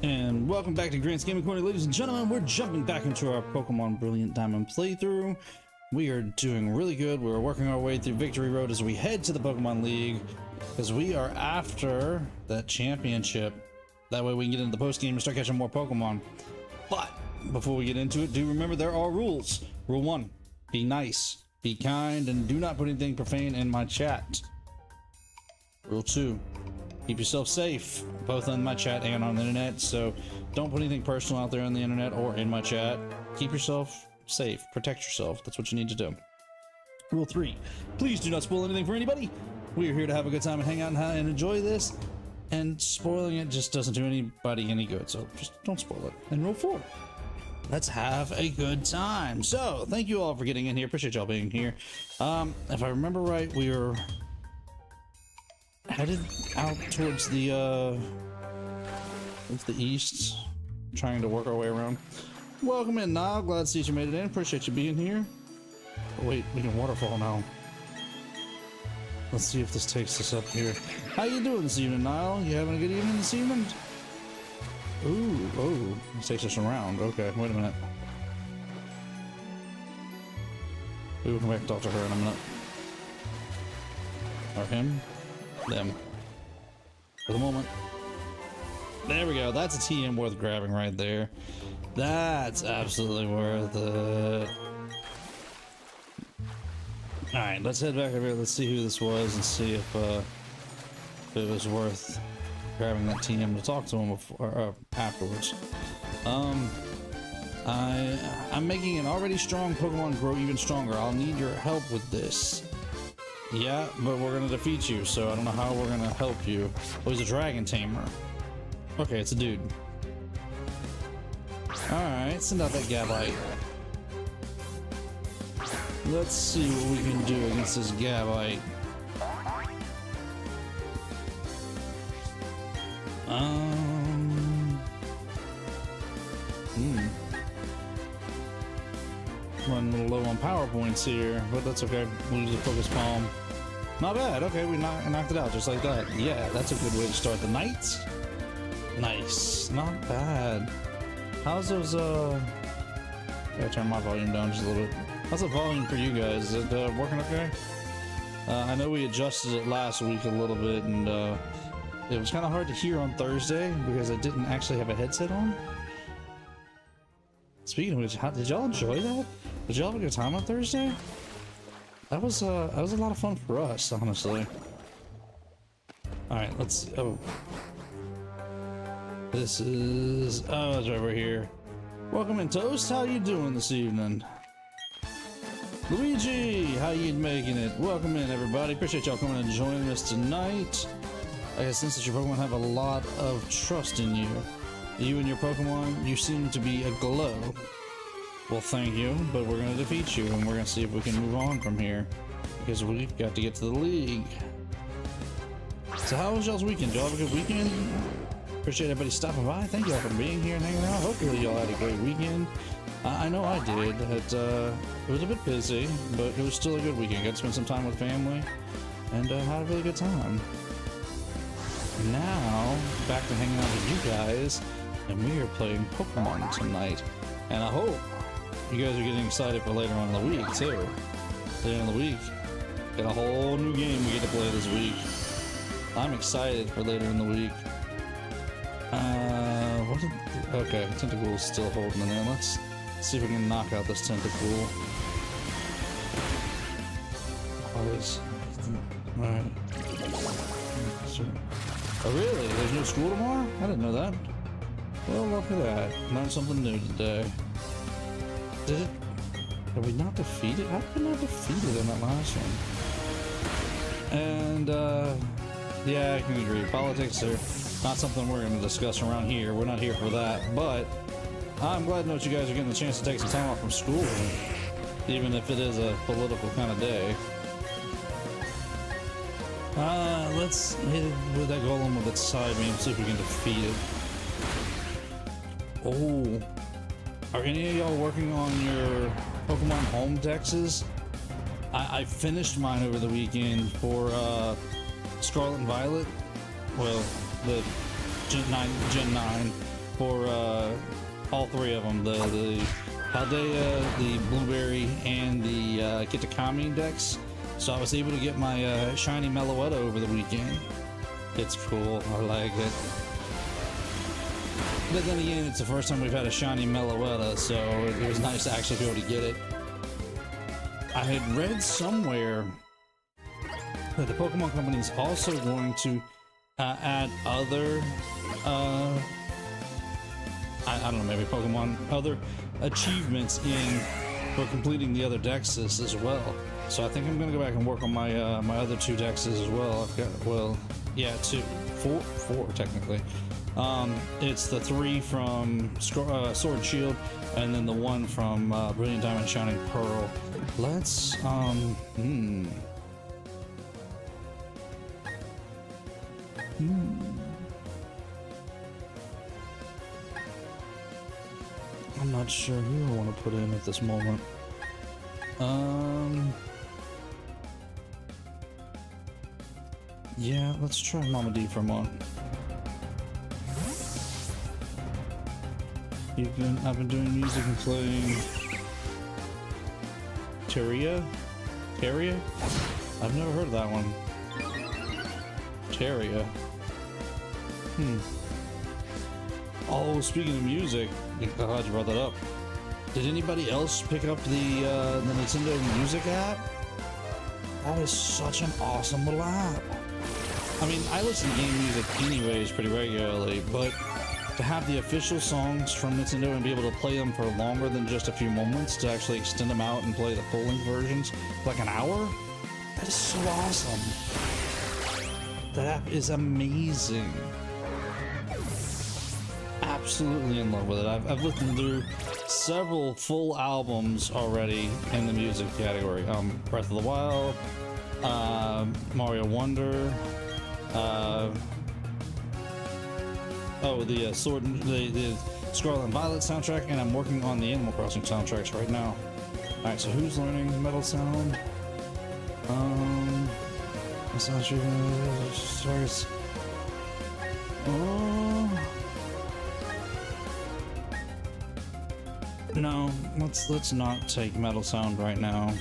And welcome back to Grant's Gaming Corner, ladies and gentlemen. We're jumping back into our Pokemon Brilliant Diamond playthrough. We are doing really good. We're working our way through Victory Road as we head to the Pokemon League, because we are after that championship. That way we can get into the post game and start catching more Pokemon. But before we get into it, do remember there are rules. Rule 1, be nice, be kind, and do not put anything profane in my chat. Rule 2, keep yourself safe, both on my chat and on the internet. So don't put anything personal out there on the internet or in my chat. Keep yourself safe, protect yourself. That's what you need to do. Rule 3, please do not spoil anything for anybody. We are here to have a good time and hang out and enjoy this, and spoiling it just doesn't do anybody any good, so just don't spoil it. And rule 4, let's have a good time. So thank you all for getting in here. Appreciate y'all being here. If I remember right, we are headed out towards the east, trying to work our way around. Welcome in, Niall. Glad to see you made it in. Appreciate you being here. Oh, wait, we can waterfall now. Let's see if this takes us up here. How you doing this evening, Niall? You having a good evening this evening? Ooh, oh, this takes us around. Okay, wait a minute. We will come back and talk to her in a minute. Or him. Them. For the moment. There we go. That's a TM worth grabbing right there. That's absolutely worth it. Alright, let's head back over here. Let's see who this was and see if it was worth grabbing that TM to talk to him before, afterwards. I'm making an already strong Pokemon grow even stronger. I'll need your help with this. Yeah, but we're gonna defeat you, so I don't know how we're gonna help you. Oh, he's a dragon tamer. Okay, it's a dude. Alright, send out that Gabite. Let's see what we can do against this Gabite. Running a little low on power points here, but that's okay. We'll use the Focus Palm. Not bad. Okay, we knocked it out just like that. Yeah, that's a good way to start the night. Nice. Not bad. How's those, gotta turn my volume down just a little bit. How's the volume for you guys? Is it working okay? I know we adjusted it last week a little bit, and it was kind of hard to hear on Thursday because I didn't actually have a headset on. Speaking of which, did y'all enjoy that? Did y'all have a good time on Thursday? That was a lot of fun for us, honestly. All right, let's see. Oh, this is it's over here. Welcome in, Toast. How you doing this evening? Luigi, how you making it? Welcome in, everybody. Appreciate y'all coming and joining us tonight. I guess since your Pokemon have a lot of trust in you. You and your Pokemon, you seem to be aglow. Well, thank you, but we're going to defeat you, and we're going to see if we can move on from here, because we've got to get to the league. So how was y'all's weekend? Y'all have a good weekend? Appreciate everybody stopping by. Thank y'all for being here and hanging out. Hopefully y'all had a great weekend. I know I did. It was a bit busy, but it was still a good weekend. Got to spend some time with family, and had a really good time. Now, back to hanging out with you guys, and we are playing Pokemon tonight. And I hope you guys are getting excited for later on in the week, too. Later in the week, got a whole new game we get to play this week. I'm excited for later in the week. Okay, Tentacle's still holding in there. Let's see if we can knock out this Tentacool. Alright. Oh really? There's no school tomorrow? I didn't know that. Well, look at that. Learned something new today. Did it? Are we not defeated? How did we not defeated in that last one? And, yeah, I can agree. Politics are not something we're going to discuss around here. We're not here for that. But I'm glad to know that you guys are getting a chance to take some time off from school, even if it is a political kind of day. Let's hit it with that golem with its side beam, see if we can defeat it. Oh, are any of y'all working on your Pokemon home dexes? I finished mine over the weekend for Scarlet and Violet. Well, the Gen 9. for all three of them, the Paldea, the Blueberry, and the Kitakami decks. So I was able to get my shiny Meloetta over the weekend. It's cool, I like it. But then again, it's the first time we've had a shiny Meloetta, so it was nice to actually be able to get it. I had read somewhere that the Pokemon Company is also going to add other, I don't know, maybe Pokemon, other achievements in for completing the other dexes as well. So I think I'm gonna go back and work on my my other two dexes as well. I've got, well, yeah, four technically. It's the 3 from Sword and Shield, and then the 1 from Brilliant Diamond, Shining Pearl. Let's I'm not sure who I want to put in at this moment. Yeah, let's try Mama D for a moment. I've been doing music and playing Terria? I've never heard of that one. Terria. Oh, speaking of music, glad you brought that up. Did anybody else pick up the Nintendo Music app? That is such an awesome little app. I mean, I listen to game music anyways pretty regularly, but to have the official songs from Nintendo and be able to play them for longer than just a few moments, to actually extend them out and play the full-length versions, like an hour, that is so awesome. That app is amazing. Absolutely in love with it. I've listened through several full albums already in the music category. Breath of the Wild, Mario Wonder, the the Scarlet and Violet soundtrack, and I'm working on the Animal Crossing soundtracks right now. Alright, so who's learning Metal Sound? No, let's not take Metal Sound right now.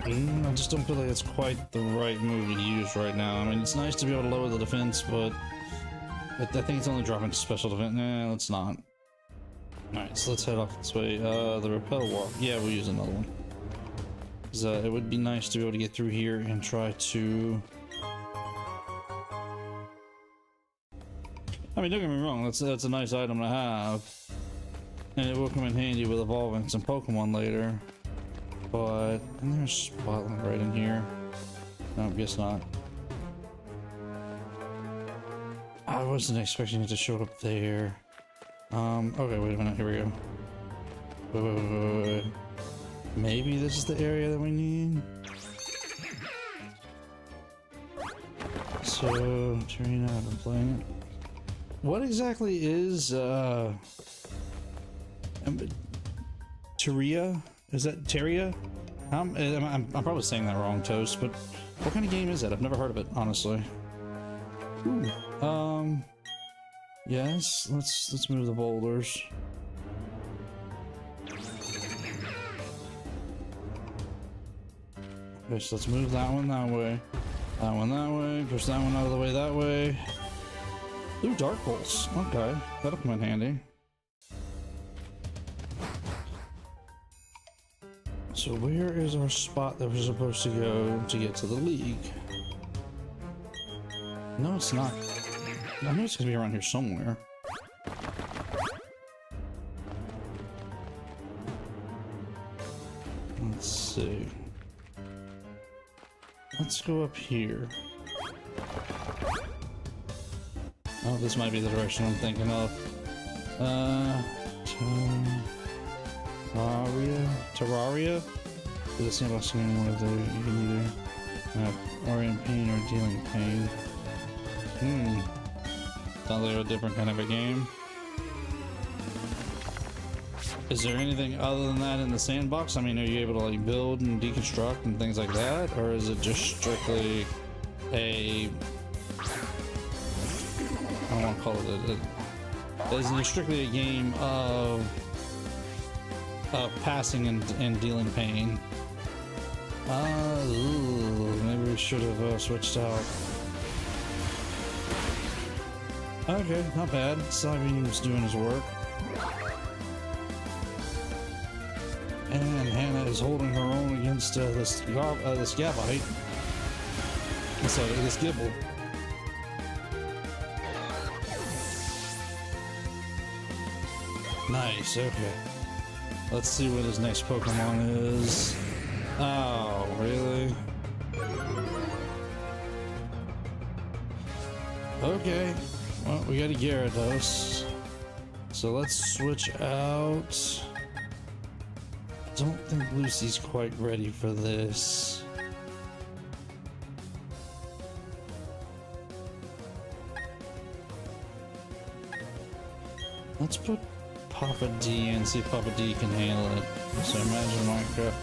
I just don't feel like it's quite the right move to use right now. I mean, it's nice to be able to lower the defense, but I think it's only dropping to special defense. Nah, let's not. Alright, so let's head off this way. The Repel Walk. Yeah, we'll use another one. Because it would be nice to be able to get through here and try to... I mean, don't get me wrong, that's a nice item to have. And it will come in handy with evolving some Pokemon later. But, and there's Spotlight right in here. No, guess not. I wasn't expecting it to show up there. Okay, wait a minute, here we go. Wait. Maybe this is the area that we need? So, Tarina, I've been playing it. What exactly is, Terria? Is that Terria? I'm probably saying that wrong, Toast, but what kind of game is that? I've never heard of it, honestly. Ooh. Yes, let's move the boulders. Okay, so let's move that one that way. That one that way. Push that one out of the way that way. Ooh, Dark Pulse. Okay, that'll come in handy. So where is our spot that we're supposed to go to get to the league? No, it's not. I know it's gonna be around here somewhere. Let's see. Let's go up here. Oh, this might be the direction I'm thinking of. Terraria? For the sandbox game, one of the you can either are in pain or dealing pain. Sounds like a different kind of a game. Is there anything other than that in the sandbox? I mean, are you able to like build and deconstruct and things like that, or is it just strictly a, I don't want to call it. It isn't strictly a game of passing and dealing pain. Maybe we should have switched out. Okay, not bad. Cybeam's doing his work. And Hannah is holding her own against this Gabite. Sorry, this Gibble. Nice, okay. Let's see what his next Pokemon is. Oh, really? Okay. Well, we got a Gyarados. So let's switch out. I don't think Lucy's quite ready for this. Let's put Papa D and see if Papa D can handle it. So imagine Minecraft,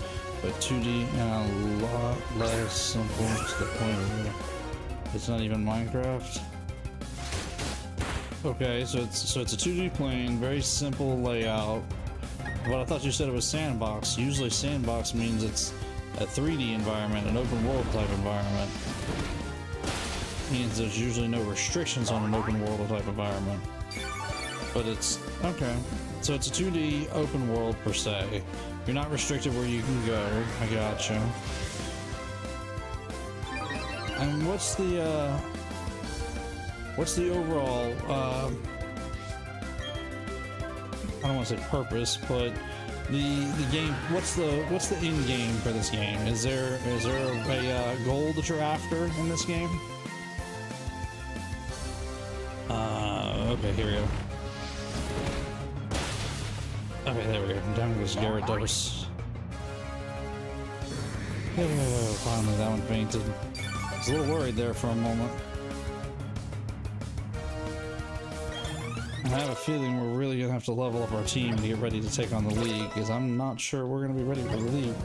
but 2D and a lot less simple to the point where it's not even Minecraft. Okay, so it's a 2D plane, very simple layout. But I thought you said it was sandbox. Usually sandbox means it's a 3D environment, an open world type environment. Means there's usually no restrictions on an open world type environment. But it's okay. So it's a 2D open world per se. You're not restricted where you can go. I gotcha. And what's the overall I don't want to say purpose, but the game, what's the end game for this game? Is there a goal that you're after in this game? Okay, here we go. Okay, there we go. Down goes Gyarados. Oh, finally that one fainted. I was a little worried there for a moment. I have a feeling we're really gonna have to level up our team to get ready to take on the league, because I'm not sure we're gonna be ready for the league.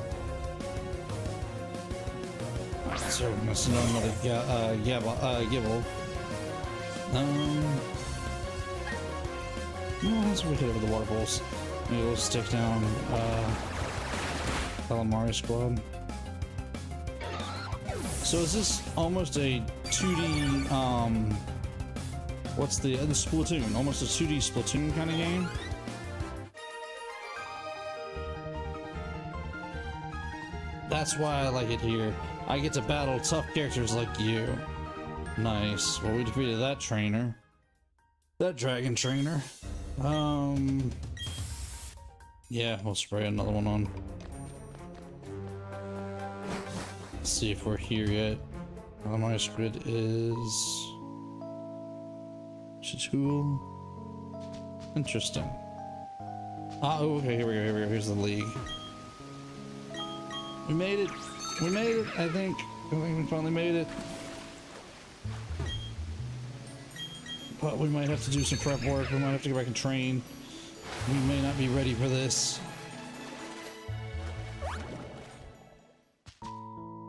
So I'm gonna send another Gibble. No, let's wicked over the water bowls. Maybe we'll stick down Calamari Squad. So is this almost a 2D what's the Splatoon? Almost a 2D Splatoon kind of game? That's why I like it here. I get to battle tough characters like you. Nice. Well, we defeated that trainer. That dragon trainer. Yeah, we'll spray another one on. Let's see if we're here yet. My squid is Chatool. Interesting. Oh, okay, here we go, here's the league. We made it. We made it, I think. I think we finally made it. But we might have to do some prep work. We might have to go back and train. We may not be ready for this.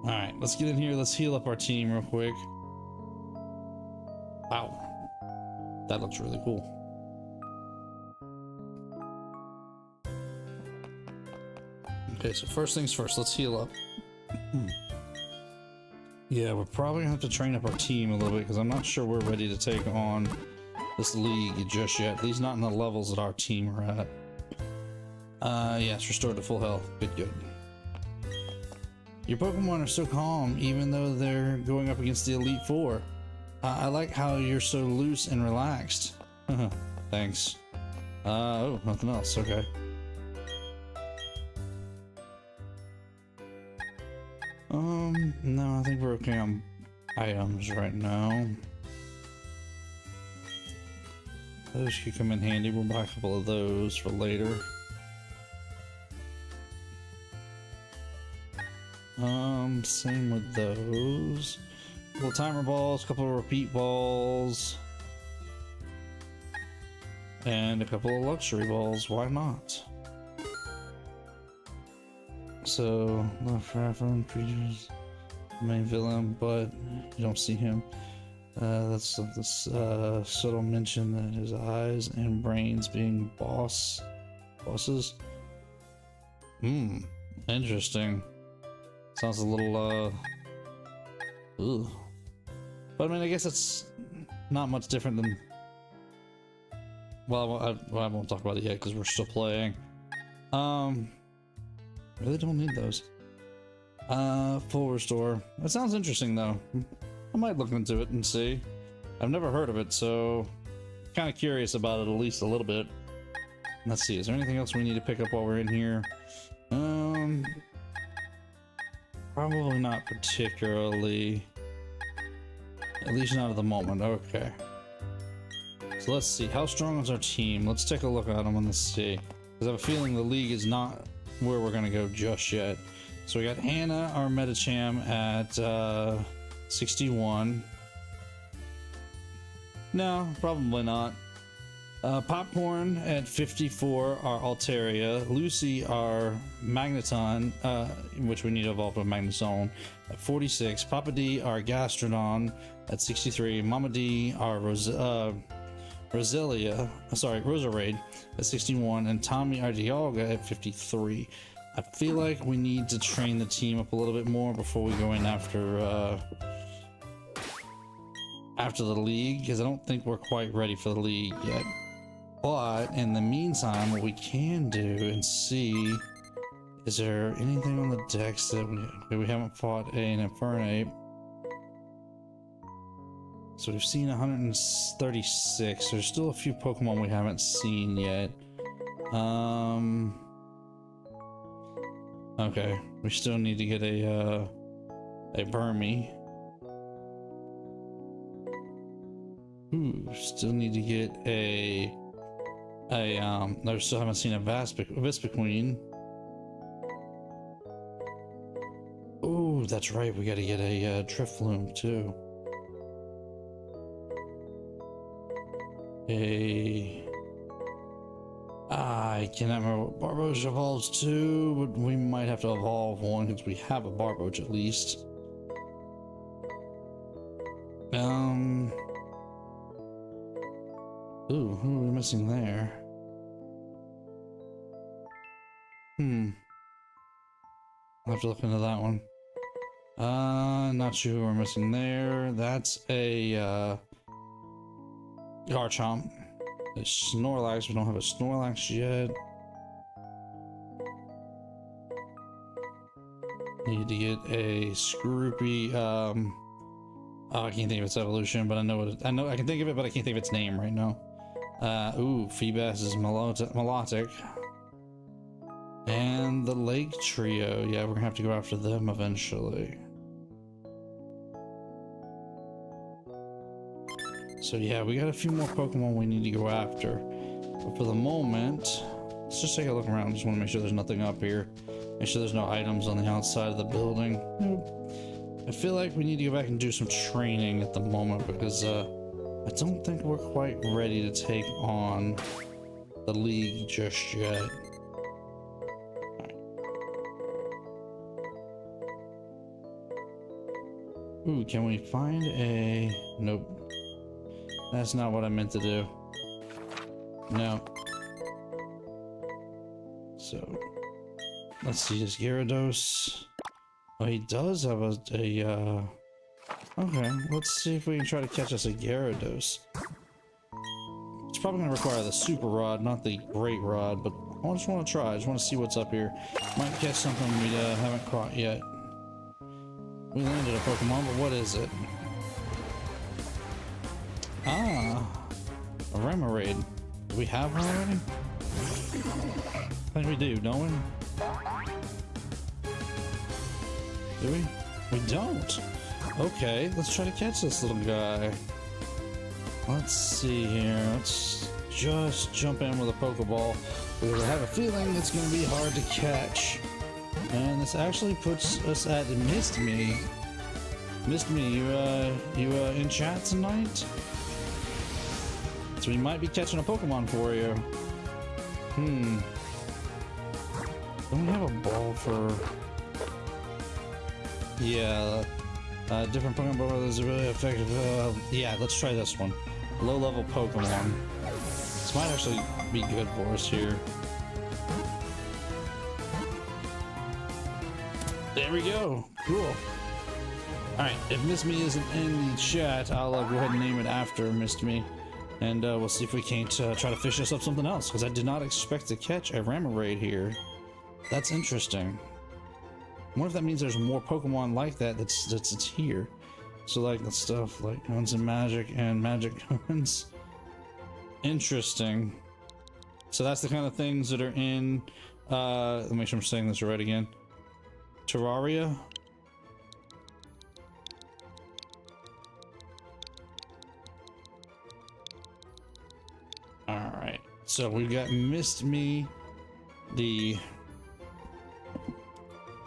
Alright, let's get in here. Let's heal up our team real quick. Wow. That looks really cool. Okay, so first things first, let's heal up. Yeah, we're probably gonna have to train up our team a little bit, because I'm not sure we're ready to take on this league just yet. At least not in the levels that our team are at. Yeah, it's restored to full health. Good. Your Pokemon are so calm, even though they're going up against the Elite Four. I like how you're so loose and relaxed. Thanks. Oh, nothing else. Okay. No, I think we're okay on items right now. Those could come in handy. We'll buy a couple of those for later. Same with those. A couple of timer balls, a couple of repeat balls, and a couple of luxury balls. Why not? So, left reference creatures, main villain, but you don't see him. That's this subtle mention that his eyes and brains being bosses. Interesting. Sounds a little ugh. But I mean, I guess it's not much different than. Well, I won't talk about it yet because we're still playing. Really don't need those. Full restore. That sounds interesting though. I might look into it and see. I've never heard of it, so kind of curious about it at least a little bit. Let's see, is there anything else we need to pick up while we're in here? Probably not particularly. At least not at the moment. Okay. So let's see, how strong is our team? Let's take a look at them and let's see. Because I have a feeling the league is not where we're gonna go just yet. So we got Hannah, our Metacham, at 61. No, probably not. Popcorn at 54, our Altaria. Lucy, our Magneton, which we need to evolve to a Magnezone, at 46. Papa D, our Gastrodon, at 63. Mama D, our Rosaria, Roserade, at 61. And Tommy, our Dialga, at 53. I feel like we need to train the team up a little bit more before we go in after the league, because I don't think we're quite ready for the league yet. But in the meantime, what we can do and see, is there anything on the decks that we haven't fought an Infernape? So we've seen 136. There's still a few Pokemon we haven't seen yet. Okay, we still need to get a Burmy. Ooh, still need to get I still haven't seen a Vespiquen. Ooh, that's right, we gotta get a Drifloon too. I cannot remember what Barboach evolves to, but we might have to evolve one because we have a Barboach at least. Ooh, who are we missing there? I'll have to look into that one. Not sure who we're missing there. That's a Garchomp. A Snorlax. We don't have a Snorlax yet. Need to get a Scroopy. Oh, I can't think of its evolution, but I know I can think of it, but I can't think of its name right now. Ooh, Feebas is Melodic. And the Lake Trio. Yeah, we're gonna have to go after them eventually. So yeah, we got a few more Pokemon we need to go after. But for the moment, let's just take a look around. Just want to make sure there's nothing up here. Make sure there's no items on the outside of the building. Nope. I feel like we need to go back and do some training at the moment because I don't think we're quite ready to take on the league just yet. Ooh, can we find a... Nope. That's not what I meant to do. No. So, let's see, is Gyarados... Oh, he does have a okay, let's see if we can try to catch us a Gyarados. It's probably going to require the Super Rod, not the Great Rod, but I just want to try. I just want to see what's up here. Might catch something we haven't caught yet. We landed a Pokemon, but what is it? Ah, a Remoraid. Do we have one already? I think we do, don't we? Do we? We don't. Okay, let's try to catch this little guy. Let's see here. Let's just jump in with a Pokeball because I have a feeling it's going to be hard to catch. And this actually puts us at Missed Me. Missed Me, you in chat tonight? So we might be catching a Pokemon for you. Don't we have a ball for... Yeah, Different Pokemon is really effective. Yeah, let's try this one. Low level Pokemon. This might actually be good for us here. There we go. Cool. Alright, if Miss Me isn't in the chat, I'll go ahead and name it after Miss Me. And we'll see if we can't try to fish us up something else, because I did not expect to catch a Ramarade here. That's interesting. I wonder if that means there's more Pokemon like that that's here. So like the stuff like ones in Magic and Magic ones. Interesting. So that's the kind of things that are in let me make sure I'm saying this right again. Terraria. Alright. So we've got Missed Me, the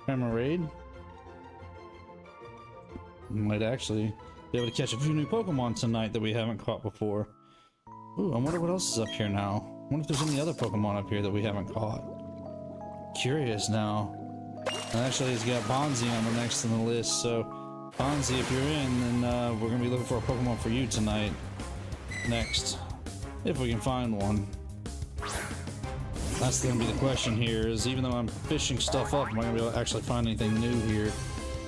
Ramarade. Might actually be able to catch a few new Pokemon tonight that we haven't caught before. Ooh, I wonder what else is up here now. I wonder if there's any other Pokemon up here that we haven't caught. Curious now. And actually, he's got Bonzi on the next on the list, so Bonzi, if you're in, then we're gonna be looking for a Pokemon for you tonight. Next, if we can find one. That's gonna be the question here, is even though I'm fishing stuff up, am I gonna be able to actually find anything new here?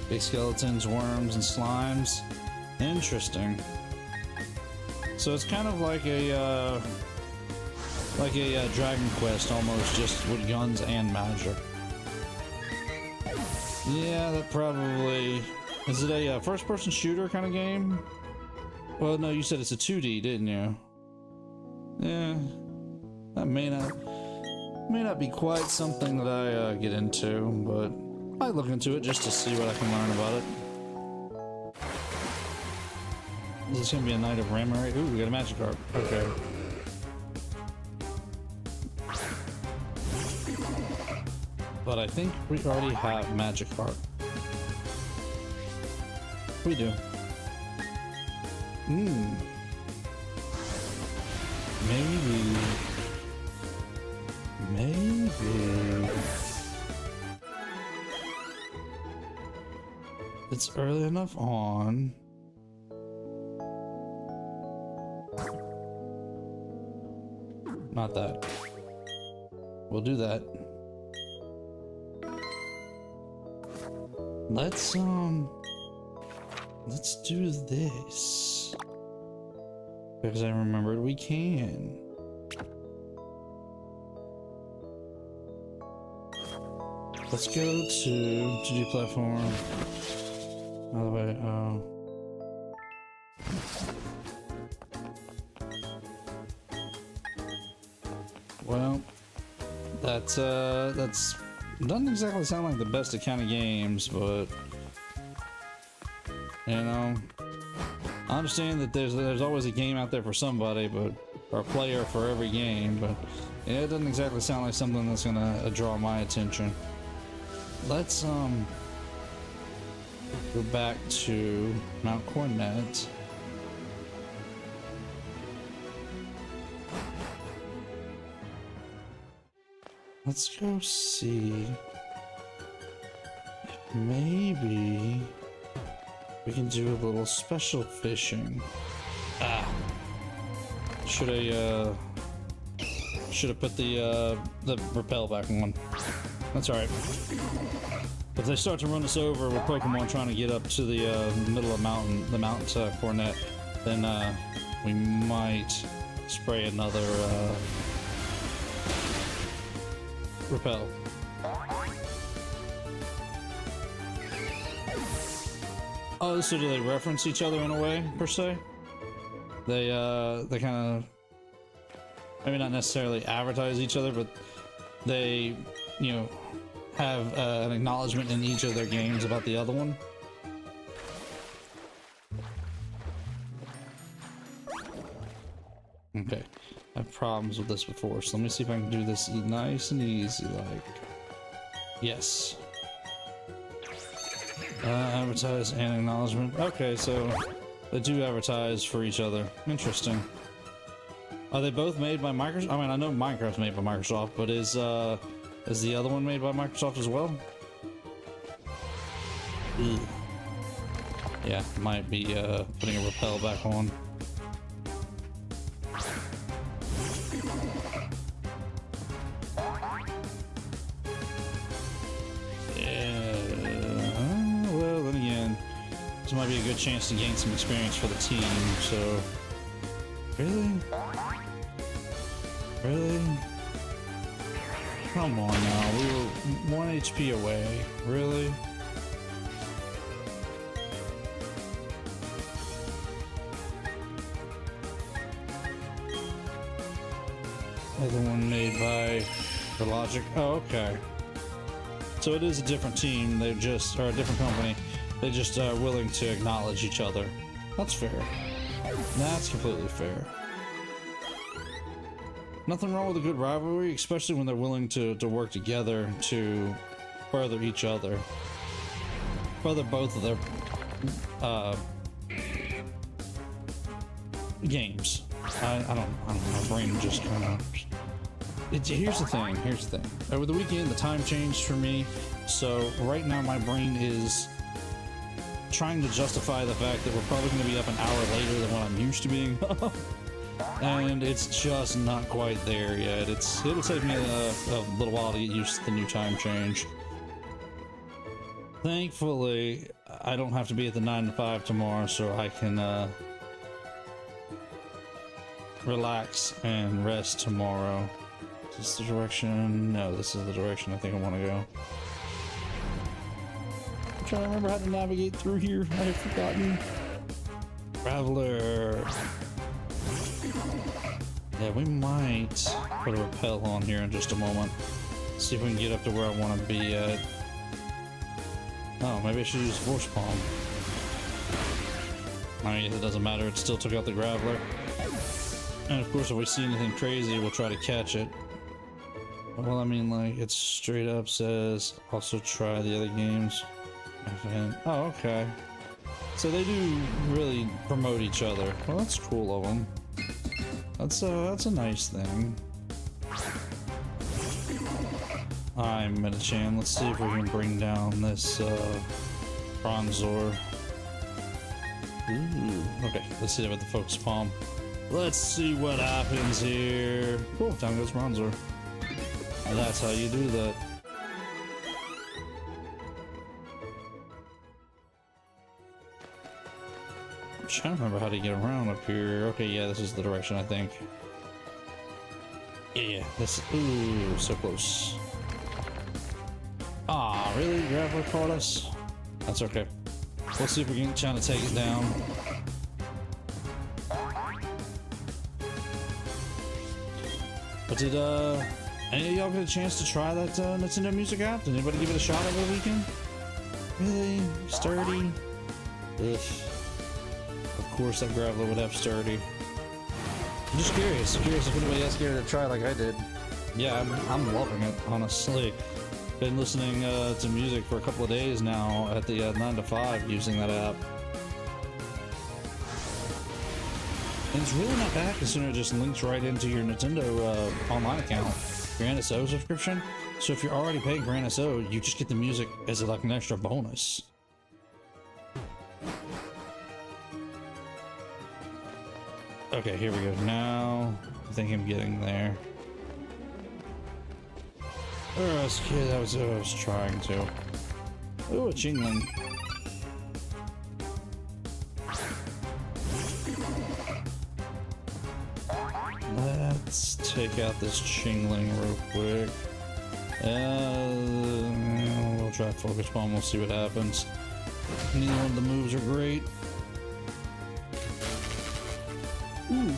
Big skeletons, worms, and slimes. Interesting. So it's kind of like a Dragon Quest almost, just with guns and magic. Yeah, that probably... Is it a first-person shooter kind of game? Well, no, you said it's a 2D, didn't you? Yeah, that may not be quite something that I get into, but I might look into it just to see what I can learn about it. Is this gonna be a night of Ramarade? Ooh, we got a Magikarp. Okay. But I think we already have Magikarp. We do. Maybe. It's early enough on. Not that. We'll do that. Let's do this. Because I remembered we can. Let's go to 2D platform. By the way, well, that's doesn't exactly sound like the best of kind of games, but you know, I understand that there's always a game out there for somebody, but or a player for every game, but yeah, it doesn't exactly sound like something that's gonna draw my attention. Let's go back to Mount Coronet. Let's go see if maybe we can do a little special fishing. Should have put the rappel back on. That's all right. If they start to run us over with Pokemon trying to get up to the middle of the Mount Coronet, then we might spray another repel. Oh, so do they reference each other in a way, per se? They kind of, maybe not necessarily advertise each other, but they, you know, have an acknowledgement in each of their games about the other one. Okay, I've had problems with this before, so let me see if I can do this nice and easy, like, yes. Advertise and acknowledgement. Okay, so they do advertise for each other. Interesting. Are they both made by Microsoft? I mean, I know Minecraft's made by Microsoft, but is the other one made by Microsoft as well? Ugh. Yeah, might be putting a repel back on. Well, then again, this might be a good chance to gain some experience for the team, so... Really? Really? Come on now, we were 1 HP away. Really? Other one made by the Logic. Oh, okay. So it is a different team. They just are a different company. They just are willing to acknowledge each other. That's fair. That's completely fair. Nothing wrong with a good rivalry, especially when they're willing to work together to further each other. Further both of their games. I don't know, my brain just kind of... Here's the thing. Over the weekend, the time changed for me, so right now my brain is trying to justify the fact that we're probably going to be up an hour later than what I'm used to being up. And it's just not quite there yet. It'll take me a little while to get used to the new time change. Thankfully, I don't have to be at the 9 to 5 tomorrow, so I can relax and rest tomorrow. Is this the direction? No, this is the direction I think I want to go. I'm trying to remember how to navigate through here. I have forgotten. Traveler. Yeah, we might put a repel on here in just a moment. See if we can get up to where I want to be at. Oh, maybe I should use Force Palm. I mean, it doesn't matter. It still took out the Graveler. And of course, if we see anything crazy, we'll try to catch it. Well, I mean, like, it straight up says, also try the other games. Oh, okay. So they do really promote each other. Well, that's cool of them. That's a nice thing. Alright, Metachan, let's see if we can bring down this Bronzor. Ooh, okay, let's hit it with the Focus Palm. Let's see what happens here. Cool, down goes Bronzor. And that's how you do that. I'm trying to remember how to get around up here. Okay, yeah, this is the direction, I think. Yeah, this. Ooh, so close. Ah, really? Graveler caught us? That's okay. Let's see if we can try to take it down. But did any of y'all get a chance to try that Nintendo Music app? Did anybody give it a shot over the weekend? Really? Sturdy? Ugh. Of course that Graveler would have sturdy. I'm just curious if anybody else gave it a try like I did. Yeah, I'm loving it, honestly. Been listening to music for a couple of days now at the 9 to 5 using that app. And it's really not bad considering it just links right into your Nintendo online account, your NSO subscription. So if you're already paying for NSO, you just get the music as like an extra bonus. Okay, here we go. Now I think I'm getting there. Okay, that was what I was trying to. Ooh, a Chingling. Let's take out this Chingling real quick. We'll try Focus Palm, we'll see what happens. Neither one of the moves are great. Ooh.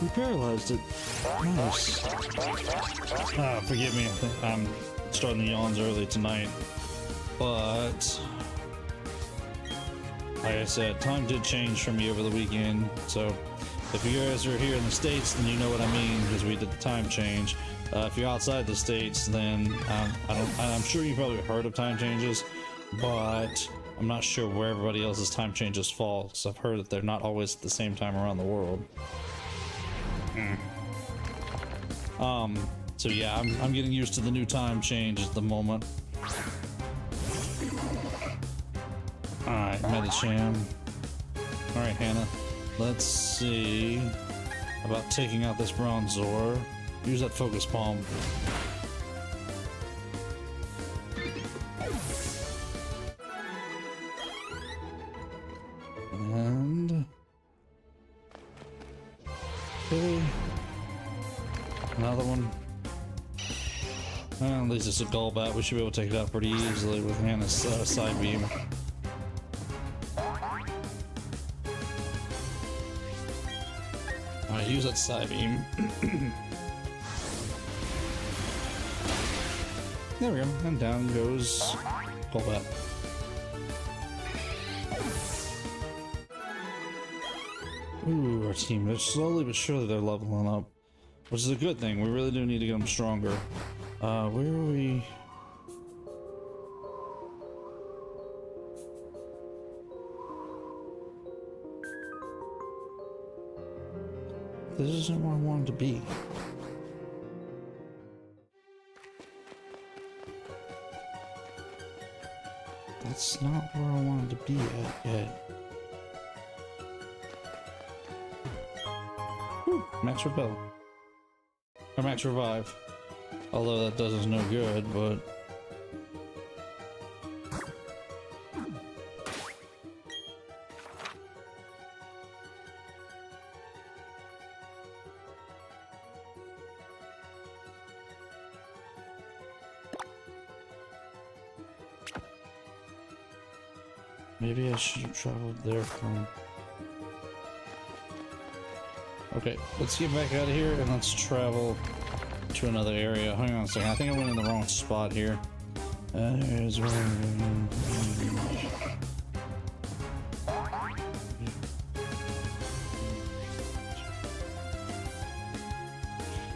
We paralyzed it. Nice. Ah, forgive me. I'm starting the yawns early tonight. But like I said, time did change for me over the weekend. So if you guys are here in the States, then you know what I mean, because we did the time change. If you're outside the States, then I'm sure you've probably heard of time changes, but I'm not sure where everybody else's time changes fall, because I've heard that they're not always at the same time around the world. So yeah, I'm getting used to the new time change at the moment. Alright, Medicham. Alright, Hannah. Let's see about taking out this Bronzor. Use that Focus Palm. And... okay. Another one. Well, at least it's a Golbat. We should be able to take it out pretty easily with Hannah's side beam. Alright, use that side beam. There we go. And down goes Golbat. Ooh, our team. They're slowly but surely they're leveling up. Which is a good thing. We really do need to get them stronger. Where are we? This isn't where I wanted to be. That's not where I wanted to be at yet. Whew, Max Repel. Or Max Revive. Although that does us no good, but... maybe I should have traveled there from... okay, let's get back out of here and let's travel to another area. Hang on a second, I think I went in the wrong spot here. There's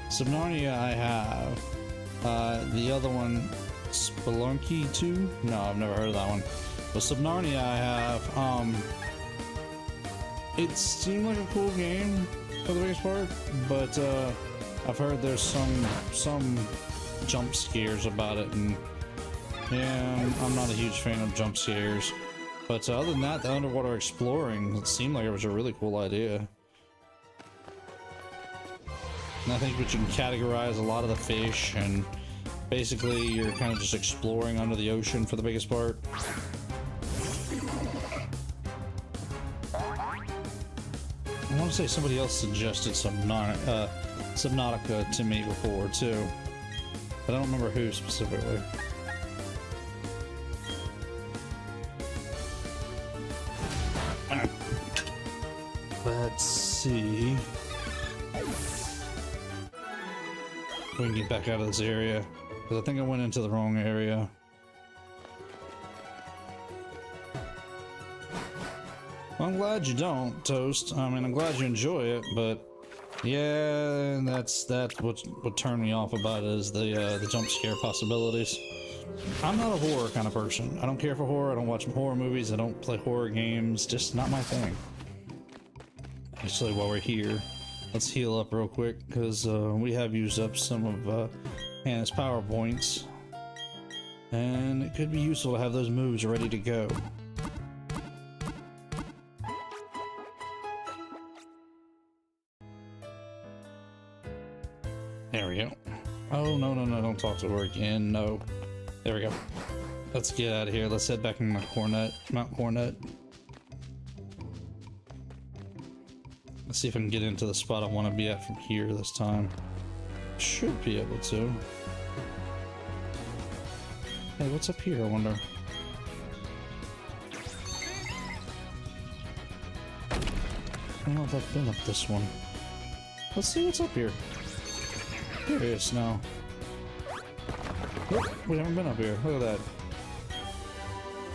Subnarnia I have. The other one, Spelunky 2? No, I've never heard of that one. But Subnarnia I have. It seemed like a cool game for the biggest part, but I've heard there's some jump scares about it, and yeah, I'm not a huge fan of jump scares. But other than that, the underwater exploring, it seemed like it was a really cool idea. And I think we can categorize a lot of the fish, and basically you're kind of just exploring under the ocean for the biggest part. I want to say somebody else suggested Subnautica to me before too, but I don't remember who specifically. Let's see if we can get back out of this area, because I think I went into the wrong area. I'm glad you don't, Toast. I mean, I'm glad you enjoy it, but yeah, that's what turned me off about it, is the jump scare possibilities. I'm not a horror kind of person. I don't care for horror. I don't watch horror movies. I don't play horror games. Just not my thing. Actually, while we're here, let's heal up real quick, because we have used up some of Hannah's power points, and it could be useful to have those moves ready to go. There we go. Oh, no, don't talk to her again. No. There we go. Let's get out of here. Let's head back in Mount Coronet. Let's see if I can get into the spot I want to be at from here this time. Should be able to. Hey, what's up here, I wonder? I don't know if I've been up this one. Let's see what's up here. Curious now. Nope, we haven't been up here. Look at that.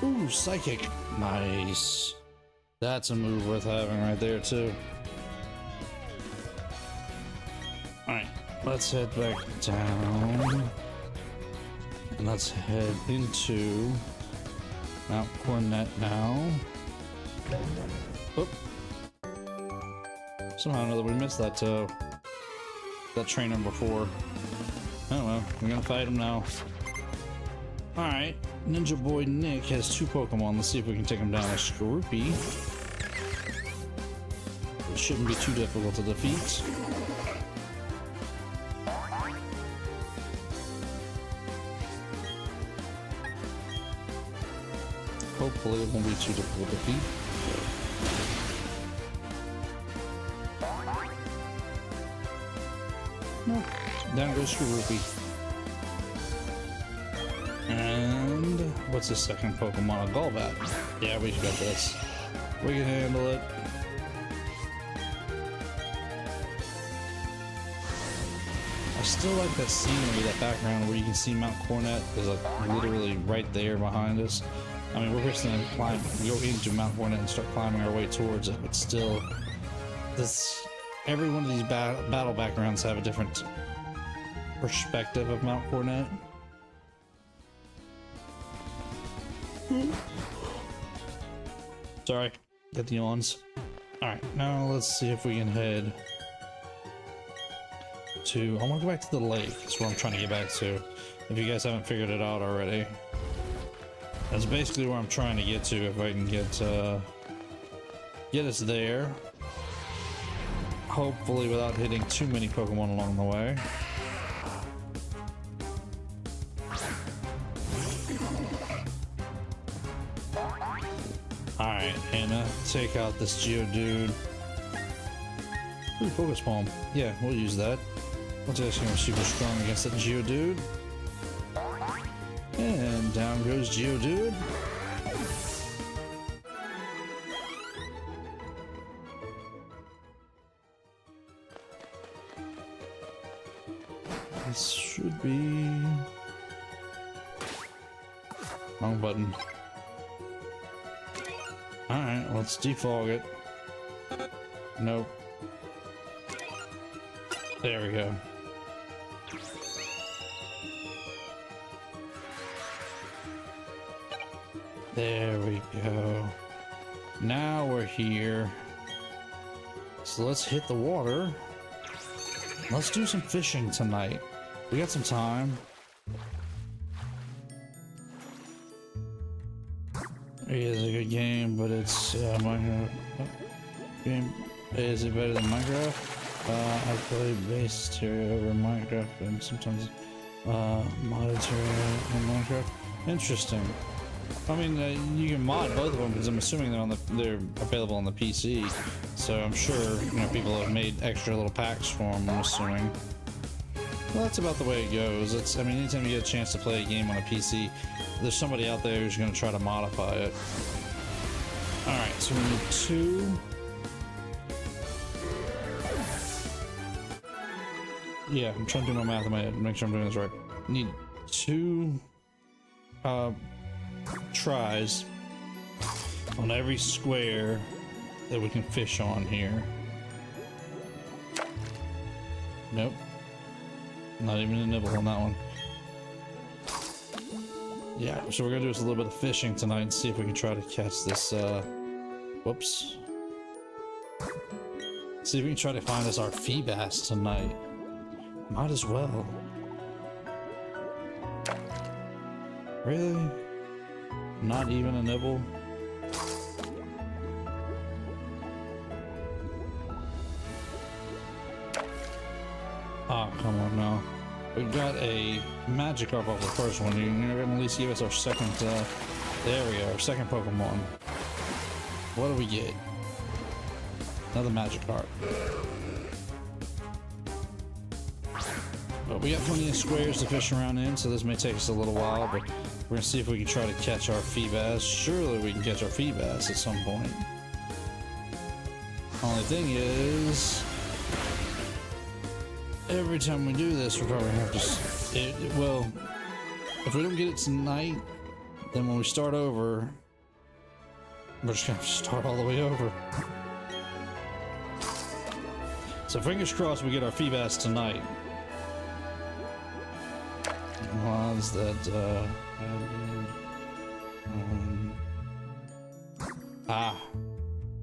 Ooh, Psychic. Nice. That's a move worth having right there, too. Alright, let's head back down. And let's head into Mount Coronet now. Oop. Somehow or another we missed that trainer before. Oh well, we're gonna fight him now. Alright, Ninja Boy Nick has 2 Pokemon. Let's see if we can take him down with Skorupi. It shouldn't be too difficult to defeat. Hopefully it won't be too difficult to defeat. Nope. Down goes Skorupi. And what's the second Pokemon? A Golbat. Yeah, we got this. We can handle it. I still like that scenery, that background where you can see Mount Cornet is like literally right there behind us. I mean, we're just gonna climb, go into Mount Cornet and start climbing our way towards it, but still, every one of these battle backgrounds have a different perspective of Mount Cornet. Sorry, get the yawns. Alright, now let's see if we can head to... I want to go back to the lake. That's what I'm trying to get back to. If you guys haven't figured it out already. That's basically where I'm trying to get to, if I can get us there. Hopefully without hitting too many Pokemon along the way. Alright, Hannah, take out this Geodude. Ooh, Focus Palm. Yeah, we'll use that. Let's ask him super strong against that Geodude. And down goes Geodude. This should be... Wrong button. Alright, let's defog it. Nope. There we go. There we go. Now we're here. So let's hit the water. Let's do some fishing tonight. We got some time. It is a good game, but it's Minecraft. Game is it better than Minecraft? I play base Terraria over Minecraft, and sometimes modded Terraria in Minecraft. Interesting. I mean, you can mod both of them because I'm assuming they're available on the PC. So I'm sure people have made extra little packs for them. I'm assuming. Well, that's about the way it goes. I mean, anytime you get a chance to play a game on a PC, there's somebody out there who's going to try to modify it. All right, so we need 2. Yeah, I'm trying to do my math in my head to make sure I'm doing this right. Need 2 tries on every square that we can fish on here. Nope. Not even a nibble on that one. Yeah, so we're gonna do a little bit of fishing tonight and see if we can try to catch this, whoops. See if we can try to find us our Feebas tonight. Might as well. Really? Not even a nibble? Oh, come on now. We got a Magikarp off the first one. You're gonna at least give us our second, there we go, our second Pokemon. What do we get? Another Magikarp. But we got plenty of squares to fish around in, so this may take us a little while, but we're gonna see if we can try to catch our Feebas. Surely we can catch our Feebas at some point. Only thing is, every time we do this, we're probably gonna have to. Well, if we don't get it tonight, then when we start over, we're just gonna have to start all the way over. So fingers crossed we get our Feebas tonight. Was that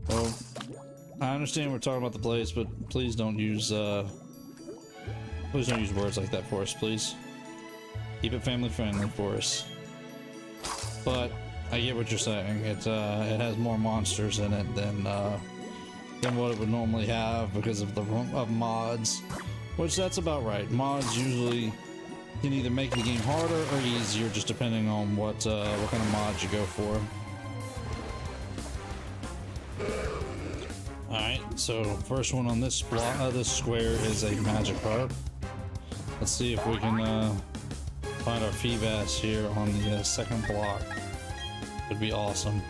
well, I understand we're talking about the place, but please don't use words like that for us, please. Keep it family friendly for us. but I get what you're saying. It has more monsters in it than what it would normally have because of mods, which that's about right. Mods usually can either make the game harder or easier, just depending on what kind of mods you go for. All right, so first one on this block, this square is a magic heart. Let's see if we can find our Feebas here on the second block. Would be awesome.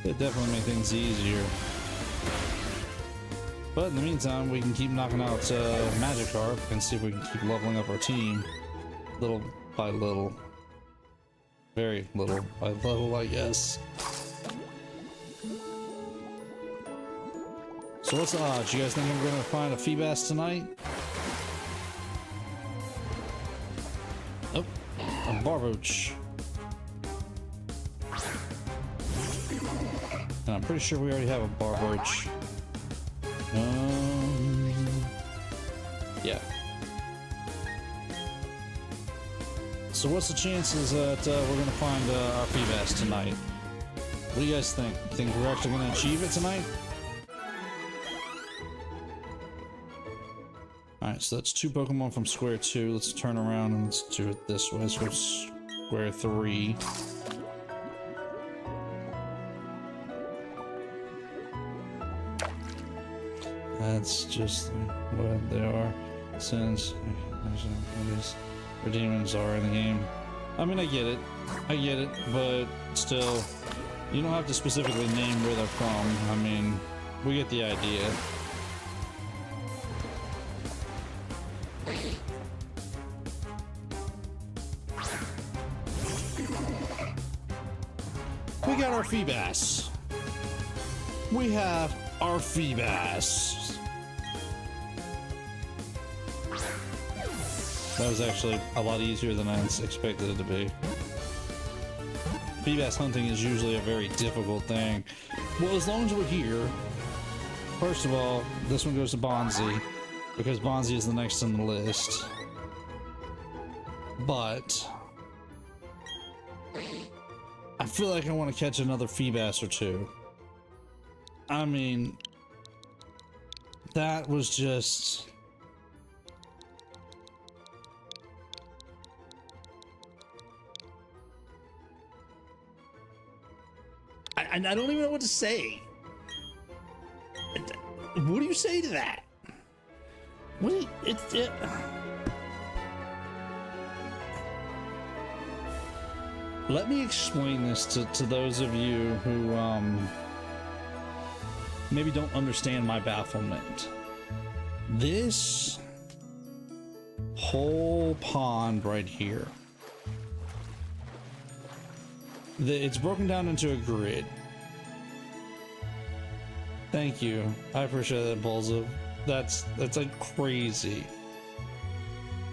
It definitely make things easier. But in the meantime, we can keep knocking out Magikarp and see if we can keep leveling up our team little by little. Very little by little, I guess. So what's the odds? You guys think I'm going to find a Feebas tonight? Oh, a Barboach. And I'm pretty sure we already have a Barboach. Yeah. So what's the chances that we're gonna find our Feebas tonight? What do you guys think? Think we're actually gonna achieve it tonight? Alright, so that's 2 Pokemon from Square 2. Let's turn around and let's do it this way. Let's go Square 3. That's just what they are, since their demons are in the game. I mean, I get it, but still, you don't have to specifically name where they're from. I mean, we get the idea. We got our Feebas. We have our Feebas. That was actually a lot easier than I expected it to be. Feebas hunting is usually a very difficult thing. Well, as long as we're here, first of all, this one goes to Bonzi, because Bonzi is the next on the list. But I feel like I want to catch another Feebas or two. I mean, that was just... I don't even know what to say. What do you say to that? What do you, Let me explain this to those of you who maybe don't understand my bafflement. This whole pond right here, it's broken down into a grid. Thank you. I appreciate that, Bulza. That's like crazy.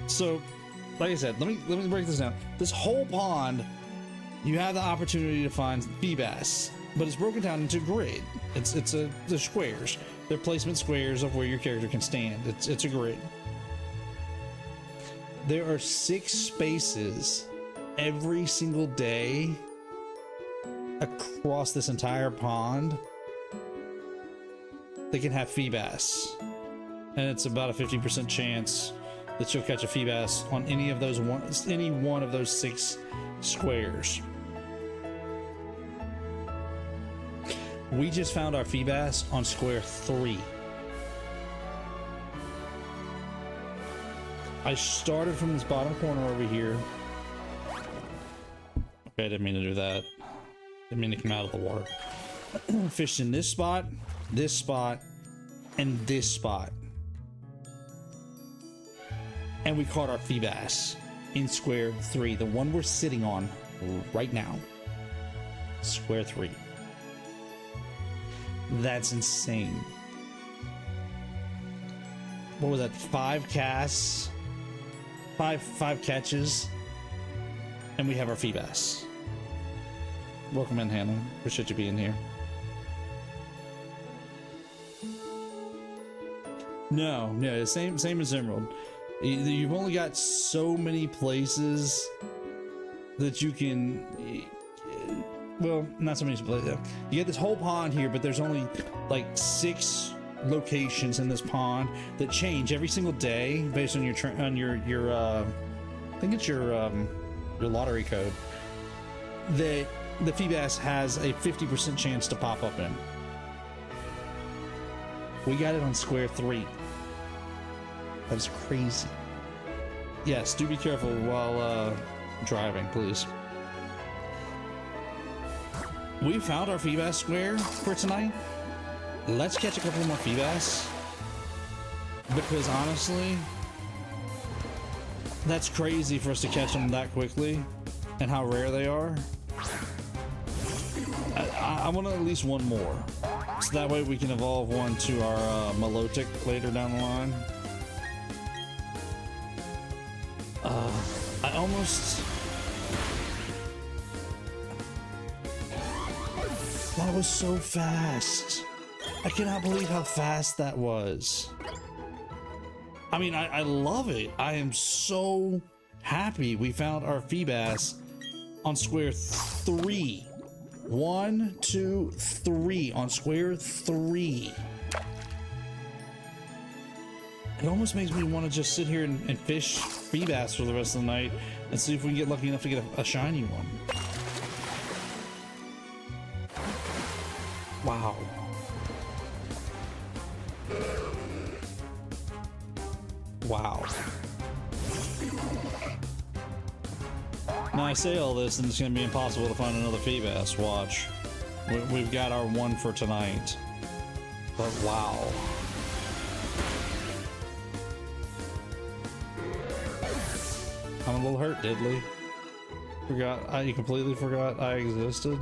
So, like I said, let me break this down. This whole pond, you have the opportunity to find Feebas, but it's broken down into a grid. They're squares. They're placement squares of where your character can stand. It's a grid. There are 6 spaces every single day across this entire pond they can have Feebas, and it's about a 50% chance that you'll catch a Feebas on any one of those 6 squares. We just found our Feebas on square 3. I started from this bottom corner over here. Okay, I didn't mean to do that. Didn't mean to come out of the water. Fished in this spot, and this spot. And we caught our Feebas in square 3, the one we're sitting on right now. Square 3. That's insane. What was that? 5 casts? 5 catches? And we have our Feebas. Welcome in, Hannah. Appreciate you being here. No, same as Emerald. You've only got so many places that you can well, not so many places. You get this whole pond here, but there's only like 6 locations in this pond that change every single day based on your I think it's your lottery code that the Feebas has a 50% chance to pop up in. We got it on square 3. That is crazy. Yes, do be careful while driving, please. We found our Feebas square for tonight. Let's catch a couple more Feebas, because honestly, that's crazy for us to catch them that quickly and how rare they are. I want at least one more, so that way we can evolve one to our Milotic later down the line. I almost... That was so fast. I cannot believe how fast that was. I mean, I love it. I am so happy we found our Feebas on square 3. 1, 2, 3 on square 3. It almost makes me want to just sit here and fish Feebas for the rest of the night and see if we can get lucky enough to get a shiny one. Wow. Wow. Now I say all this and it's going to be impossible to find another Feebas. Watch. We've got our one for tonight. But wow. I'm a little hurt, Diddley. You completely forgot I existed.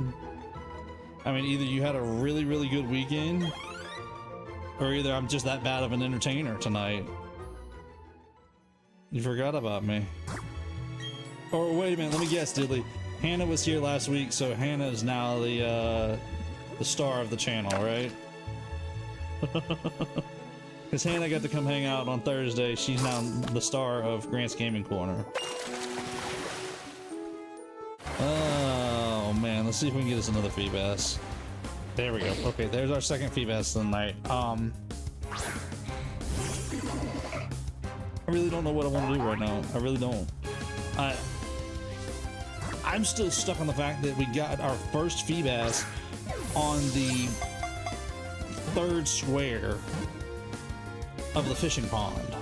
I mean, either you had a really, really good weekend, or either I'm just that bad of an entertainer tonight. You forgot about me. Or wait a minute, let me guess, Diddley. Hannah was here last week, so Hannah is now the star of the channel, right? Because Hannah got to come hang out on Thursday. She's now the star of Grant's Gaming Corner. Oh man, let's see if we can get us another Feebas. There we go. Okay, there's our second Feebas of the night. I really don't know what I want to do right now. I really don't. I'm still stuck on the fact that we got our first Feebas on the 3rd square of the fishing pond.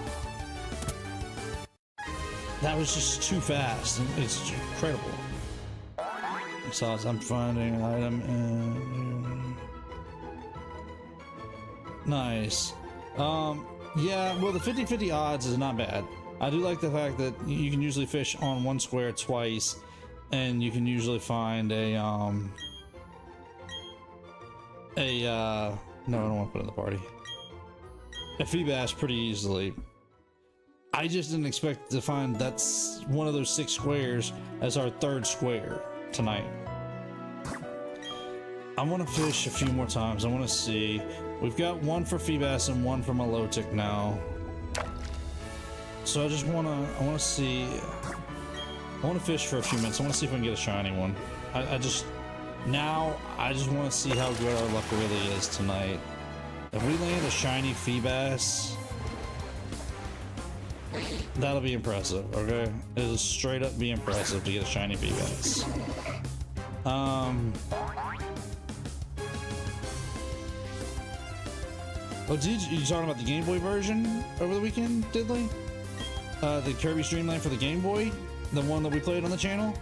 That was just too fast. It's incredible. So I'm finding an item and nice. Yeah, well, the 50-50 odds is not bad. I do like the fact that you can usually fish on one square twice, and you can usually find a no, I don't want to put it in the party. A Feebas pretty easily. I just didn't expect to find that's one of those 6 squares as our 3rd square tonight. I want to fish a few more times. I want to see. We've got one for Feebas and one for Milotic now. So I just want to see. I want to fish for a few minutes. I want to see if I can get a shiny one. I just want to see how good our luck really is tonight. If we land a shiny Feebas, that'll be impressive, okay? It'll straight up be impressive to get a shiny Feebas. Oh, you talking about the Game Boy version over the weekend, Diddley? The Kirby Stream Land for the Game Boy? The one that we played on the channel?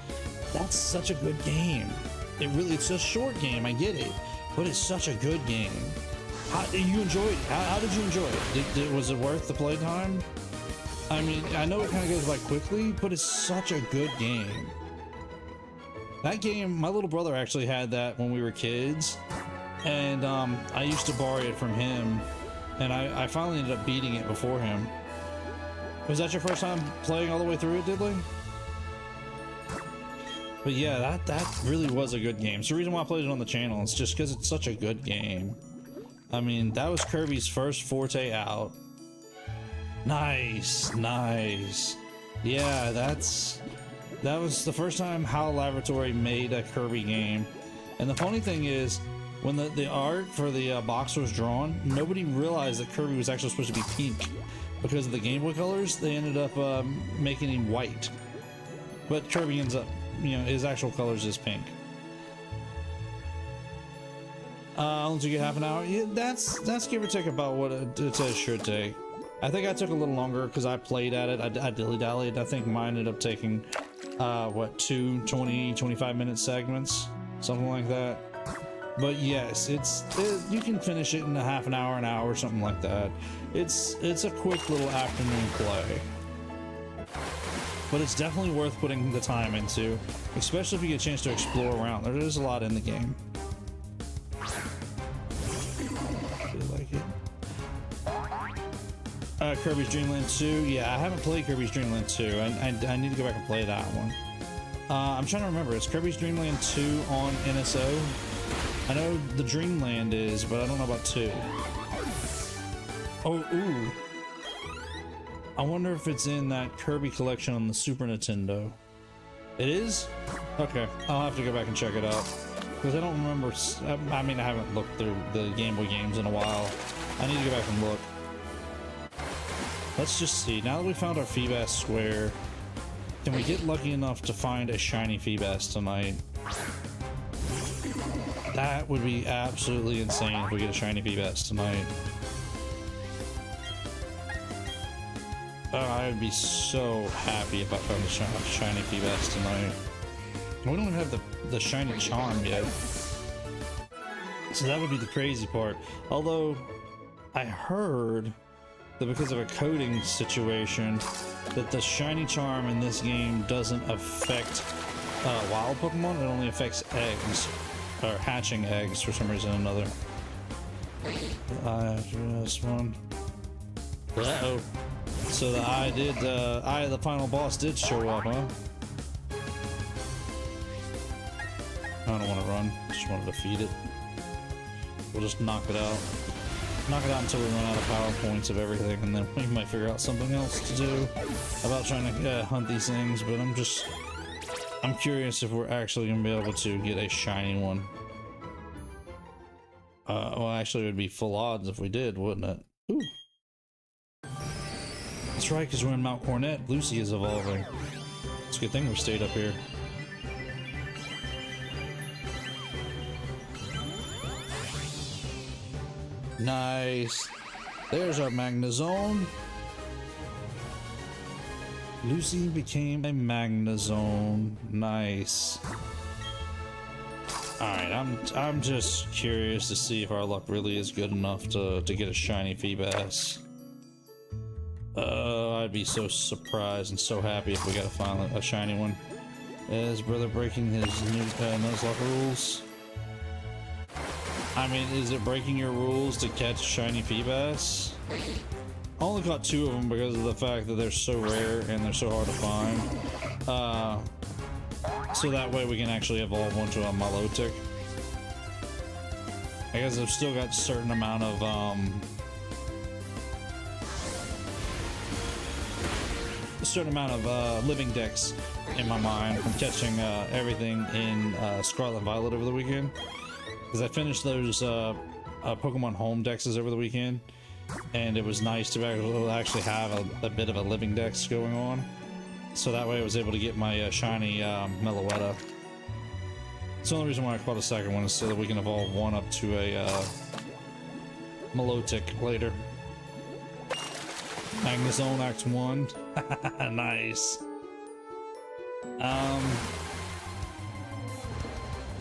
That's such a good game. It's a short game, I get it, but it's such a good game. You enjoyed it? How did you enjoy it? Was it worth the playtime? I mean, I know it kind of goes by quickly, but it's such a good game. That game, my little brother actually had that when we were kids, and I used to borrow it from him, and I finally ended up beating it before him. Was that your first time playing all the way through it, Diddley? But yeah, that really was a good game. It's the reason why I played it on the channel. It's just because it's such a good game. I mean, that was Kirby's first forte out. Nice, nice. Yeah, that was the first time HAL Laboratory made a Kirby game. And the funny thing is, when the art for the box was drawn, nobody realized that Kirby was actually supposed to be pink. Because of the Game Boy colors, they ended up making him white. But Kirby ends up, you know, his actual colors is pink. Once you get half an hour, yeah, that's give or take about what it says should take. I think I took a little longer because I played at it. I dilly-dallied. I think mine ended up taking, what, 25-minute segments? Something like that. But yes, you can finish it in a half an hour, something like that. It's a quick little afternoon play. But it's definitely worth putting the time into, especially if you get a chance to explore around. There's a lot in the game. Kirby's Dream Land 2. Yeah, I haven't played Kirby's Dream Land 2. I need to go back and play that one. I'm trying to remember. Is Kirby's Dream Land 2 on NSO? I know the Dreamland is, but I don't know about 2. Oh, ooh. I wonder if it's in that Kirby collection on the Super Nintendo. It is? Okay, I'll have to go back and check it out. Because I don't remember. I mean, I haven't looked through the Game Boy games in a while. I need to go back and look. Let's just see. Now that we found our Feebas Square, can we get lucky enough to find a shiny Feebas tonight? That would be absolutely insane if we get a shiny Feebas tonight. Oh, I would be so happy if I found a shiny Feebas tonight. We don't even have the shiny charm yet. So that would be the crazy part. Although, I heard that because of a coding situation, that the shiny charm in this game doesn't affect wild Pokemon. It only affects eggs, or hatching eggs for some reason or another. Just one. Uh-oh. So the the final boss did show up, huh? I don't want to run. Just want to defeat it. We'll just knock it out. Knock it out until we run out of power points of everything, and then we might figure out something else to do about trying to hunt these things. But I'm curious if we're actually gonna be able to get a shiny one. Well, actually, it would be full odds if we did, wouldn't it? Ooh. That's right, because we're in Mount Cornet. Lucy is evolving. It's a good thing we stayed up here. Nice. There's our Magnezone. Lucy became a Magnezone. Nice. Alright, I'm just curious to see if our luck really is good enough to get a shiny Feebas. I'd be so surprised and so happy if we got a shiny one. Is brother breaking his new Nuzlocke rules? I mean, is it breaking your rules to catch shiny Feebas? I only caught 2 of them because of the fact that they're so rare and they're so hard to find. So that way we can actually evolve one to a Milotic. I guess I've still got a certain amount of living decks in my mind from catching everything in Scarlet and Violet over the weekend. Because I finished those Pokemon Home Dexes over the weekend, and it was nice to actually have a bit of a living dex going on. So that way I was able to get my shiny Meloetta. It's the only reason why I caught a second one is so that we can evolve one up to a Milotic later. Magnezone Act 1. Nice.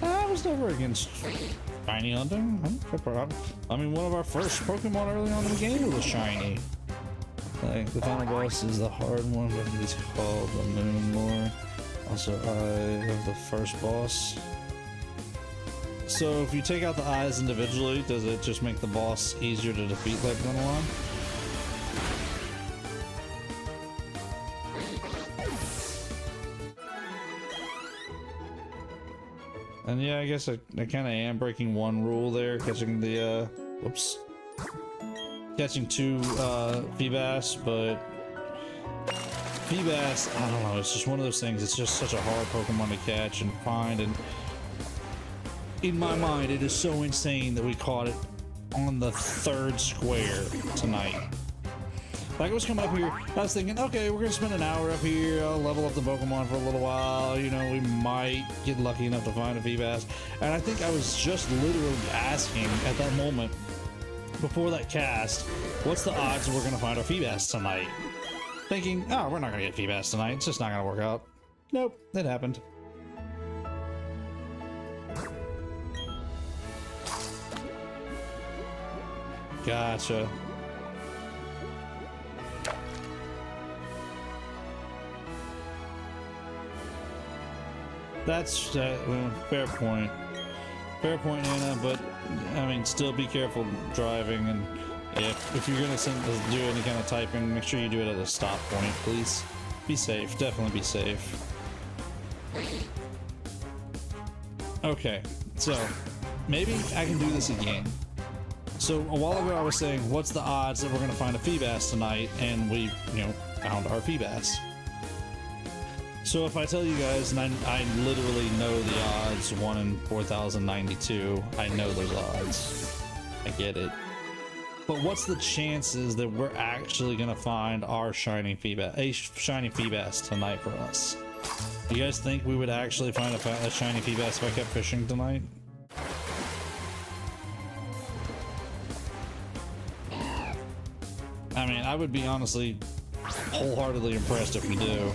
I was never against shiny hunting. I mean, one of our first Pokemon early on in the game was shiny. Like, the final boss is the hard one, but he's called the Moon Lord. Also, Eye of the first boss. So, if you take out the eyes individually, does it just make the boss easier to defeat later down the line? And yeah, I guess I kind of am breaking one rule there, catching the, catching 2 Feebas, but Feebas, I don't know, it's just one of those things, it's just such a hard Pokemon to catch and find, and in my mind, it is so insane that we caught it on the 3rd square tonight. Like, I was coming up here, I was thinking, okay, we're gonna spend an hour up here, I'll level up the Pokemon for a little while, you know, we might get lucky enough to find a Feebas. And I think I was just literally asking at that moment, before that cast, what's the odds we're gonna find our Feebas tonight? Thinking, oh, we're not gonna get Feebas tonight, it's just not gonna work out. Nope, it happened. Gotcha. That's well, fair point. Fair point, Anna, but I mean, still be careful driving, and if you're gonna do any kind of typing, make sure you do it at a stop point, please. Be safe, definitely be safe. Okay, so maybe I can do this again. So a while ago I was saying, what's the odds that we're gonna find a Feebas tonight, and we, you know, found our Feebas. So if I tell you guys, and I literally know the odds, 1 in 4,092, I know those odds. I get it. But what's the chances that we're actually gonna find our shiny Feebas tonight for us? Do you guys think we would actually find a shiny Feebas if I kept fishing tonight? I mean, I would be honestly wholeheartedly impressed if we do.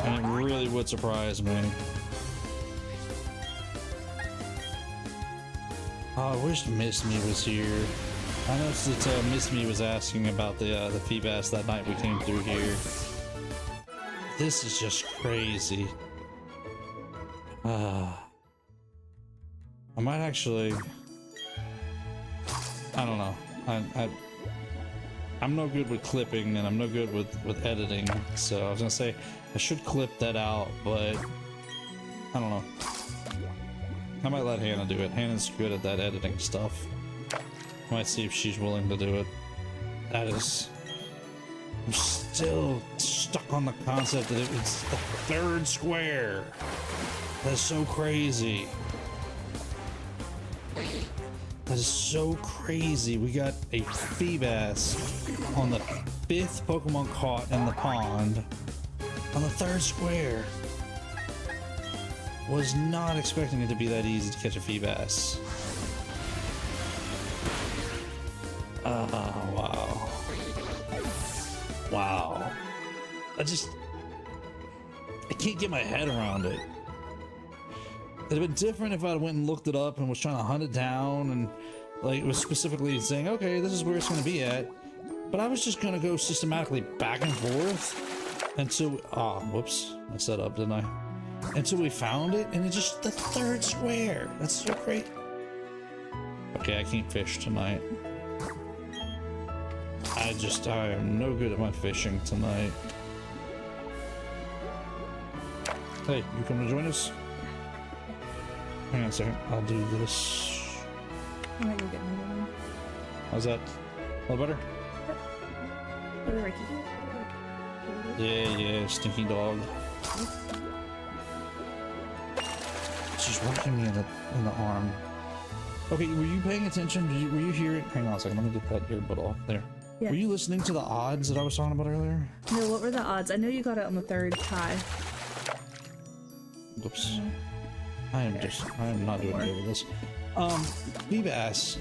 And it really would surprise me. Oh, I wish Miss Me was here. I noticed that Miss Me was asking about the Feebas that night we came through here. This is just crazy. I might actually... I don't know. I'm no good with clipping, and I'm no good with editing, so I was gonna say I should clip that out, but I don't know. I might let Hannah do it. Hannah's good at that editing stuff. I might see if she's willing to do it. That is... I'm still stuck on the concept that it's the 3rd square. That's so crazy. That is so crazy. We got a Feebas on the 5th Pokemon caught in the pond on the 3rd square. Was not expecting it to be that easy to catch a Feebas. Wow. Wow. I can't get my head around it. It'd have been different if I went and looked it up and was trying to hunt it down and like it was specifically saying, okay, this is where it's going to be at. But I was just going to go systematically back and forth until, whoops, I messed that up, didn't I? Until we found it, and it's just the 3rd square. That's so great. Okay, I can't fish tonight. I am no good at my fishing tonight. Hey, you come to join us? Hang on a second, I'll do this. I'm gonna go get another one. How's that? A little better? Yeah, stinky dog. She's whacking me in the arm. Okay, were you paying attention? Were you hearing? Hang on a second, let me get that earbud off there. Yeah. Were you listening to the odds that I was talking about earlier? No, what were the odds? I know you got it on the 3rd try. Whoops. I am not doing good with this. Feebas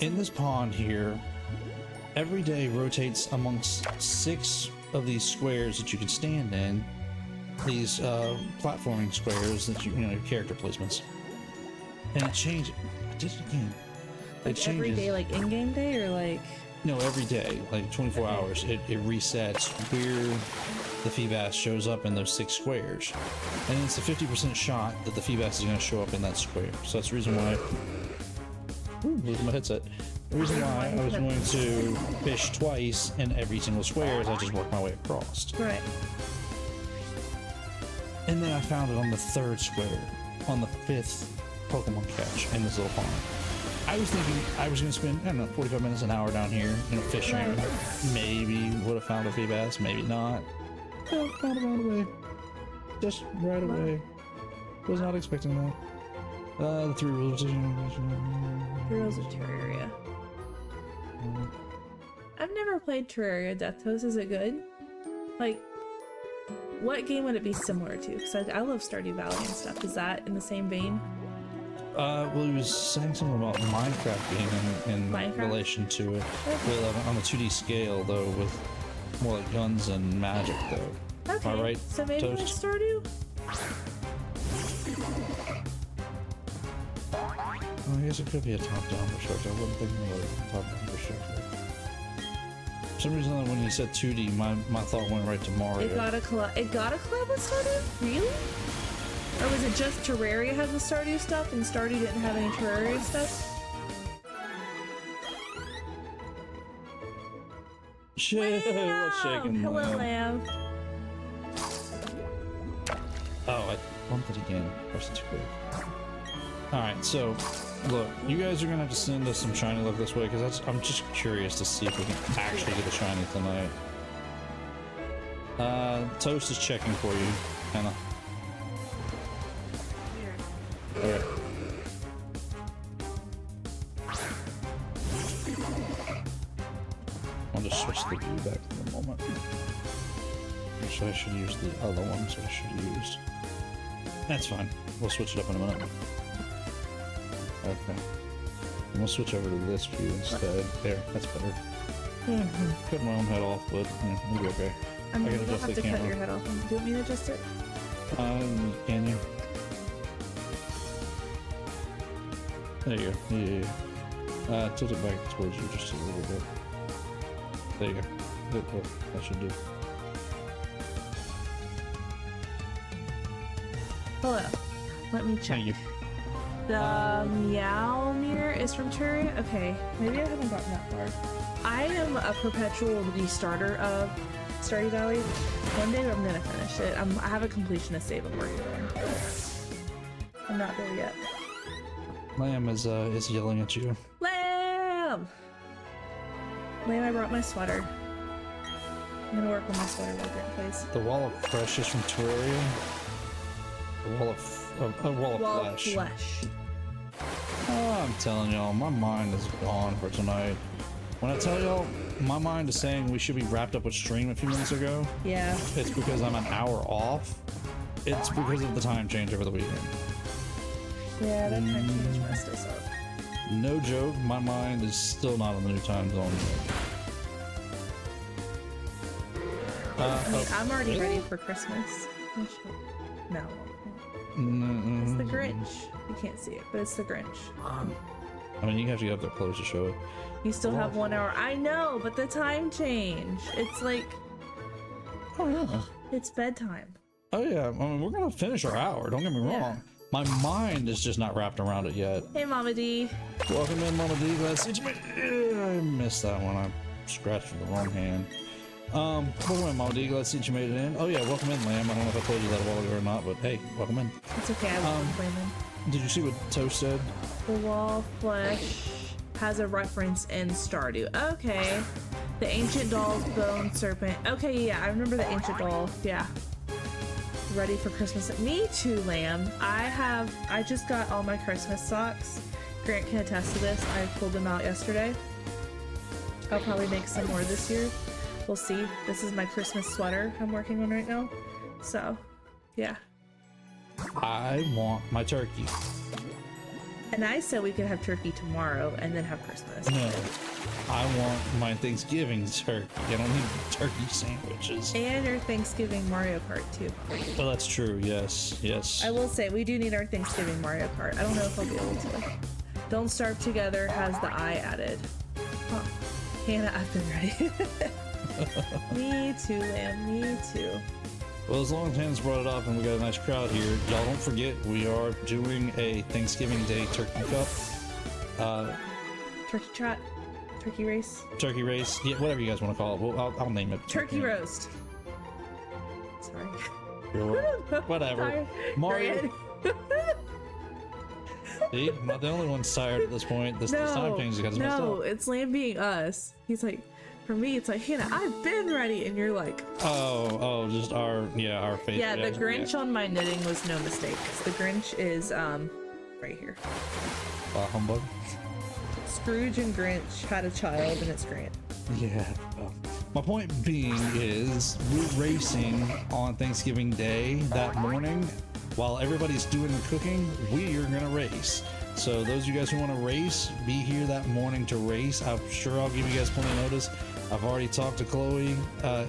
in this pond here every day rotates amongst 6 of these squares that you can stand in. These platforming squares that you know, your character placements. And it changes. I did it again. Like it every day, like in-game day, or like? No, every day, like 24 hours. It resets where the Feebas shows up in those 6 squares. And it's a 50% shot that the Feebas is going to show up in that square. So that's the reason why... Ooh, losing my headset. The reason why I was going to fish twice in every single square is I just worked my way across. Right. And then I found it on the 3rd square, on the 5th Pokemon catch in this little pond. I was thinking I was going to spend, I don't know, 45 minutes, an hour down here, you know, fishing. Right. Maybe would have found a Feebas, maybe not. Oh, found it right away. Just right away. Was not expecting that. The 3 rules of 3 rules of Terraria. I've never played Terraria Death Toast. Is it good? Like, what game would it be similar to? Because I love Stardew Valley and stuff. Is that in the same vein? Well, he was saying something about Minecraft being in relation to it. Okay. Well, on the 2D scale, though, with more like guns and magic, though. Okay. All right. So maybe Toast. it's Stardew? Well, I guess it could be a top-down perspective. I wouldn't think more like top-down perspective. For some reason, when you said 2D, my thought went right to Mario. It got a collab with Stardew? Really? Or was it just Terraria has the Stardew stuff and Stardew didn't have any Terraria stuff? Shit, what's shaking? Hello, Lamb. Oh, I bumped it again. Pressed it too quick. Alright, so, look, you guys are gonna have to send us some shiny luck this way, because I'm just curious to see if we can actually get a shiny tonight. Toast is checking for you, Hannah. Alright. I'll just switch the view back in a moment. Actually, I should use the other ones I should have used. That's fine. We'll switch it up in a minute. Okay. And we'll switch over to this view instead. There, that's better. Cut my own head off, but yeah, we'll be okay. I mean, I you gotta don't adjust have the to cut camera. your head off. Do you want me to adjust it? Can you? There you go. Yeah. Tilt it back towards you just a little bit. There you go. Good. That should do. Hello. Let me check. Thank you. The Meow Mirror is from Terraria? Okay, maybe I haven't gotten that far. I am a perpetual restarter of Stardew Valley. One day I'm gonna finish it. I have a completionist save I'm working on. I'm not there yet. Lamb is yelling at you. Lamb! Lamb, I brought my sweater. I'm gonna work on my sweater while Grant plays. The wall of precious from Terraria. The wall of flesh. Oh, I'm telling y'all, my mind is gone for tonight. When I tell y'all, my mind is saying we should be wrapped up with stream a few minutes ago. Yeah. It's because I'm an hour off. It's because of the time change over the weekend. Yeah, that time change messed us up. No joke, my mind is still not on the new time zone yet. I mean, I'm already ready for Christmas. No. It's the Grinch. You can't see it, but it's the Grinch. I mean, you have to get up there close to show it. You still have 1 hour. I know, but the time change. It's like, Oh yeah. it's bedtime. Oh yeah. I mean, we're gonna finish our hour. Don't get me wrong. Yeah. My mind is just not wrapped around it yet. Hey, Mama D. Welcome in, Mama D. Glad to see you. I missed that one. I scratched with the wrong hand. Welcome in, Mama D. Glad to see you made it in. Oh yeah, welcome in, Lamb. I don't know if I told you that a while ago or not, but hey, welcome in. It's okay. I won't complain then. Did you see what Toast said? The wall flesh has a reference in Stardew. Okay. The ancient doll's bone serpent. Okay, yeah, I remember the ancient doll. Yeah. Ready for Christmas. Me too, Lamb. I just got all my Christmas socks. Grant can attest to this. I pulled them out yesterday. I'll probably make some more this year. We'll see. This is my Christmas sweater I'm working on right now. So, yeah. I want my turkey. And I said we could have turkey tomorrow and then have Christmas. No. I want my Thanksgiving turkey. I don't need turkey sandwiches. And your Thanksgiving Mario Kart too. Well, that's true. Yes. Yes. I will say we do need our Thanksgiving Mario Kart. I don't know if I'll be able to. Don't Starve Together has the I added. Huh. Hannah, I've been ready. Me too, Lamb. Me too. Well, as long as Hannah's brought it up and we got a nice crowd here, y'all don't forget we are doing a Thanksgiving Day Turkey Cup. Turkey trot. Turkey race. Turkey race. Yeah, whatever you guys want to call it. Well, I'll name it. Turkey roast. Sorry. Whatever. Sorry. Mario. See, I'm not the only one tired at this point. This time change has got us messed no, up. it's Lamb being us. He's like, for me, it's like, Hannah, I've been ready, and you're like, just our face. yeah. The Grinch on my knitting was no mistake. The Grinch is right here. Humbug. Scrooge and Grinch had a child, and it's Grant. Yeah. My point being is we're racing on Thanksgiving Day that morning. While everybody's doing the cooking, we are going to race. So those of you guys who want to race, be here that morning to race. I'm sure I'll give you guys plenty of notice. I've already talked to Chloe.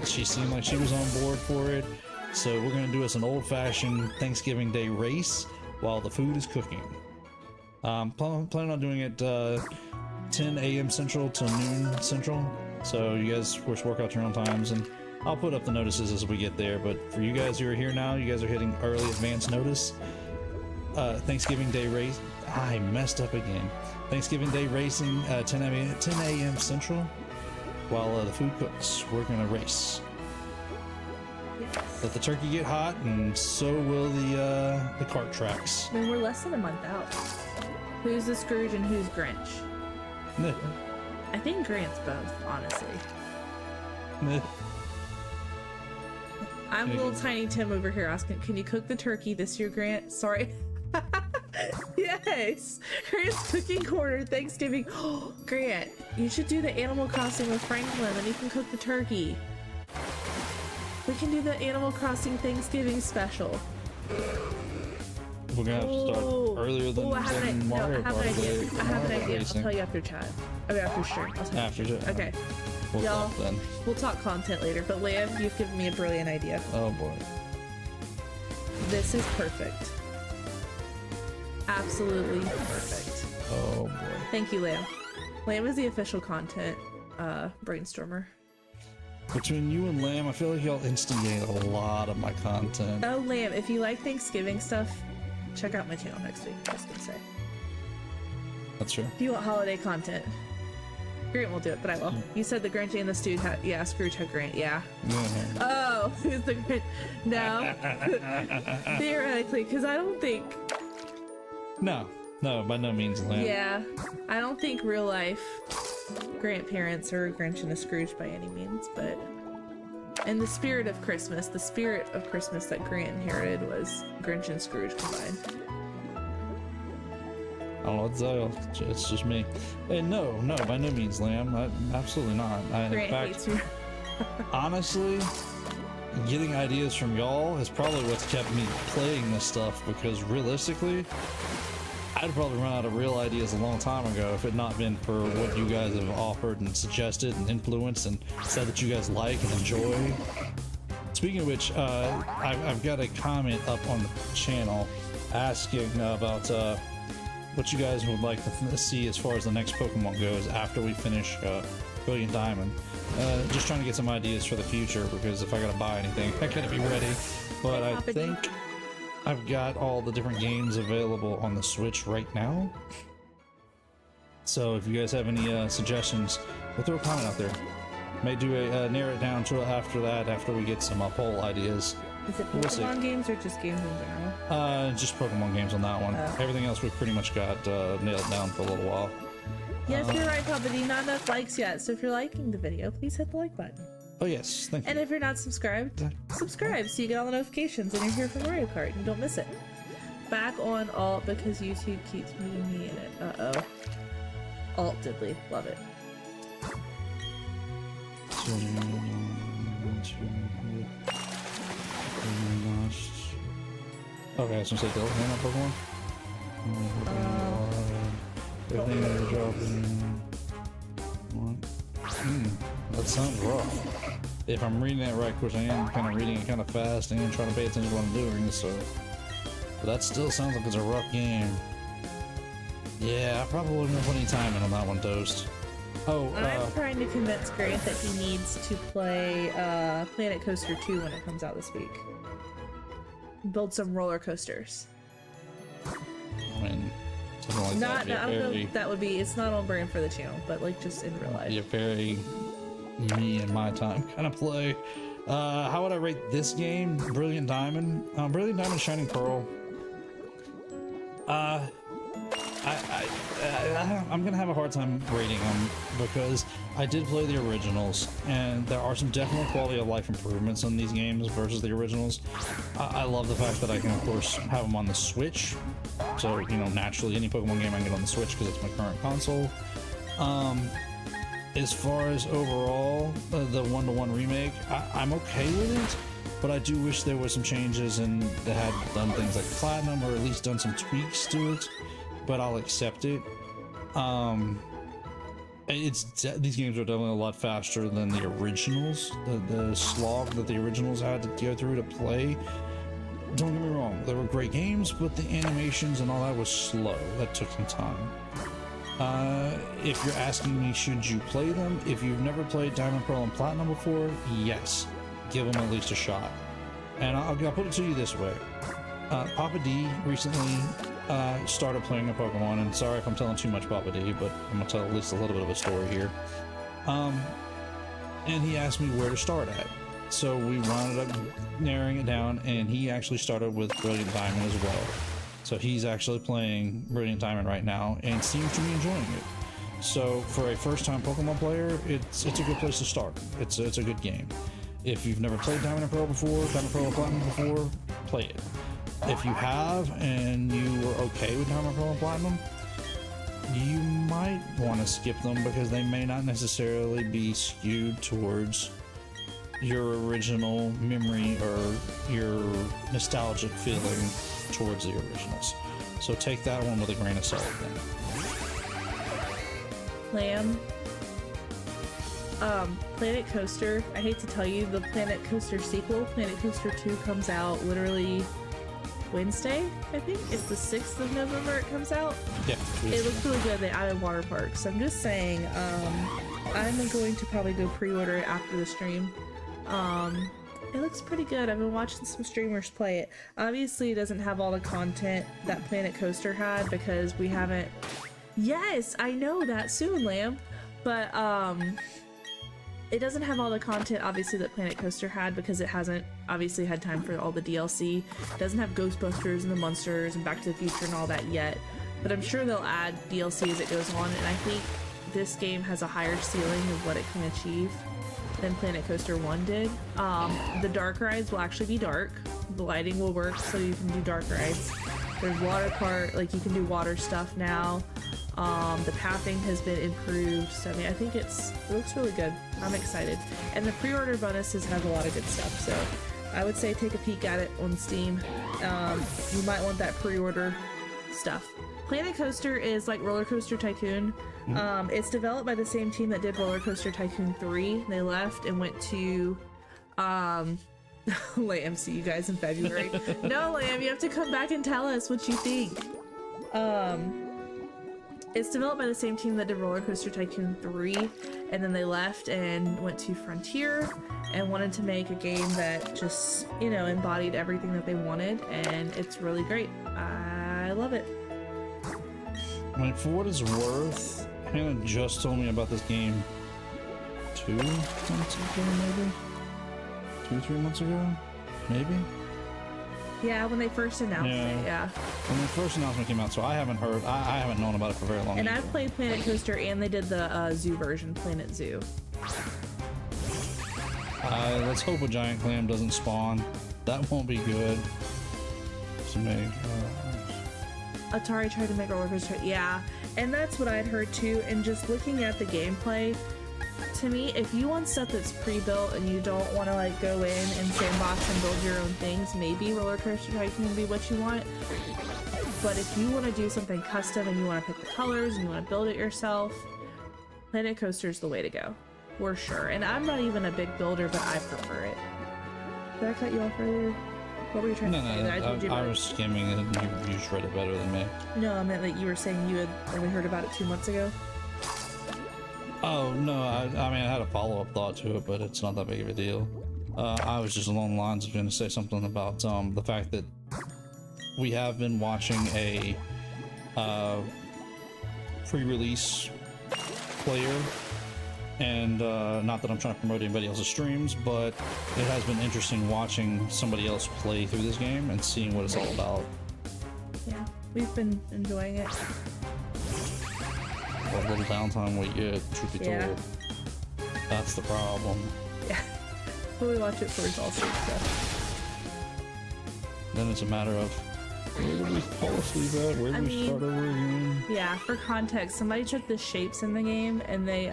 She seemed like she was on board for it. So we're going to do us an old-fashioned Thanksgiving Day race while the food is cooking. Planning on doing it 10 a.m. Central to noon Central. So you guys, of course, work out your own times, and I'll put up the notices as we get there. But for you guys who are here now, you guys are hitting early advance notice. Thanksgiving Day race. I messed up again. Thanksgiving Day racing 10 a.m. Central. While the food cooks, we're gonna race. Yes. Let the turkey get hot, and so will the cart tracks. I mean, we're less than a month out. Who's the Scrooge and who's Grinch? I think Grant's both, honestly. I'm little tiny Tim over here asking, can you cook the turkey this year, Grant? Sorry. Yes! Grant's cooking corner Thanksgiving. Grant, you should do the Animal Crossing with Franklin, and you can cook the turkey. We can do the Animal Crossing Thanksgiving special. We're gonna have to start earlier than I have an idea. I'll tell you after chat. I mean, after stream. I'll tell you. After chat. Okay. We'll Y'all, talk then. We'll talk content later, but Liam, you've given me a brilliant idea. Oh boy. This is perfect. Absolutely perfect. Oh boy. Thank you, Liam. Liam is the official content brainstormer. Between you and Lamb, I feel like y'all instigate a lot of my content. Oh, Liam, if you like Thanksgiving stuff, check out my channel next week. I was gonna say. That's true. If you want holiday content, Grant will do it, but I will. You said the Grinch and the Stooge had, yeah, Scrooge had Grant, yeah. Oh, who's the Grinch? No. Theoretically, because I don't think. No, by no means, Lamb. Yeah, I don't think real life grandparents are Grinch and a Scrooge by any means, but in the spirit of Christmas that Grant inherited was Grinch and Scrooge combined. I don't know what to tell you. It's just me. Hey, no, by no means, Lamb. Absolutely not. In fact, honestly, getting ideas from y'all is probably what's kept me playing this stuff, because realistically, I'd probably run out of real ideas a long time ago if it not been for what you guys have offered and suggested and influenced and said that you guys like and enjoy. Speaking of which, I've got a comment up on the channel asking about what you guys would like to see as far as the next Pokemon goes after we finish Brilliant Diamond. Just trying to get some ideas for the future, because if I gotta buy anything, I gotta be ready. But I think I've got all the different games available on the Switch right now. So if you guys have any suggestions, we'll throw a comment out there. May do a narrow it down to after that, after we get some poll ideas. Is it Pokemon games or just games in general? Just Pokemon games on that one. Everything else we've pretty much got nailed down for a little while. Yes, you're right, Papa D. Not enough likes yet. So if you're liking the video, please hit the like button. Oh yes, thank you. And if you're not subscribed, subscribe so you get all the notifications and you're here for Mario Kart and you don't miss it. Back on Alt because YouTube keeps moving me in it. Uh-oh. Alt diddly. Love it. Okay, I was gonna say, don't hand out Pokemon. Everything that are dropping. That sounds rough. If I'm reading that right, of course I am kind of reading it kind of fast and trying to pay attention to what I'm doing, so. But that still sounds like it's a rough game. Yeah, I probably wouldn't have put any time in on that one, Toast. Oh, I'm trying to convince Grant that he needs to play Planet Coaster 2 when it comes out this week. Build some roller coasters. I mean, something like I that. don't know if that would be, it's not on brand for the channel, but like just in real life. Be a very me and my time kind of play. How would I rate this game? Brilliant Diamond. Brilliant Diamond Shining Pearl. I'm gonna have a hard time rating them because I did play the originals, and there are some definite quality of life improvements in these games versus the originals. I love the fact that I can, of course, have them on the Switch. So, you know, naturally, any Pokemon game I can get on the Switch because it's my current console. As far as overall, the one-to-one remake, I'm okay with it, but I do wish there were some changes and they had done things like Platinum, or at least done some tweaks to it. But I'll accept it. These games are definitely a lot faster than the originals. The slog that the originals had to go through to play. Don't get me wrong, they were great games, but the animations and all that was slow. That took some time. If you're asking me, should you play them? If you've never played Diamond, Pearl, and Platinum before, yes, give them at least a shot. And I'll put it to you this way. Papa D recently started playing a Pokemon, and sorry if I'm telling too much Papa D, but I'm gonna tell at least a little bit of a story here. And he asked me where to start at. So we wound up narrowing it down, and he actually started with Brilliant Diamond as well. So he's actually playing Brilliant Diamond right now and seems to be enjoying it. So for a first-time Pokemon player, it's a good place to start. It's a good game. If you've never played Diamond and Pearl before, Diamond, Pearl, and Platinum before, play it. If you have and you were okay with Diamond, Pearl, and Platinum, you might want to skip them because they may not necessarily be skewed towards your original memory or your nostalgic feeling towards the originals. So take that one with a grain of salt then. Lamb. Planet Coaster. I hate to tell you, the Planet Coaster sequel, Planet Coaster 2, comes out literally Wednesday, I think. It's the 6th of November it comes out. Yeah. It looks really good. They added water parks. I'm just saying, I'm going to probably go pre-order it after the stream. It looks pretty good. I've been watching some streamers play it. Obviously, it doesn't have all the content that Planet Coaster had because we haven't... Yes, I know that soon, Lamb. But, it doesn't have all the content, obviously, that Planet Coaster had because it hasn't, obviously, had time for all the DLC. It doesn't have Ghostbusters and the Monsters and Back to the Future and all that yet. But I'm sure they'll add DLC as it goes on, and I think this game has a higher ceiling of what it can achieve than Planet Coaster 1 did. The dark rides will actually be dark. The lighting will work so you can do dark rides. There's water part, like you can do water stuff now. The pathing has been improved, so I mean, I think it looks really good. I'm excited. And the pre-order bonuses have a lot of good stuff, so I would say take a peek at it on Steam. You might want that pre-order stuff. Planet Coaster is like Roller Coaster Tycoon. It's developed by the same team that did Roller Coaster Tycoon 3. They left and went to Lamb, see you guys in February. No, Lamb, you have to come back and tell us what you think. It's developed by the same team that did Roller Coaster Tycoon 3, and then they left and went to Frontier and wanted to make a game that just, you know, embodied everything that they wanted, and it's really great. I love it. I mean, for what it's worth, Hannah just told me about this game 2 months ago, maybe? 2-3 months ago? Maybe? Yeah, when they first announced it, yeah. When the first announcement came out, so I haven't heard, I haven't known about it for very long. And I've played Planet Coaster, and they did the zoo version, Planet Zoo. Let's hope a giant clam doesn't spawn. That won't be good to make. Atari tried to make Roller Coaster, yeah. And that's what I'd heard too, and just looking at the gameplay, to me, if you want stuff that's pre-built and you don't want to like go in and sandbox and build your own things, maybe Roller Coaster Tycoon will be what you want. But if you want to do something custom and you want to pick the colors and you want to build it yourself, Planet Coaster's the way to go, for sure. And I'm not even a big builder, but I prefer it. Did I cut you off earlier? What were you trying to say? I was skimming it and you just read it better than me. No, I meant that you were saying you had only heard about it 2 months ago. Oh, no, I mean, I had a follow-up thought to it, but it's not that big of a deal. I was just along the lines of going to say something about the fact that we have been watching a pre-release player, and not that I'm trying to promote anybody else's streams, but it has been interesting watching somebody else play through this game and seeing what it's all about. Yeah, we've been enjoying it. what little downtime we get, truth be Yeah. told. That's the problem. Yeah. But we watch it for its all sleep stuff. Then it's a matter of, where do we fall asleep at? Where do we start over again? Yeah, for context, somebody took the shapes in the game and they,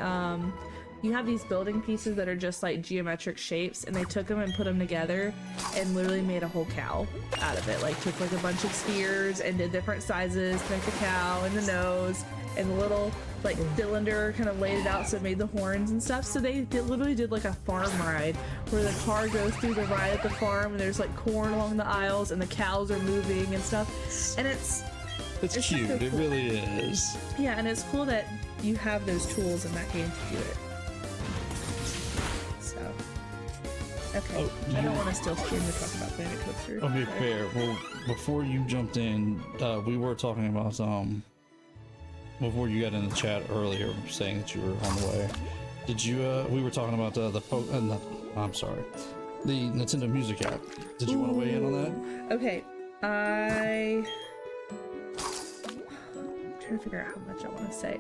you have these building pieces that are just like geometric shapes, and they took them and put them together and literally made a whole cow out of it. Like, took like a bunch of spheres and did different sizes to make the cow and the nose and the little like cylinder, kind of laid it out so it made the horns and stuff. So they literally did like a farm ride where the car goes through the ride at the farm and there's like corn along the aisles and the cows are moving and stuff. And it's cute. so It cool. really is. Yeah, and it's cool that you have those tools in that game to do it. So, okay. Oh, I don't want to steal stream to talk about Planet Coaster. Okay, but- fair. Well, before you jumped in, we were talking about before you got in the chat earlier, saying that you were on the way. Did you? We were talking about the I'm sorry, the Nintendo Music app. Did you want to weigh in on that? Okay, I'm trying to figure out how much I want to say.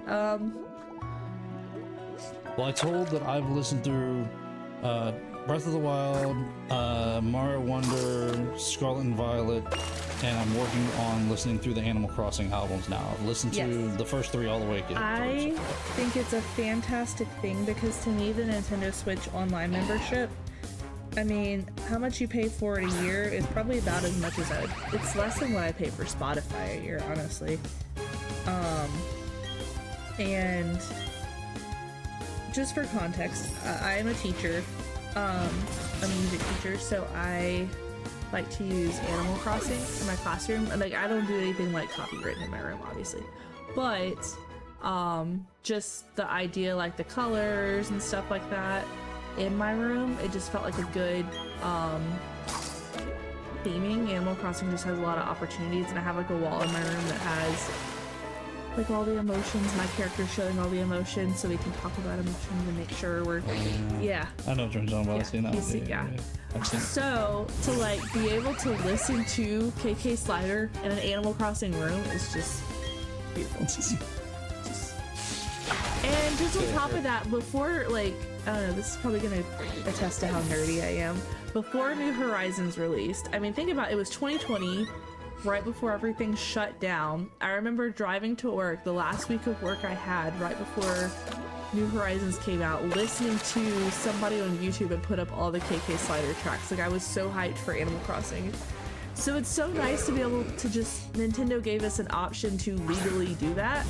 Well, I told that I've listened through Breath of the Wild, Mario Wonder, Scarlet and Violet, and I'm working on listening through the Animal Crossing albums now. I've listened to Yes. the first 3 all the way. I think it's a fantastic thing because to me, the Nintendo Switch Online membership, I mean, how much you pay for it a year is probably about as much as it's less than what I pay for Spotify a year, honestly. And just for context, I am a teacher, a music teacher, so I like to use Animal Crossing in my classroom. And like, I don't do anything like copywritten in my room, obviously, but just the idea, like the colors and stuff like that in my room, it just felt like a good theming. Animal Crossing just has a lot of opportunities, and I have like a wall in my room that has like all the emotions, my character's showing all the emotions, so we can talk about emotions and make sure we're yeah. I know what you're talking about. Yeah, I've seen that. you see- yeah. I've seen it. So to like be able to listen to KK Slider in an Animal Crossing room is just beautiful. And just on top of that, before, like, I don't know, this is probably gonna attest to how nerdy I am. Before New Horizons released, I mean, think about it, was 2020, right before everything shut down. I remember driving to work, the last week of work I had, right before New Horizons came out, listening to somebody on YouTube and put up all the KK Slider tracks. Like, I was so hyped for Animal Crossing. So it's so nice to be able to just, Nintendo gave us an option to legally do that.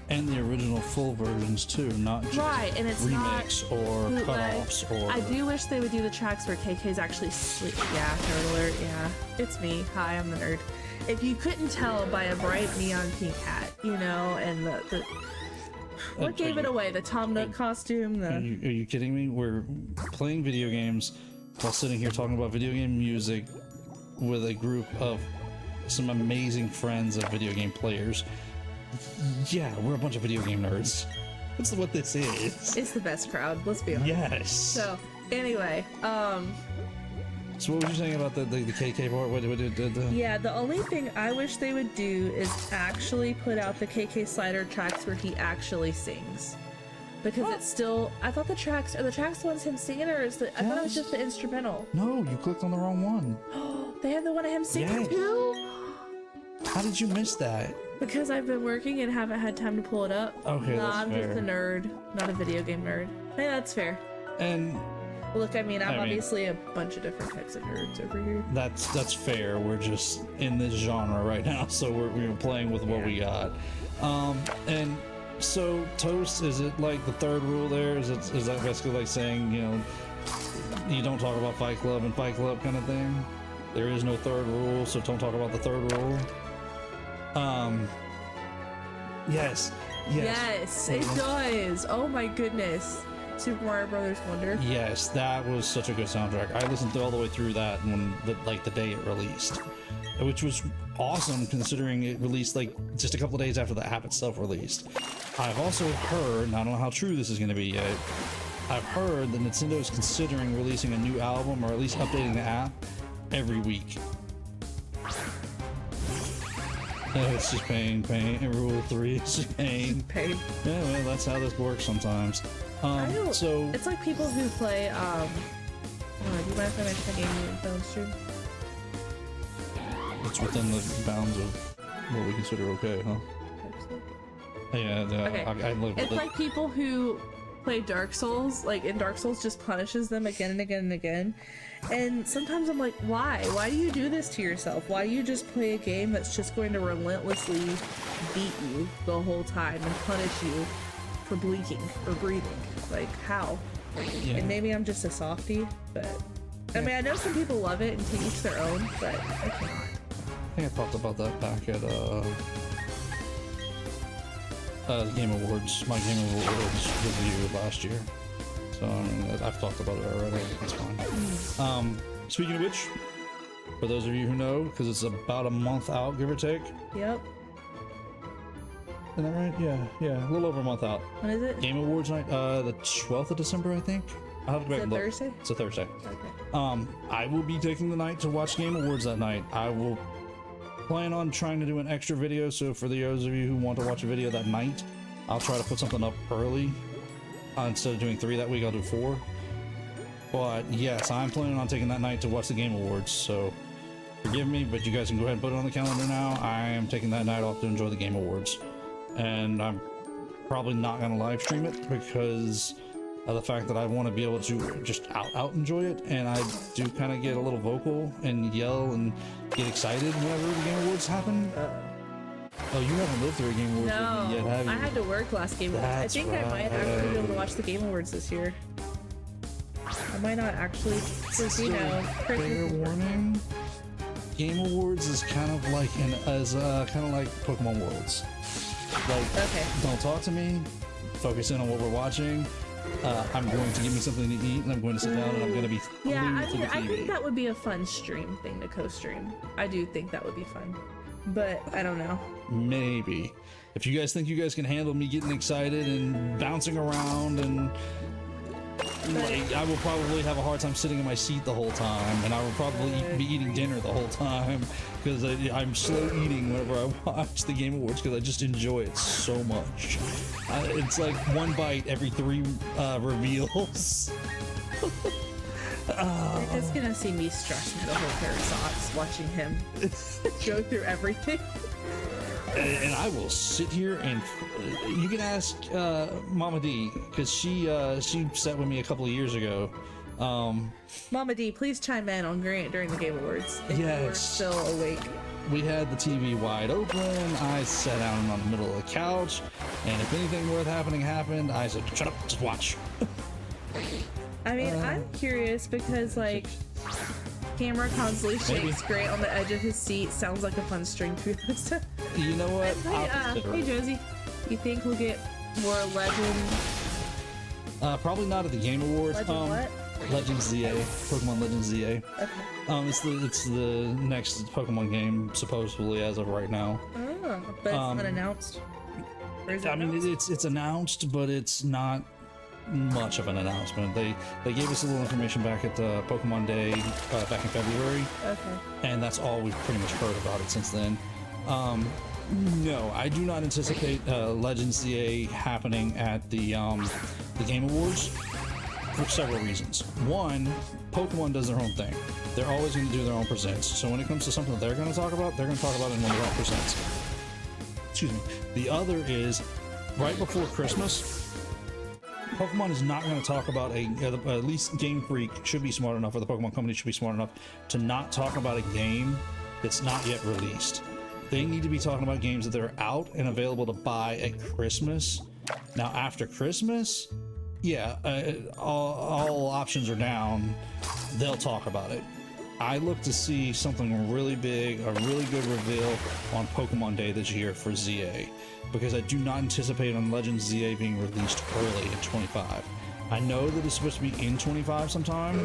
And the original full versions too, not just Right, and it's not remix or bootleg. cut-offs or. I do wish they would do the tracks where KK's actually sleep. Yeah, nerd alert. Yeah, it's me. Hi, I'm the nerd. If you couldn't tell by a bright neon pink hat, you know, and the what gave it away? The Tom Nook costume. Are The you kidding me? We're playing video games while sitting here talking about video game music with a group of some amazing friends of video game players. Yeah, we're a bunch of video game nerds. That's what this is. it's the best crowd. Let's be honest. Yes. So anyway, So what was you saying about the KK part? What yeah, the only thing I wish they would do is actually put out the KK Slider tracks where he actually sings. Because it's still, I thought the tracks, are the tracks the ones him singing, or is the, I thought it was just the instrumental. No, you clicked on the wrong one. They have the one of him singing Yes. too? How did you miss that? Because I've been working and haven't had time to pull it up. Okay, Nah, that's I'm fair. just a nerd, not a video game nerd. Hey, that's fair. And Look, I mean, I'm I mean- obviously a bunch of different types of nerds over here. that's fair. We're just in this genre right now, so we're playing with what we got. And so Toast, is it like the third rule there? Is that basically like saying, you know, you don't talk about Fight Club and Fight Club kind of thing? There is no third rule, so don't talk about the third rule. Yes. Yes, it does. Oh my goodness. Super Mario Brothers Wonder. Yes, that was such a good soundtrack. I listened all the way through that when the day it released, which was awesome considering it released like just a couple of days after the app itself released. I've also heard, and I don't know how true this is going to be yet, I've heard that Nintendo is considering releasing a new album or at least updating the app every week. It's just pain. And rule 3 is just pain. Pain. Yeah, well, that's how this works sometimes. I don't, So it's like people who play, do you mind if I mention a game you don't stream? it's within the bounds of what we consider okay, huh? Yeah, Okay. I live with It's it. like people who play Dark Souls, like in Dark Souls just punishes them again and again and again. And sometimes I'm like, why? Why do you do this to yourself? Why do you just play a game that's just going to relentlessly beat you the whole time and punish you for blinking or breathing? Like, how? Yeah. And maybe I'm just a softie, but I mean, I know some people love it and to each their own, but I cannot. I think I talked about that back at the Game Awards, my Game Awards review last year. So I mean, I've talked about it already. It's fine. Speaking of which, for those of you who know, because it's about a month out, give or take. Yep. Isn't that right? Yeah, a little over a month out. When is it? Game Awards night, the 12th of December, I think. I'll have to go back and look. Thursday? It's a Thursday. Okay. I will be taking the night to watch Game Awards that night. I will plan on trying to do an extra video, so for those of you who want to watch a video that night, I'll try to put something up early. Instead of doing 3 that week, I'll do 4. But yes, I'm planning on taking that night to watch the Game Awards, so forgive me, but you guys can go ahead and put it on the calendar now. I am taking that night off to enjoy the Game Awards. And I'm probably not going to live stream it because of the fact that I want to be able to just out enjoy it, and I do kind of get a little vocal and yell and get excited whenever the Game Awards happen. Oh, you haven't lived through a Game Awards with me yet, have you? I had to work last Game Awards. I That's think I might actually be able to watch the Game Awards this year. I might not actually, because you know, Fair Christmas. warning. Game Awards is kind of like Pokemon Worlds. Like, Okay. don't talk to me. Focus in on what we're watching. I'm going to give me something to eat, and I'm going to sit down, and I'm going to be Yeah, glued I to mean, the I TV. think that would be a fun stream thing to co-stream. I do think that would be fun, but I don't know. Maybe. If you guys think you guys can handle me getting excited and bouncing around and like, I will probably have a hard time sitting in my seat the whole time, and I will probably be eating dinner the whole time because I'm slow eating whenever I watch the Game Awards because I just enjoy it so much. It's like one bite every 3 reveals. You're just gonna see me stressing the whole pair of socks watching him go through everything. And I will sit here and you can ask Mama D because she sat with me a couple of years ago. Mama D, please chime in on Grant during the Game Awards if you're Yes. still awake. We had the TV wide open. I sat down on the middle of the couch, and if anything worth happening happened, I said, "Shut up, just watch." I mean, I'm curious because like camera constantly Maybe. shakes Grant on the edge of his seat. Sounds like a fun string to listen. You know what? I'll consider Hey it. Josie, you think we'll get more Legend? Probably not at the Game Awards. Legend what? Legends ZA, Pokemon Legends ZA. Okay. It's the next Pokemon game supposedly as of right now. Oh, but it's unannounced. Or is it I mean, announced? it's announced, but it's not much of an announcement. They gave us a little information back at the Pokemon Day back in February, Okay. and that's all we've pretty much heard about it since then. No, I do not anticipate Legends ZA happening at the Game Awards for several reasons. One, Pokemon does their own thing. They're always going to do their own presents. So when it comes to something that they're going to talk about, they're going to talk about it in one of their own presents. Excuse me. The other is right before Christmas, Pokemon is not going to talk about at least Game Freak should be smart enough, or the Pokemon Company should be smart enough to not talk about a game that's not yet released. They need to be talking about games that are out and available to buy at Christmas. Now, after Christmas, yeah, all options are down. They'll talk about it. I look to see something really big, a really good reveal on Pokemon Day this year for ZA, because I do not anticipate on Legends ZA being released early in 25. I know that it's supposed to be in 25 sometime,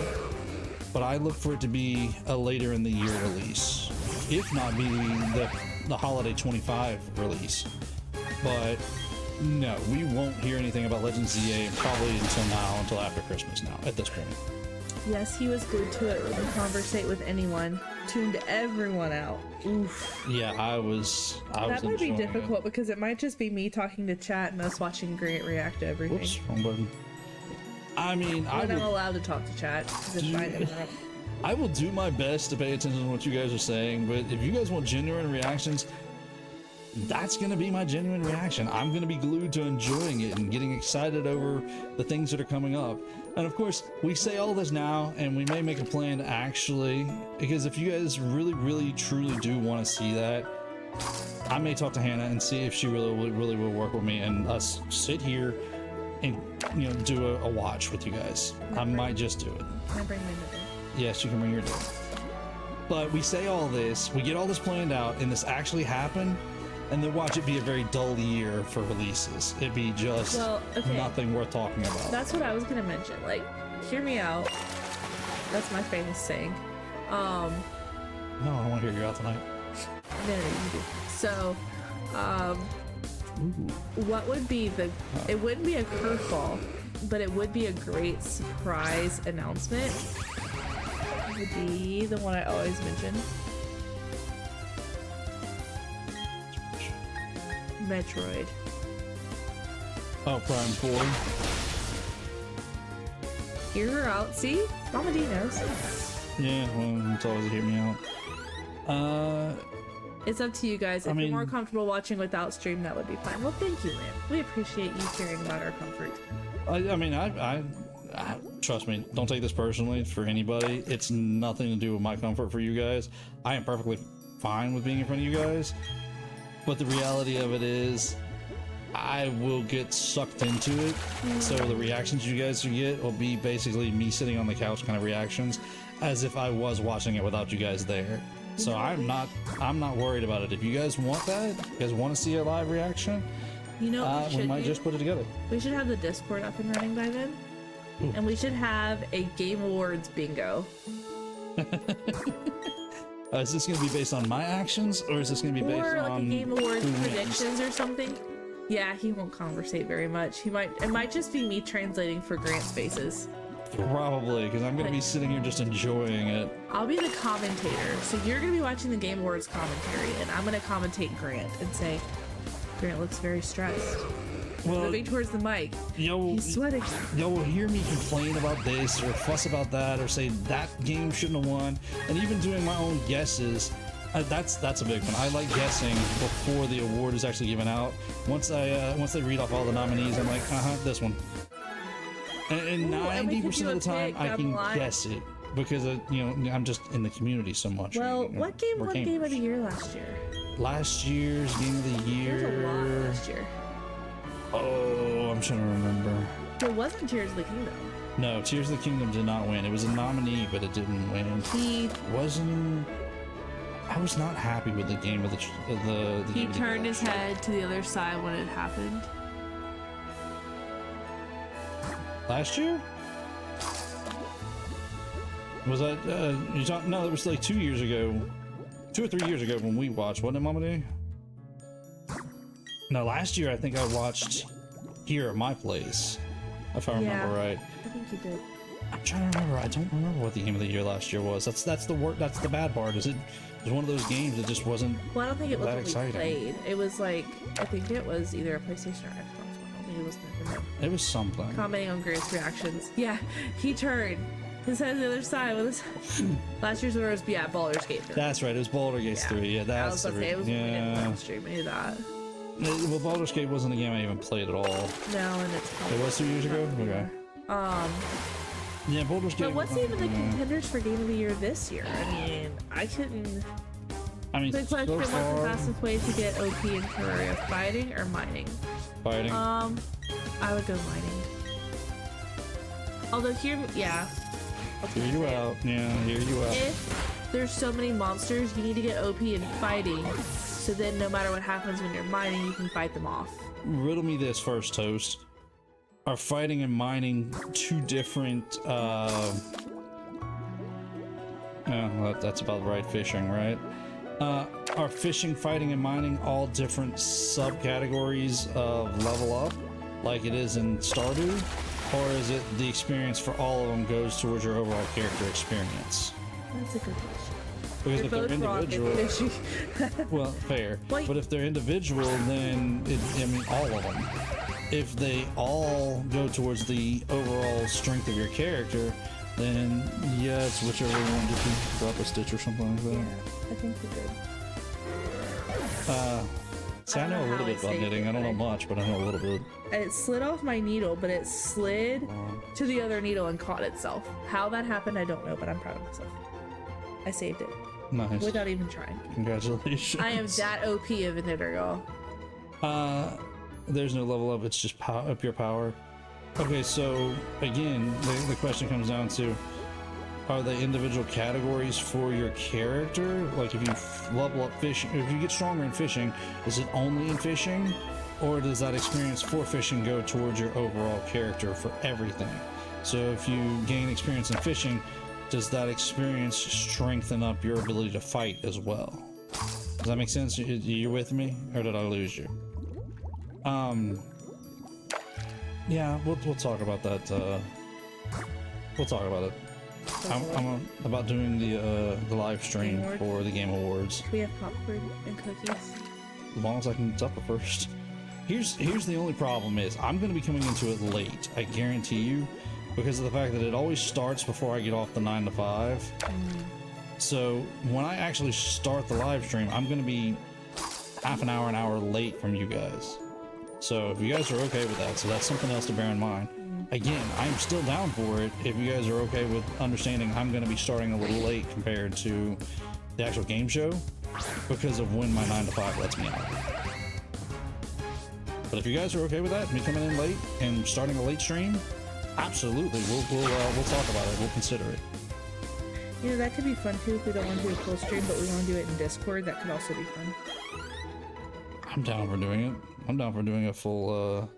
but I look for it to be a later in the year release, if not be the holiday 25 release. But no, we won't hear anything about Legends ZA probably until after Christmas now, at this point. Yes, he was glued to it. Wouldn't conversate with anyone. Tuned everyone out. Oof. Yeah, I was That might be enjoying it. difficult because it might just be me talking to chat and us watching Grant react to everything. Whoops, wrong button. I mean, But I'm allowed to talk to chat. 'Cause it's fine to interrupt. I will do my best to pay attention to what you guys are saying, but if you guys want genuine reactions, that's gonna be my genuine reaction. I'm gonna be glued to enjoying it and getting excited over the things that are coming up. And of course, we say all this now, and we may make a plan to actually, because if you guys really, truly do want to see that, I may talk to Hannah and see if she really will work with me and us sit here and, you know, do a watch with you guys. I might just do it. Can I bring my nipple? Yes, you can bring your dog. But we say all this, we get all this planned out, and this actually happened, and then watch it be a very dull year for releases. It'd be just nothing worth talking about. That's what I was gonna mention. Like, hear me out. That's my famous saying. No, I don't want to hear you out tonight. No, you do. So, what would be it wouldn't be a curveball, but it would be a great surprise announcement. It would be the one I always mention. Metroid. Oh, Prime 4. Hear her out. See? Mama D knows. Yeah, well, it's always a hear me out. It's up to you guys. If I you're mean, more comfortable watching without stream, that would be fine. Well, thank you, Lamb. We appreciate you caring about our comfort. I mean, I trust me, don't take this personally for anybody. It's nothing to do with my comfort for you guys. I am perfectly fine with being in front of you guys. But the reality of it is, I will get sucked into it. So the reactions you guys get will be basically me sitting on the couch kind of reactions, as if I was watching it without you guys there. So I'm not worried about it. If you guys want that, if you guys want to see a live reaction, You know what we might just put it together. We should have the Discord up and running by then. Ooh. And we should have a Game Awards bingo. Is this going to be based on my actions, or is this going to be based Or like on a Game Awards who wins? predictions or something. Yeah, he won't conversate very much. It might just be me translating for Grant's faces. Probably, because I'm going to be sitting here just enjoying it. I'll be the commentator. So you're going to be watching the Game Awards commentary, and I'm going to commentate Grant and say, Grant looks very stressed. Well, Moving towards the mic. He's sweating. Y'all will hear me complain about this or fuss about that or say that game shouldn't have won, and even doing my own guesses. That's a big one. I like guessing before the award is actually given out. Once they read off all the nominees, I'm like, this one. And 90% of the time, I can guess it because I'm just in the community so much. Well, what game won Game of the Year last year? Last year's Game of the Year. There's a lot last year. Oh, I'm trying to remember. It wasn't Tears of the Kingdom. No, Tears of the Kingdom did not win. It was a nominee, but it didn't win. I was not happy with the game of the He game of the turned year his last year. head to the other side when it happened. Last year? Was that you talking? No, it was like 2 years ago, 2 or 3 years ago when we watched. Wasn't it, Mama D? No, last year I think I watched here at my place, if I remember right. I think you did. I'm trying to remember. I don't remember what the game of the year last year was. That's the bad part. Is it was one of those games that just wasn't. Well, I don't think it was that what we exciting. played. It was like, I think it was either a PlayStation or Xbox one. I don't think it was Nintendo. It was something. Commenting on Grant's reactions. Yeah, he turned his head to the other side with his. Last year's winner was Baldur's Gate 3. That's right. It was Baldur's Gate 3. Yeah, I that's was the about to say, it was when we didn't yeah. live stream any of that. Well, Baldur's Gate wasn't a game I even played at all. No, and it's It was 2 years ago. Okay. Yeah, Baldur's Gate. But what's even the contenders for Game of the Year this year? I mean, I couldn't. I mean, Quick question: so What's the far, fastest way to get OP in Terraria? Fighting or mining? fighting. I would go mining. Although here, yeah. Hear you out. Yeah, hear you out. If there's so many monsters, you need to get OP in fighting. So then, no matter what happens when you're mining, you can fight them off. Riddle me this first, Toast. Are fighting and mining two different? That's about right. Fishing, right? Are fishing, fighting, and mining all different subcategories of level up, like it is in Stardew? or is it the experience for all of them goes towards your overall character experience? That's a good question. Because You're if they're both wrong, individual, fishy. well, fair. Like- But if they're individual, then I mean, all of them. If they all go towards the overall strength of your character, then yeah, it's whichever one. Did you drop a stitch or something like that? Yeah, I think we did. See, I know a little bit about knitting. I don't know much, but I know a little bit. It slid off my needle, but it slid Oh. to the other needle and caught itself. How that happened, I don't know, but I'm proud of myself. I saved it Nice. without even trying. Congratulations. I am that OP of a knitter, y'all. There's no level up. It's just pure power. Okay, so again, the question comes down to: are they individual categories for your character? Like if you level up fishing, if you get stronger in fishing, is it only in fishing, or does that experience for fishing go towards your overall character for everything? So if you gain experience in fishing, does that experience strengthen up your ability to fight as well? Does that make sense? You're with me, or did I lose you? Yeah, we'll talk about that. We'll talk about it. I'm about doing the live stream Game for the Game Awards. We have popcorn and cookies. As long as I can supper first. Here's the only problem is I'm going to be coming into it late. I guarantee you, because of the fact that it always starts before I get off the 9 to 5. So when I actually start the live stream, I'm going to be half an hour late from you guys. So if you guys are okay with that, so that's something else to bear in mind. Again, I'm still down for it if you guys are okay with understanding I'm going to be starting a little late compared to the actual game show because of when my 9 to 5 lets me out. But if you guys are okay with that, me coming in late and starting a late stream, absolutely, we'll talk about it. We'll consider it. You know, that could be fun too if we don't want to do a full stream, but we want to do it in Discord. That could also be fun. I'm down for doing it. I'm down for doing a full.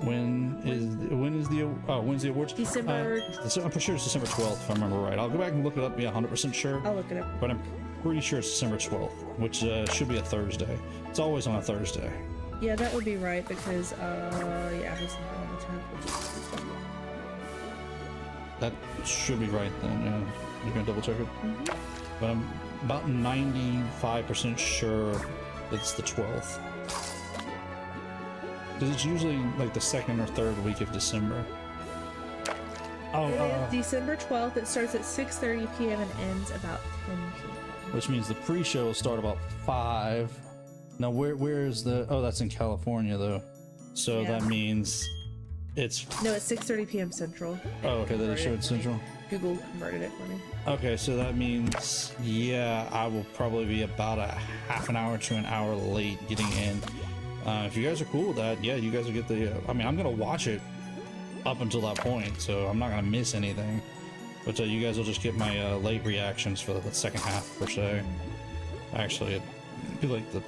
When's the awards? December. I'm pretty sure it's December 12th, if I remember right. I'll go back and look it up. Be 100% sure. I'll look it up. But I'm pretty sure it's December 12th, which should be a Thursday. It's always on a Thursday. Yeah, that would be right because yeah, it's not on the 10th, which is Tuesday. That should be right then. Yeah, you gonna double check it? But I'm about 95% sure it's the 12th. Because it's usually like the second or third week of December. Oh, It is December 12th. It starts at 6:30 p.m. and ends about 10 p.m. which means the pre-show will start about 5. Now, where is the? Oh, that's in California though. So Yeah. that means it's. No, it's 6:30 p.m. Central. Oh, okay, that is showed Central. Google converted it for me. Okay, so that means, yeah, I will probably be about a half an hour to an hour late getting in. If you guys are cool with that, yeah, you guys will get the. I mean, I'm gonna watch it up until that point, so I'm not gonna miss anything. But you guys will just get my late reactions for the second half per se. Actually, it'd be like the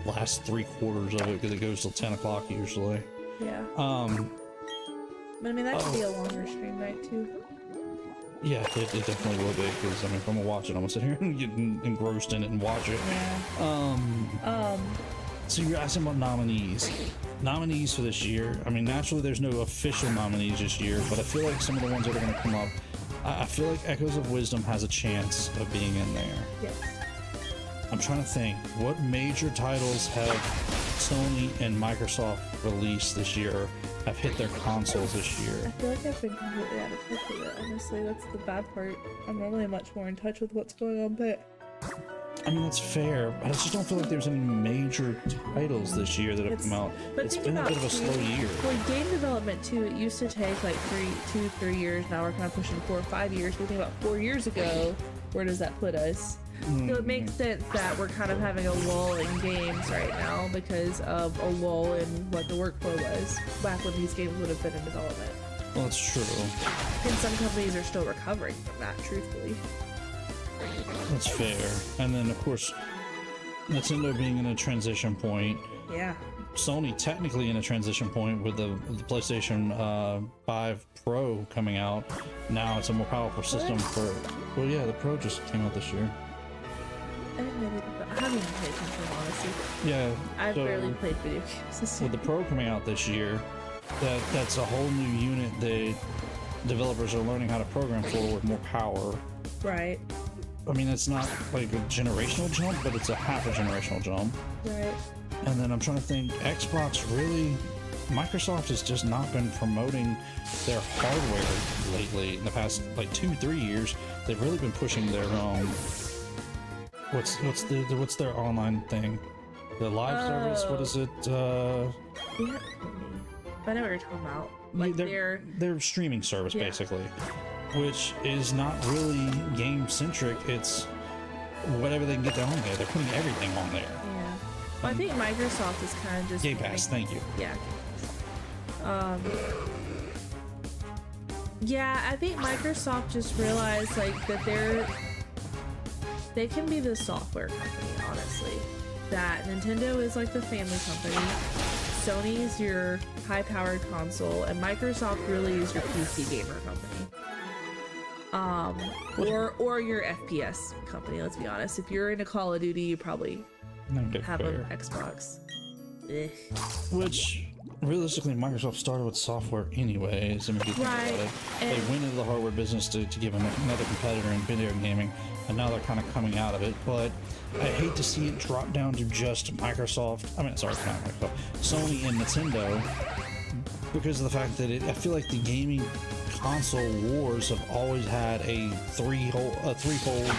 last 3/4 of it because it goes till 10 o'clock usually. Yeah. But I mean, that could be a longer stream night too. Yeah, it definitely will be because I mean, if I'm gonna watch it, I'm gonna sit here and get engrossed in it and watch it. Yeah. So you're asking about nominees. Nominees for this year. I mean, naturally, there's no official nominees this year, but I feel like some of the ones that are going to come up, I feel like Echoes of Wisdom has a chance of being in there. Yes. I'm trying to think, what major titles have Sony and Microsoft released this year, have hit their consoles this I year? feel like I've been completely out of touch with it, honestly. That's the bad part. I'm normally much more in touch with what's going on, but I mean, that's fair, but I just don't feel like there's any major titles this year that have come out. but It's think been a about bit of a slow year. For game development too, it used to take like 3 years. Now we're kind of pushing 4 or 5 years. We think about 4 years ago. Where does that put us? So it makes sense that we're kind of having a lull in games right now because of a lull in what the workflow was back when these games would have been in development. Well, that's true. And some companies are still recovering from that, truthfully. That's fair. And then, of course, Nintendo being in a transition point. Yeah. Sony technically in a transition point with the PlayStation 5 Pro coming out. Now it's a more powerful system for. Well, yeah, the Pro just came out this year. I didn't really, I haven't even paid attention, honestly. Yeah. I've so barely played video games this year. with the Pro coming out this year, that's a whole new unit that developers are learning how to program for with more power. Right. I mean, it's not like a generational jump, but it's a half a generational jump. Right. And then I'm trying to think, Xbox really, Microsoft has just not been promoting their hardware lately. In the past like 2-3 years, they've really been pushing their what's their online thing? The live service. What is it? Yeah. I know what you're talking about. Like their streaming service, yeah. basically, which is not really game centric. It's whatever they can get on there. They're putting everything on there. Yeah. Well, I think Microsoft is kind of just Game Pass. Thank you. Yeah. Yeah, I think Microsoft just realized like that they can be the software company, honestly. That Nintendo is like the family company, Sony's your high-powered console, and Microsoft really is your PC gamer company. Or your FPS company, let's be honest. If you're into Call of Duty, you probably have an Xbox. Ugh. Which realistically, Microsoft started with software anyways. I mean, if you think about it, they went into the hardware business to give them another competitor in video gaming, and now they're kind of coming out of it. But I hate to see it drop down to just Microsoft. I mean, sorry, not Microsoft, Sony and Nintendo, because of the fact that I feel like the gaming console wars have always had a threefold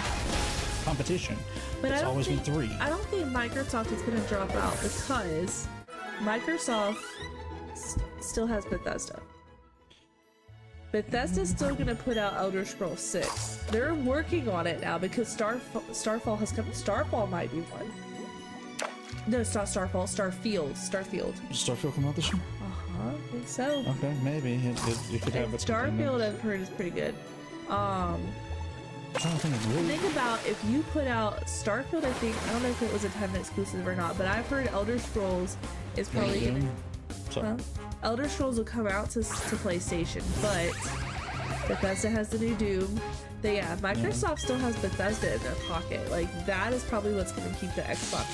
competition. But it's always been three. I don't think Microsoft is going to drop out because Microsoft still has Bethesda. Bethesda's still going to put out Elder Scrolls 6. They're working on it now because Starfall has come. Starfall might be one. No, it's not Starfall. Starfield. Starfield come out this year? Uh-huh, I think so. Okay, maybe. It could have a Starfield, I've heard, is pretty good. I'm trying to think about if you put out Starfield, I don't know if it was a time exclusive or not, but I've heard Elder Scrolls is probably gonna, Elder Scrolls will come out to PlayStation, but Bethesda has the new Doom. Microsoft still has Bethesda in their pocket. Like, that is probably what's going to keep the Xbox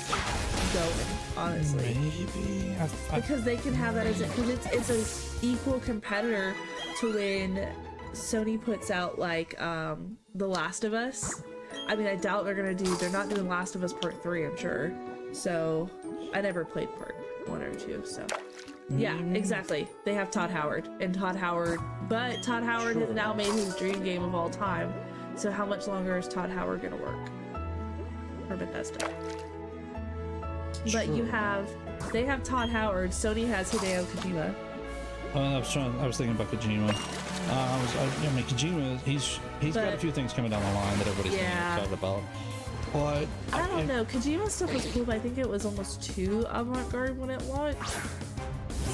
going, honestly. Maybe. Because they can have that as because it's an equal competitor to when Sony puts out like The Last of Us. I mean, I doubt they're not doing Last of Us Part 3, I'm sure. So I never played Part 1 or 2, so yeah, exactly. They have Todd Howard but Todd Howard has now made his dream game of all time. So how much longer is Todd Howard gonna work for Bethesda? But they have Todd Howard, Sony has Hideo Kojima. I was thinking about Kojima. I mean, Kojima, he's got a few things coming down the line that everybody's excited about. But I don't know. Kojima stuff was cool, but I think it was almost too avant-garde when it launched.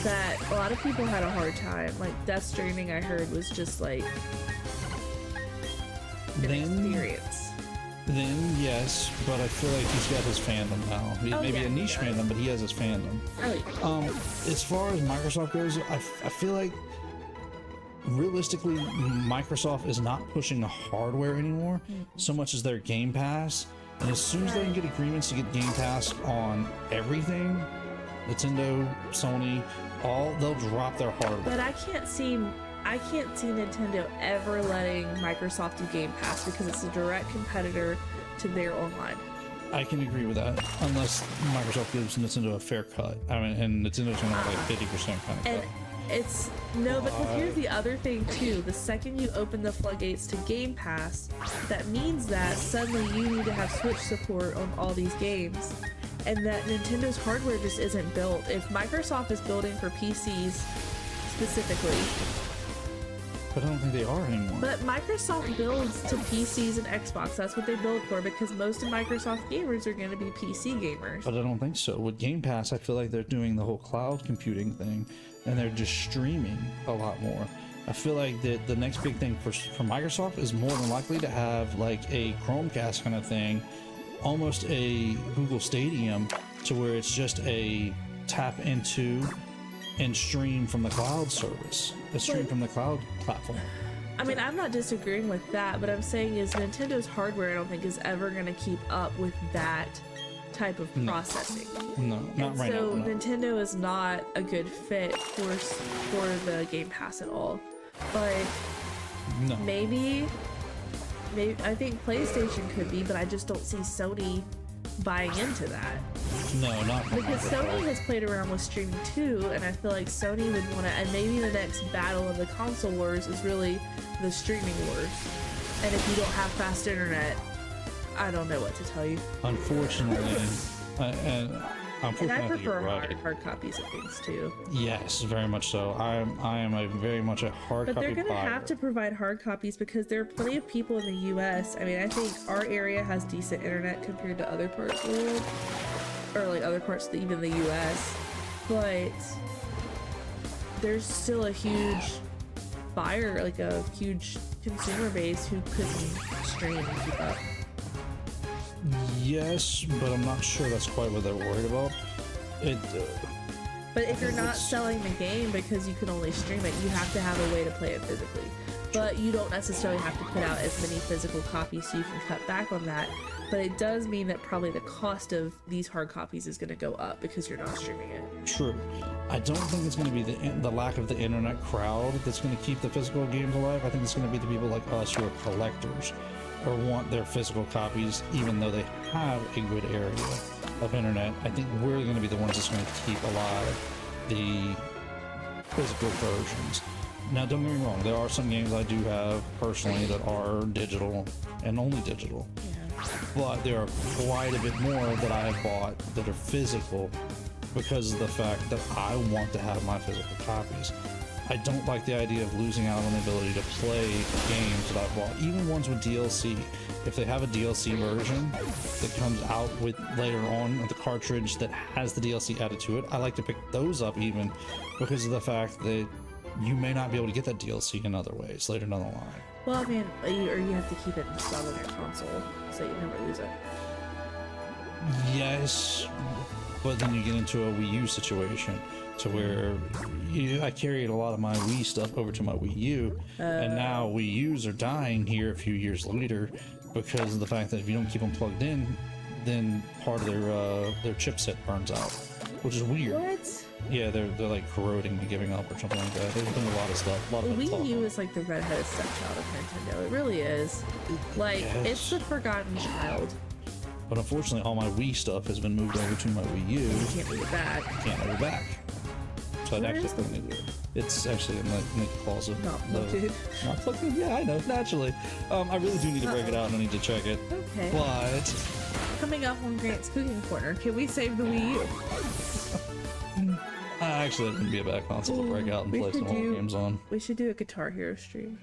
That a lot of people had a hard time. Like Death Stranding, I heard, was just like an experience. Then yes, but I feel like he's got his fandom now. Maybe a niche fandom, but he has his fandom. As far as Microsoft goes, I feel like realistically, Microsoft is not pushing the hardware anymore so much as their Game Pass. And as soon as they can get agreements to get Game Pass on everything, Nintendo, Sony, they'll drop their hardware. But I can't see Nintendo ever letting Microsoft do Game Pass because it's a direct competitor to their online. I can agree with that, unless Microsoft gives Nintendo a fair cut. I mean, and Nintendo's gonna have like 50% kind of cut. It's no, because here's the other thing too. The second you open the floodgates to Game Pass, that means that suddenly you need to have Switch support on all these games, and that Nintendo's hardware just isn't built. If Microsoft is building for PCs specifically, but I don't think they are anymore. But Microsoft builds to PCs and Xbox. That's what they build for, because most of Microsoft gamers are going to be PC gamers. But I don't think so. With Game Pass, I feel like they're doing the whole cloud computing thing, and they're just streaming a lot more. I feel like that the next big thing for Microsoft is more than likely to have like a Chromecast kind of thing, almost a Google Stadium, to where it's just a tap into and stream from the cloud service, from the cloud platform. I mean, I'm not disagreeing with that, but I'm saying is Nintendo's hardware, I don't think, is ever going to keep up with that type of processing. No, not right So now. No. Nintendo is not a good fit for the Game Pass at all. But No. maybe I think PlayStation could be, but I just don't see Sony buying into that. No, not from Because Sony has played around with streaming too, and I feel like Sony would want to, and maybe the next battle of the console wars is really the streaming wars. And if you don't have fast internet, I don't know what to tell you. Unfortunately, and And I unfortunately, prefer you're right. hard copies of things too. Yes, very much so. I am a very much a hard But copy they're going to buyer. have to provide hard copies because there are plenty of people in the US. I mean, I think our area has decent internet compared to other parts of the world, or like other parts of even the US. But there's still a huge buyer, like a huge consumer base who couldn't stream and keep up. Yes, but I'm not sure that's quite what they're worried about. It. But if you're not selling the game because you can only stream it, you have to have a way to play it physically. But you don't necessarily have to put out as many physical copies, so you can cut back on that. But it does mean that probably the cost of these hard copies is going to go up because you're not streaming it. True. I don't think it's going to be the lack of the internet crowd that's going to keep the physical games alive. I think it's going to be the people like us who are collectors or want their physical copies, even though they have a good area of internet. I think we're going to be the ones that's going to keep alive the physical versions. Now, don't get me wrong. There are some games I do have personally that are digital and only digital. But there are quite a bit more that I have bought that are physical because of the fact that I want to have my physical copies. I don't like the idea of losing out on the ability to play games that I've bought, even ones with DLC. If they have a DLC version that comes out with later on, the cartridge that has the DLC added to it, I like to pick those up even because of the fact that you may not be able to get that DLC in other ways later down the line. Well, I mean, or you have to keep it installed on your console so you never lose it. Yes, but then you get into a Wii U situation to where I carried a lot of my Wii stuff over to my Wii U, and now Wii U's are dying here a few years later because of the fact that if you don't keep them plugged in, then part of their chipset burns out, which is weird. What? Yeah, they're like corroding and giving up or something like that. There's been a lot of stuff. A lot of Wii U is like the redheaded stepchild of Nintendo. It really is. Like, it's the forgotten child. But unfortunately, all my Wii stuff has been moved over to my Wii U. You can't move it back. Can't move it back. So I'd Where actually is the think Wii U? it's actually in the closet. Not plugged in. Not plugged in? Yeah, I know, naturally. I really do need to break it out and I need to check it. Okay. But Coming up on Grant's Cooking Corner, can we save the Wii U? actually, that wouldn't be a bad console to break out and We play some could old do- games on. We should do a Guitar Hero stream.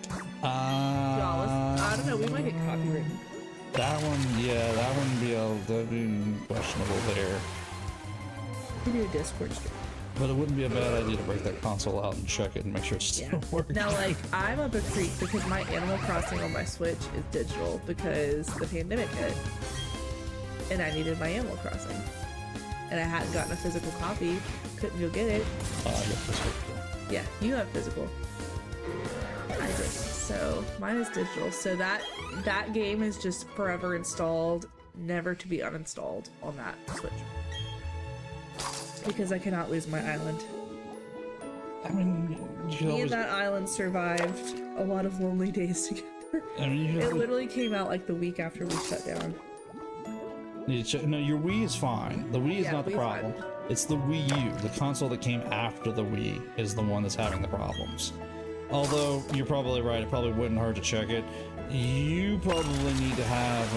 Y'all, Uh, I don't know, we might get copywritten. that one, yeah, that'd be questionable there. We do a Discord stream. But it wouldn't be a bad idea to break that console out and check it and make sure it's still working. Now, like, I'm up a creek because my Animal Crossing on my Switch is digital because the pandemic hit. And I needed my Animal Crossing. And I hadn't gotten a physical copy. Couldn't go get it. I got this one. Yeah, you have physical. I did. So mine is digital. So that game is just forever installed, never to be uninstalled on that Switch. Because I cannot lose my island. I mean, you could Me always. and that island survived a lot of lonely days together. I mean, you could It always literally came out like the week after we shut down. need to check. No, your Wii is fine. The Wii is Yeah, not the Wii's problem. fine. It's the Wii U, the console that came after the Wii, is the one that's having the problems. Although you're probably right, it probably wouldn't hurt to check it. You probably need to have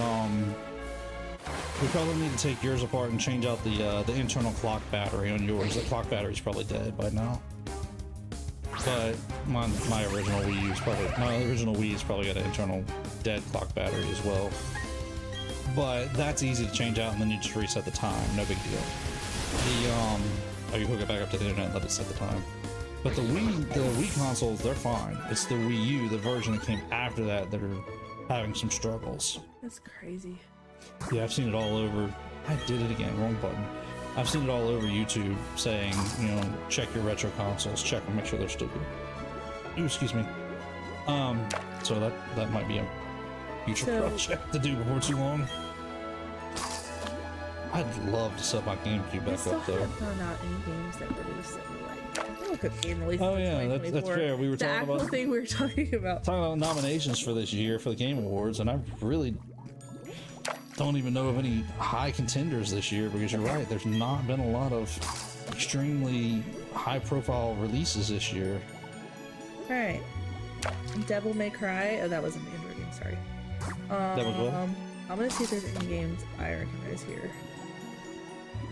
we probably need to take yours apart and change out the internal clock battery on yours. The clock battery's probably dead by now. But my original Wii's probably got an internal dead clock battery as well. But that's easy to change out, and then you just reset the time. No big deal. You hook it back up to the internet and let it set the time. But the Wii consoles, they're fine. It's the Wii U, the version that came after that are having some struggles. That's crazy. Yeah, I've seen it all over. I did it again, wrong button. I've seen it all over YouTube saying, check your retro consoles, check them, make sure they're still good. Ooh, excuse me. So that might be a future So- project to do before too long. I'd love to set my GameCube I back still up though. haven't found out any games that released that we like. Look at game releases. Oh in yeah, that's 2024. fair. We were the talking actual about thing we were talking about. nominations for this year for the Game Awards, and I really don't even know of any high contenders this year because you're right. There's not been a lot of extremely high-profile releases this year. All right. Devil May Cry. Oh, that was an Android game. Sorry. That was what? I'm gonna see if there's any games I recognize here.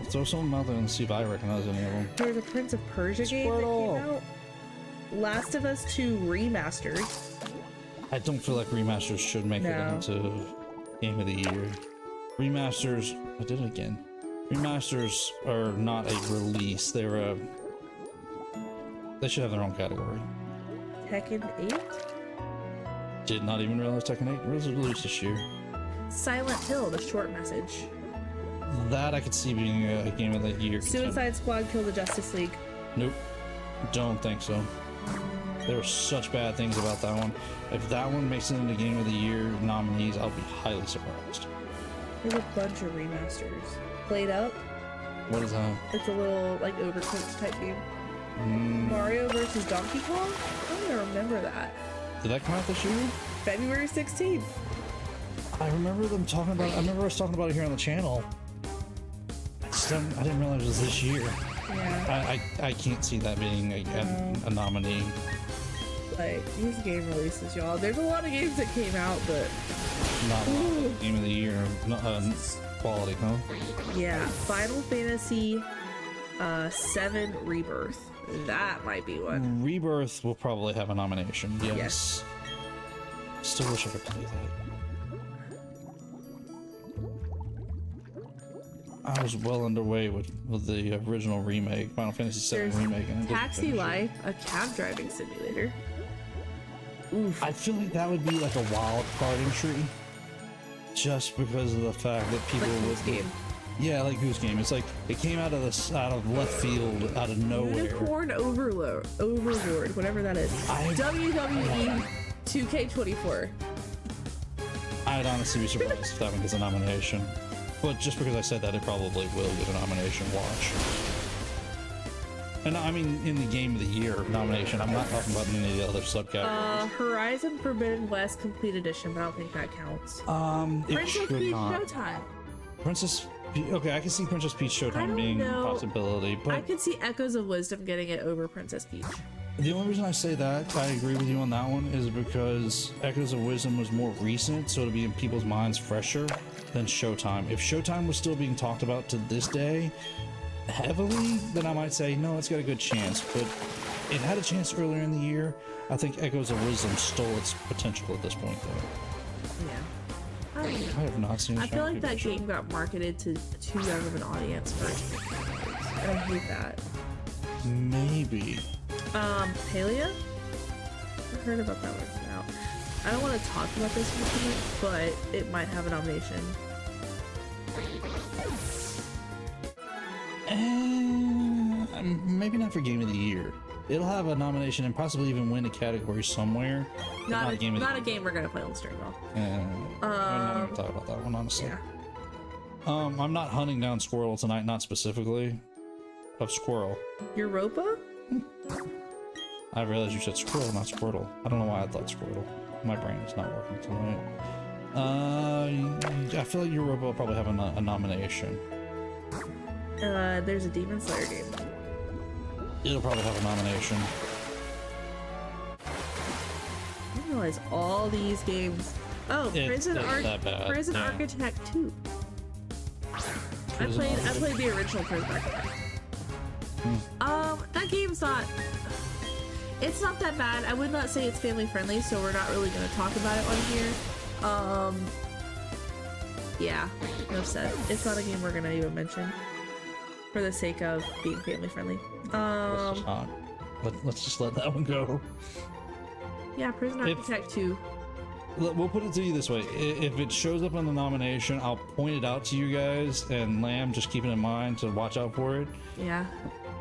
Throw some out there and see if I recognize any of them. There's a Prince of Persia game that came out. Last of Us 2 Remastered. I don't feel like remasters should make it into Game of the Year. Remasters, I did it again. Remasters are not a release. They should have their own category. Tekken 8. Did not even realize Tekken 8 was released this year. Silent Hill, The Short Message. That I could see being a Game of the Year contender. Suicide Squad Kill the Justice League. Nope. Don't think so. There were such bad things about that one. If that one makes it into Game of the Year nominees, I'll be highly surprised. There's a bunch of remasters. Played Up. What is that? It's a little like Overcooked type game. Mario versus Donkey Kong? I don't even remember that. Did that come out this year? February 16th. I remember them talking about. I remember us talking about it here on the channel. I didn't realize it was this year. Yeah. I can't see that being a nominee. Like these game releases, y'all. There's a lot of games that came out, but Not Game of the Year quality, huh? yeah. Final Fantasy 7 Rebirth. That might be one. Rebirth will probably have a nomination. Yes. Still wish I could play that. I was well underway with the original remake, Final Fantasy VII There's remake, and I didn't Taxi finish it. Life, a cab driving simulator. Oof. I feel like that would be like a wild card entry, just because of the fact that people Like would. Goose Game. Yeah, like Goose Game. It's like it came out of left field, out of nowhere. Unicorn Overlord, whatever that is. WWE 2K24. I'd honestly be surprised if that one gets a nomination. But just because I said that, it probably will get a nomination. Watch. And I mean, in the Game of the Year nomination, I'm not talking about any of the other subcategories. Horizon Forbidden West Complete Edition, but I don't think that counts. It Princess should Peach not. Showtime. Princess. Okay, I can see Princess Peach I Showtime don't being a know. possibility, I but could see Echoes of Wisdom getting it over Princess Peach. the only reason I say that, I agree with you on that one, is because Echoes of Wisdom was more recent, so it'll be in people's minds fresher than Showtime. If Showtime was still being talked about to this day heavily, then I might say, no, it's got a good chance. But it had a chance earlier in the year. I think Echoes of Wisdom stole its potential at this point, though. Yeah. I don't know. I have not seen I feel like that Showtime. game got marketed to too young of an audience first. And I hate that. Maybe. Palia? I heard about that one now. I don't want to talk about this one too much, but it might have a nomination. Maybe not for Game of the Year. It'll have a nomination and possibly even win a category somewhere. but Not a Game of the not a game we're gonna play on stream though. I'm not gonna talk about that one, honestly. Yeah. I'm not hunting down Squirrel tonight, not specifically of Squirrel. Europa? I realized you said Squirrel, not Squirtle. I don't know why I thought Squirtle. My brain is not working tonight. I feel like Europa will probably have a nomination. There's a Demon Slayer game. It'll probably have a nomination. I didn't realize all these games. Oh, It's that bad. Prison Yeah. Architect 2. Prison I Architect. played the original Prison Architect. That game's not. It's not that bad. I would not say it's family friendly, so we're not really going to talk about it on here. Yeah, enough said. It's not a game we're going to even mention for the sake of being family friendly. Let's just not. Let's just let that one go. Yeah, Prison Architect 2. We'll put it to you this way: if it shows up on the nomination, I'll point it out to you guys, and Lamb, just keep it in mind to watch out for it. Yeah.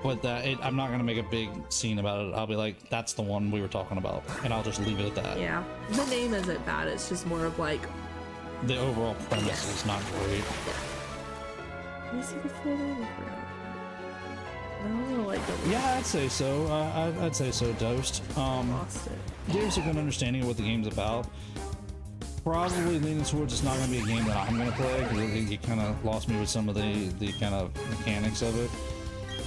But I'm not gonna make a big scene about it. I'll be like, "That's the one we were talking about," and I'll just leave it at that. Yeah. The name isn't bad. It's just more of like. The overall premise is not great. Let me see the full name for it. No, like the Yeah, I'd say so. I'd say so, Dosed. lost it. Gives a good understanding of what the game's about. Probably leaning towards it's not going to be a game that I'm going to play because it kind of lost me with some of the kind of mechanics of it.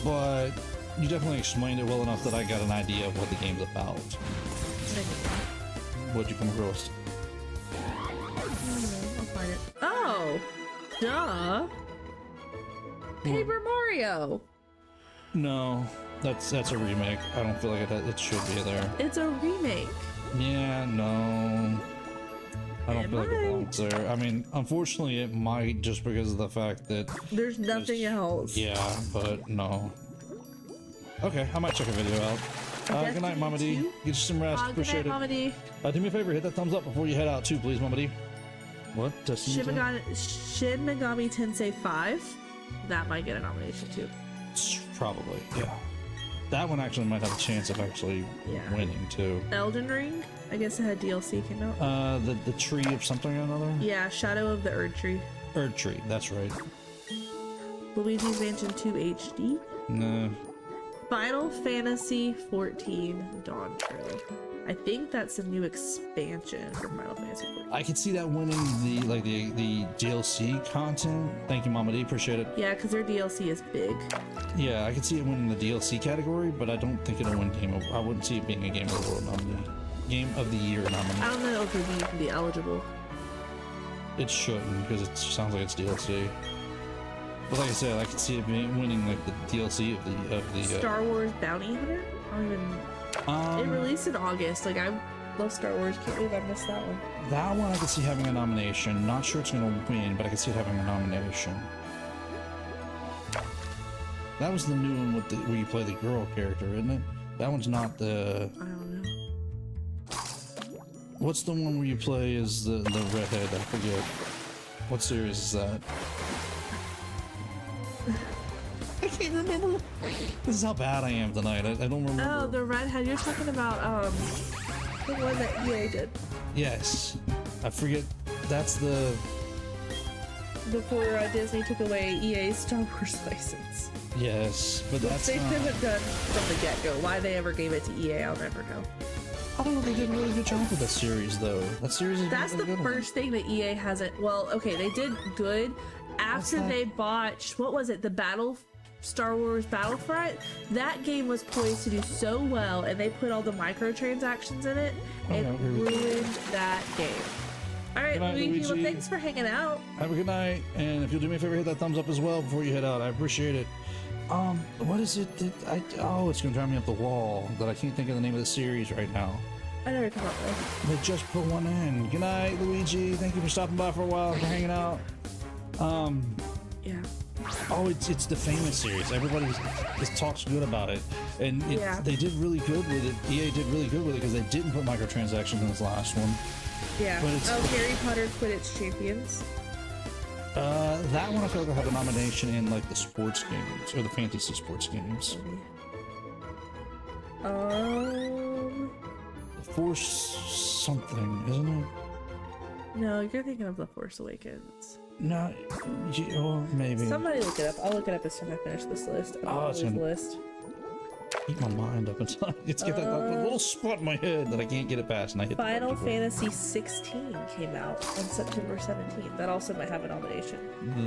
But you definitely explained it well enough that I got an idea of what the game's about. What'd you come across? I'll find it. Oh, duh. Paper Mario. No, that's a remake. I don't feel like it should be there. It's a remake. Yeah, no. I don't feel like it belongs there. I mean, unfortunately, it might just because of the fact that There's nothing else. Yeah, but no. Okay, I might check a video out. Good night, Mama D. Get you some rest. Appreciate good night, Mama D. it. Do me a favor, hit that thumbs up before you head out too, please, Mama D. What? Shin Megami Tensei 5. That might get a nomination too. Probably, yeah. That one actually might have a chance of actually winning too. Elden Ring. I guess it had DLC came out. The tree of something or another. Yeah, Shadow of the Erd Tree. Erd Tree, that's right. Luigi's Mansion 2 HD. No. Final Fantasy 14 Dawn Trail. I think that's a new expansion for Final Fantasy 14. I could see that winning the DLC content. Thank you, Mama D. Appreciate it. Yeah, because their DLC is big. Yeah, I could see it winning the DLC category, but I don't think it'll win I wouldn't see it being a Game of the World nominee. Game of the Year nominee. I don't know if it would even be eligible. It shouldn't, because it sounds like it's DLC. But like I said, I could see it winning like the DLC of the Star Wars Bounty Hunter? I don't even... it released in August. Like, I love Star Wars. Can't believe I missed that one. That one I could see having a nomination. Not sure it's going to win, but I could see it having a nomination. That was the new one with where you play the girl character, isn't it? That one's not the... I don't know. What's the one where you play as the redhead? I forget. What series is that? I can't remember. This is how bad I am tonight. I don't remember. Oh, the redhead. You're talking about the one that EA did. Yes. I forget. That's the... Before Disney took away EA's Star Wars license. Yes, but that's they not... could have done from the get-go. Why they ever gave it to EA, I'll never know. I don't know. They did a really good job with that series, though. That series is That's really the good first thing that EA hasn't. Well, okay, they did good after they botched. What was it? The Star Wars Battlefront. That game was poised to do so well, and they put all the microtransactions in it. It ruined that game. All right, Luigi. Well, thanks for hanging out. Have a good night, and if you'll do me a favor, hit that thumbs up as well before you head out. I appreciate it. What is it that oh, it's gonna drive me up the wall that I can't think of the name of the series right now. I know you're talking about that. They just put one in. Good night, Luigi. Thank you for stopping by for a while, for hanging out. Yeah. Oh, it's the famous series. Everybody talks good about it, and they did really good with it. EA did really good with it because they didn't put microtransactions in this last one. Yeah. Oh, Harry Potter Quidditch Champions. That one I feel like will have a nomination in like the sports games or the fantasy sports games. Force something, isn't it? No, you're thinking of The Force Awakens. No, well, maybe. Somebody look it up. I'll look it up as soon as I finish this list. It's gonna list. Keep my mind up until it's get that little spot in my head that I can't get it past, and I hit Final Fantasy 16 came out on September 17th. That also might have a nomination.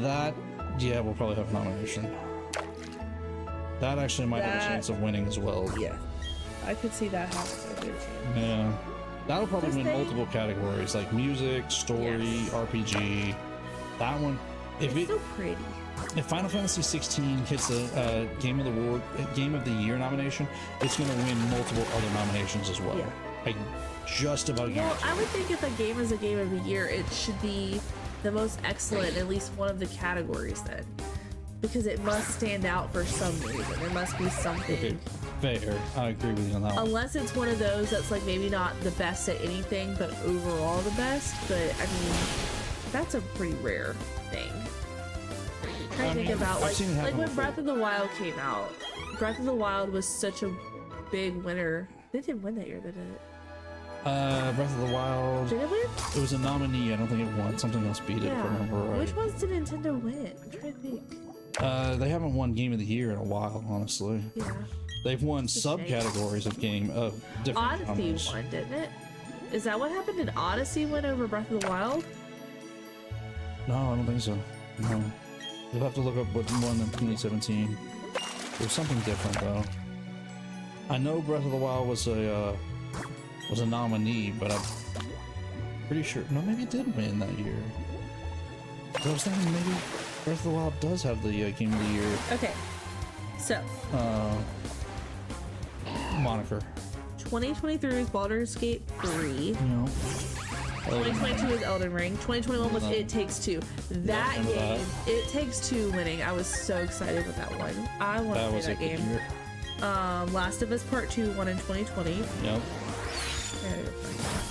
That, yeah, we'll probably have a nomination. That actually might have a chance of winning as well. Yeah, I could see that having a good chance. Yeah, that'll probably win multiple categories like music, story, RPG. That one, it's so pretty. If Final Fantasy 16 hits a Game of the Year nomination, it's going to win multiple other nominations as well. Yeah. I just about guarantee. Well, I would think if a game is a Game of the Year, it should be the most excellent in at least one of the categories then. Because it must stand out for some reason. There must be something. Okay. Fair. I agree with you on that one. Unless it's one of those that's like maybe not the best at anything, but overall the best. But I mean, that's a pretty rare thing. I think about like when Breath of the Wild came out. Breath of the Wild was such a big winner. They didn't win that year, they did it. Breath of the Wild. Did it win? It was a nominee. I don't think it won. Something else beat it. If I remember right. Which ones did Nintendo win? I'm trying to think. They haven't won Game of the Year in a while, honestly. Yeah. They've won It's a shame. subcategories of game of different Odyssey genres. won, didn't it? Is that what happened? Did Odyssey win over Breath of the Wild? No, I don't think so. No. You'll have to look up what won in 2017. There's something different though. I know Breath of the Wild was a nominee, but I'm pretty sure. No, maybe it did win that year. I was thinking maybe Breath of the Wild does have the Game of the Year Okay. So, moniker. 2023 is Baldur's Gate 3. You know. 2022 is Elden Ring. 2021 was It Takes Two. That remember game, It Takes Two winning. I was so excited with that one. I want to play that good game. year. Last of Us Part 2 won in 2020. Yep. Yeah, you're fine.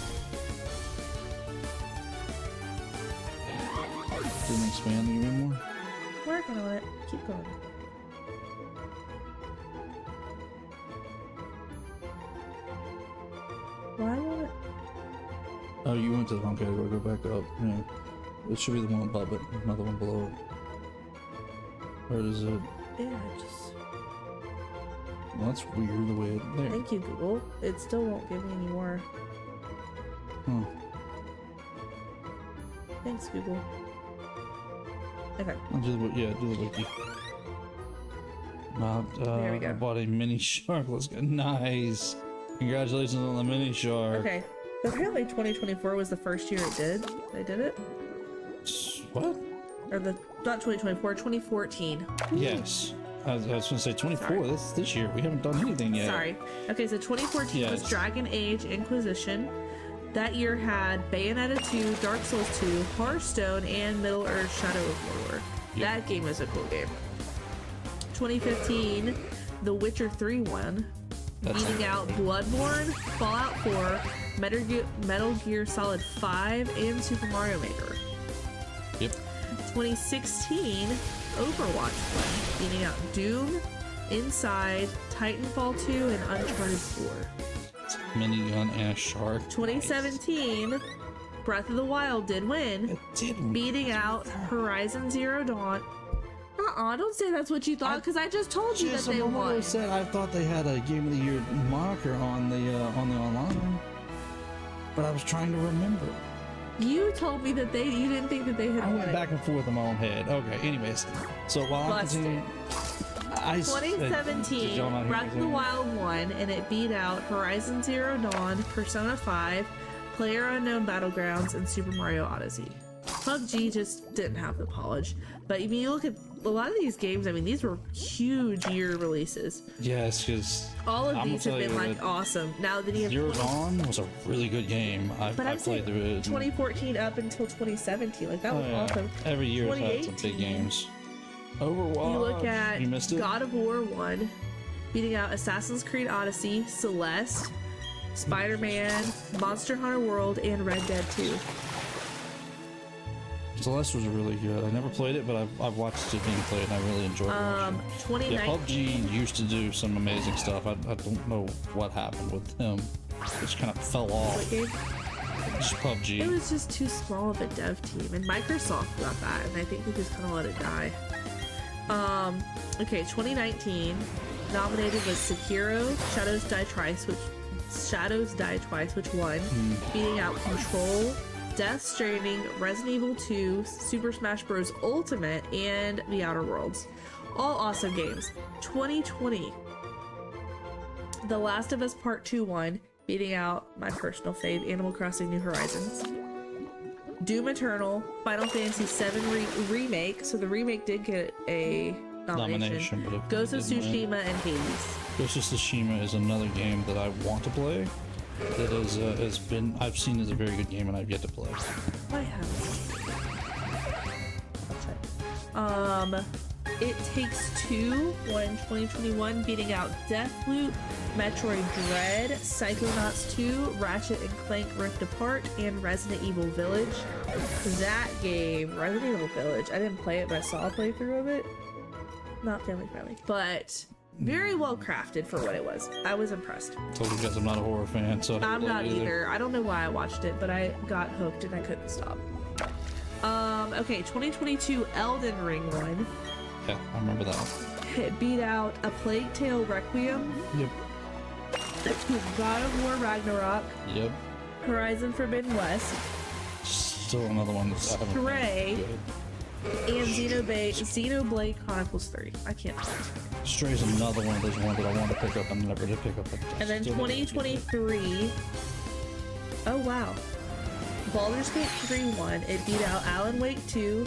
Didn't expand the game anymore. Working on it. Keep going. Why won't it? Oh, you went to the wrong category. Go back up. Yeah. It should be the one above it. Another one below it. Where is it? Yeah, just. Well, that's weird the way it. There. Thank you, Google. It still won't give me any more. Huh. Thanks, Google. Okay. I'll do the, yeah, do the wiki. There we go. I bought a mini shark. Let's go. Nice. Congratulations on the mini shark. Okay. Apparently 2024 was the first year it did. They did it? What? Or not 2024, 2014. Yes. I was going to say 24. Sorry. This year. We haven't done anything yet. Sorry. Okay, so 2014 was Yes. Dragon Age Inquisition. That year had Bayonetta 2, Dark Souls 2, Hearthstone, and Middle-earth Shadow of Mordor. Yep. That game was a cool game. 2015, The Witcher 3 won, That's beating out Bloodborne, Fallout 4, Metal Gear Solid 5, and Super Mario Maker. Yep. 2016, Overwatch won, beating out Doom, Inside, Titanfall 2, and Uncharted 4. Minigun and a shark. 2017, Breath of the Wild did win, It did. beating out Horizon Zero Dawn. Don't say that's what you thought, because I just told you that Just a they moment ago won. said I thought they had a Game of the Year moniker on the online, but I was trying to remember. You told me that you didn't think that they had I won went it. back and forth in my own head. Okay. Anyways, so while I'm Busted. continuing, did 2017, y'all not hear Breath me of the saying? Wild won, and it beat out Horizon Zero Dawn, Persona 5, PlayerUnknown Battlegrounds, and Super Mario Odyssey. PUBG just didn't have the polish. But I mean, you look at a lot of these games, I mean, these were huge year releases. Yes, because All of I'm these gonna have tell been you like that awesome. Now that you have Zero Dawn was a really good game. I But I'm saying played through it. 2014 up until 2017, like that was Oh, yeah. awesome. Every year it's had some 2018. big games. Overwatch. You look at You missed it? God of War 1, beating out Assassin's Creed Odyssey, Celeste, Spider-Man, Monster Hunter World, and Red Dead 2. Celeste was really good. I never played it, but I've watched it being played and I really enjoyed watching it. 2019. Yeah, PUBG used to do some amazing stuff. I don't know what happened with them. It just kind of fell off. What game? Just It PUBG. was just too small of a dev team, and Microsoft got that, and I think they just kind of let it die. Okay, 2019 nominated was Sekiro, Shadows Die Twice, which won, beating out Control, Death Stranding, Resident Evil 2, Super Smash Bros. Ultimate, and The Outer Worlds. All awesome games. 2020, The Last of Us Part 2 won, beating out my personal fave, Animal Crossing New Horizons. Doom Eternal, Final Fantasy VII Remake, so the remake did get a nomination. But it Ghost of didn't win. Tsushima and Hades. Ghost of Tsushima is another game that I want to play. That is I've seen as a very good game and I've yet to play. I haven't. I'll check. It Takes Two won in 2021, beating out Deathloop, Metroid Dread, Psychonauts 2, Ratchet and Clank Rift Apart, and Resident Evil Village. That game, Resident Evil Village, I didn't play it, but I saw a playthrough of it. Not family friendly, but very well crafted for what it was. I was impressed. Told you guys I'm not a horror fan, so I don't I'm play not it either. I don't know why I watched it, but I got hooked and I couldn't stop. Okay, 2022 Elden Ring won, Yeah, I remember that one. It beat out A Plague Tale Requiem, Yep. God of War Ragnarok, Yep. Horizon Forbidden West, Still another one that's I haven't Stray, good. and Xenoblade Chronicles 3. I can't find. Stray's another one of those ones that I wanted to pick up and never did pick up. And then 2023. Oh wow. Baldur's Gate 3 won. It beat out Alan Wake 2,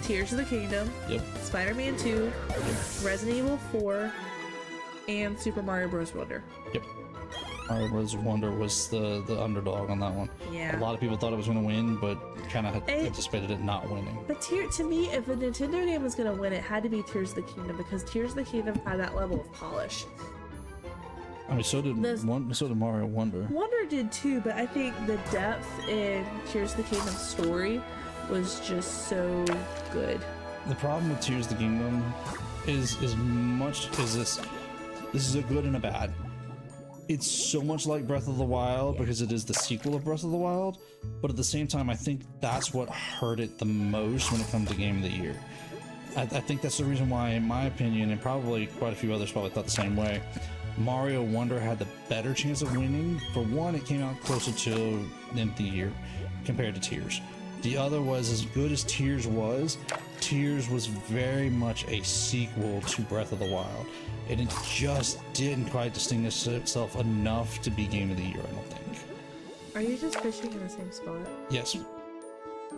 Tears of the Kingdom, Yep. Spider-Man 2, Resident Evil 4, and Super Mario Bros. Wonder. Yep. Mario Bros. Wonder was the underdog on that one. Yeah. A lot of people thought it was going to win, but kind of anticipated it not winning. But to me, if a Nintendo game was going to win, it had to be Tears of the Kingdom, because Tears of the Kingdom had that level of polish. I mean, so did Mario Wonder. Wonder did too, but I think the depth in Tears of the Kingdom's story was just so good. The problem with Tears of the Kingdom is this is a good and a bad. It's so much like Breath of the Wild because it is the sequel of Breath of the Wild, but at the same time, I think that's what hurt it the most when it comes to Game of the Year. I think that's the reason why, in my opinion, and probably quite a few others probably thought the same way, Mario Wonder had the better chance of winning. For one, it came out closer to the end of the year compared to Tears. The other was, as good as Tears was very much a sequel to Breath of the Wild. And it just didn't quite distinguish itself enough to be Game of the Year, I don't think. Are you just fishing in the same spot? Yes.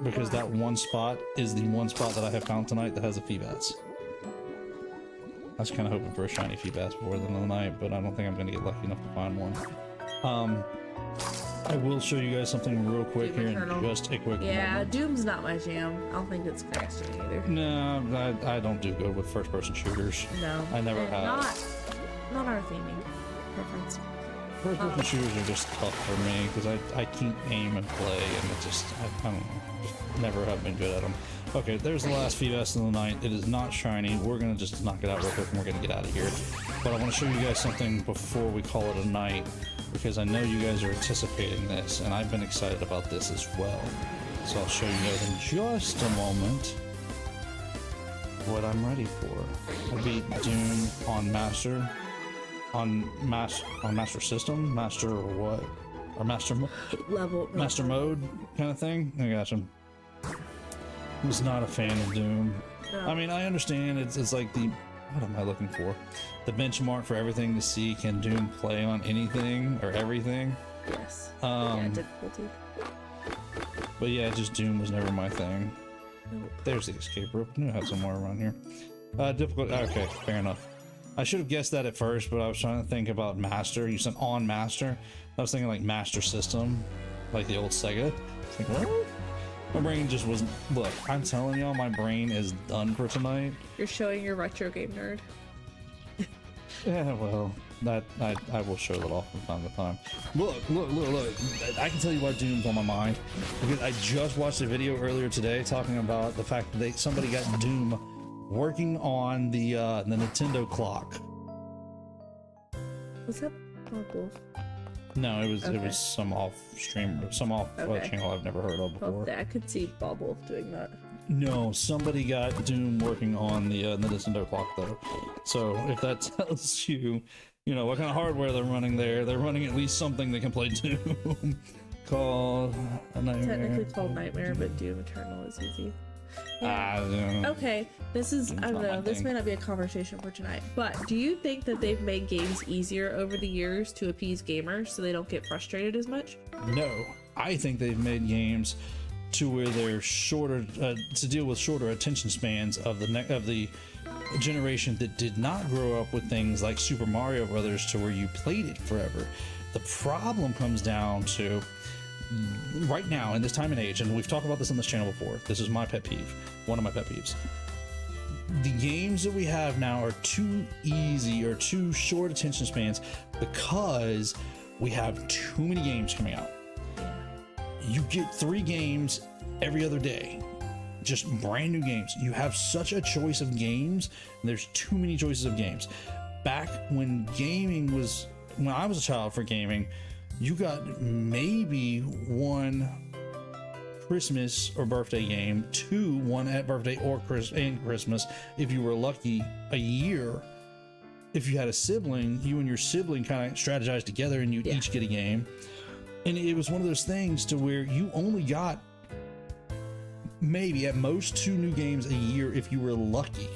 Because that one spot is the one spot that I have found tonight that has a Feebas. I was kind of hoping for a shiny Feebas before the end of the night, but I don't think I'm going to get lucky enough to find one. I will show you guys something real quick Doom here Eternal. in just a quick Yeah, moment. Doom's not my jam. I don't think it's fast either. No, I don't do good with first-person shooters. No. I never And have. Not our theming preference. First-person shooters are just tough for me because I can't aim and play, and it just, I don't know, just never have been good at them. Okay, there's the last Feebas of the night. It is not shiny. We're going to just knock it out real quick and we're going to get out of here. But I want to show you guys something before we call it a night, because I know you guys are anticipating this, and I've been excited about this as well. So I'll show you guys in just a moment what I'm ready for. I beat Doom on Master. On Master System? Master or what? Or Master Master Mode kind of thing? I gotcha. Was not a fan of Doom. No. I mean, I understand it's like the, what am I looking for? The benchmark for everything to see, can Doom play on anything or everything? Yes. Yeah, difficulty. But yeah, just Doom was never my thing. Nope. There's the escape rope. I knew I had somewhere around here. Difficult. Okay, fair enough. I should have guessed that at first, but I was trying to think about Master. You said on Master. I was thinking like Master System, like the old Sega. I was like, what? My brain just wasn't. Look, I'm telling y'all, my brain is done for tonight. You're showing your retro game nerd. Yeah, well, that I will show that off from time to time. Look. I can tell you why Doom's on my mind, because I just watched a video earlier today talking about the fact that somebody got Doom working on the Nintendo clock. Was that Wolf? No, it was Okay. some off Okay. channel I've never heard of before. Well, I could see Bob Wolf doing that. No, somebody got Doom working on the Nintendo clock though. So if that tells you, you know, what kind of hardware they're running there, they're running at least something that can play Doom. Called a Nightmare. Technically called Nightmare, but Doom Eternal is easy. I don't know. Okay, this is, I don't not my know, this thing. may not be a conversation for tonight, but do you think that they've made games easier over the years to appease gamers so they don't get frustrated as much? No, I think they've made games to where they're shorter, to deal with shorter attention spans of the generation that did not grow up with things like Super Mario Brothers, to where you played it forever. The problem comes down to right now in this time and age, and we've talked about this on this channel before. This is my pet peeve, one of my pet peeves. The games that we have now are too easy or too short attention spans because we have too many games coming out. You get 3 games every other day, just brand new games. You have such a choice of games, and there's too many choices of games. Back when when I was a child for gaming, you got maybe 1 Christmas or birthday game to one at birthday or Christmas. If you were lucky, a year. If you had a sibling, you and your sibling kind of strategized together and you'd each get a game. And it was one of those things to where you only got maybe at most 2 new games a year if you were lucky.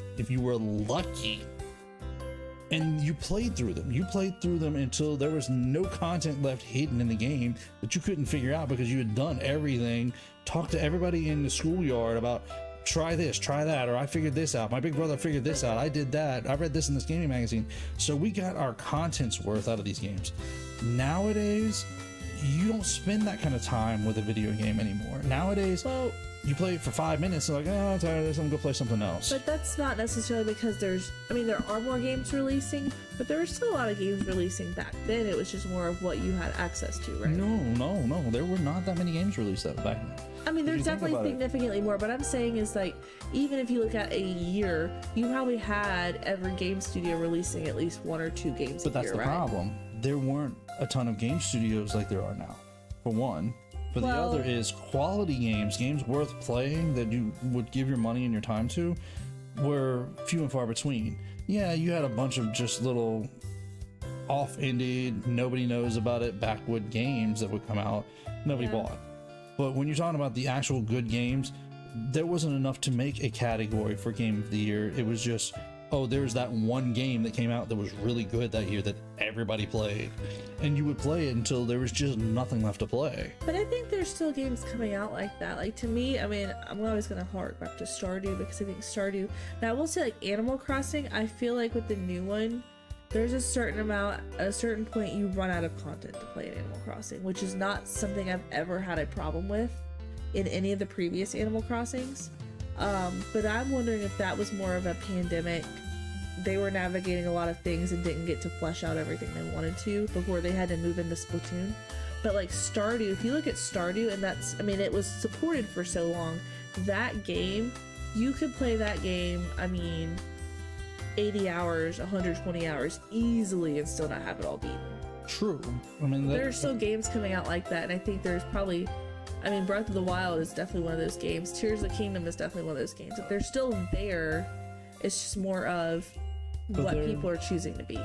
And you played through them until there was no content left hidden in the game that you couldn't figure out because you had done everything. Talked to everybody in the schoolyard about try this, try that, or I figured this out. My big brother figured this out. I did that. I read this in this gaming magazine. So we got our content's worth out of these games. Nowadays, you don't spend that kind of time with a video game anymore. Nowadays, you play it for 5 minutes and like, oh, I'm tired of this, I'm gonna go play something else. But that's not necessarily because there are more games releasing, but there were still a lot of games releasing back then. It was just more of what you had access to, right? No, there were not that many games released back then. I mean, there's definitely significantly more, but I'm saying is like, even if you look at a year, you probably had every game studio releasing at least 1 or 2 games a year, right? But that's the problem. There weren't a ton of game studios like there are now, for one. But the other is quality games worth playing that you would give your money and your time to, were few and far between. Yeah, you had a bunch of just little off-ended, nobody knows about it, backwood games that would come out, nobody bought. But when you're talking about the actual good games, there wasn't enough to make a category for Game of the Year. It was just, oh, there's that one game that came out that was really good that year that everybody played. And you would play it until there was just nothing left to play. But I think there's still games coming out like that. Like, to me, I mean, I'm always going to hark back to Stardew because I think Stardew... Now, I will say, like, Animal Crossing, I feel like with the new one, there's a certain point you run out of content to play in Animal Crossing, which is not something I've ever had a problem with in any of the previous Animal Crossings. But I'm wondering if that was more of a pandemic. They were navigating a lot of things and didn't get to flesh out everything they wanted to before they had to move into Splatoon. But like Stardew, if you look at Stardew, and that's, I mean, it was supported for so long, that game, you could play that game, I mean, 80 hours, 120 hours easily and still not have it all beaten. True. I mean, there are still games coming out like that, and I think there's probably, I mean, Breath of the Wild is definitely one of those games. Tears of the Kingdom is definitely one of those games. If they're still there, it's just more of what people are choosing to be.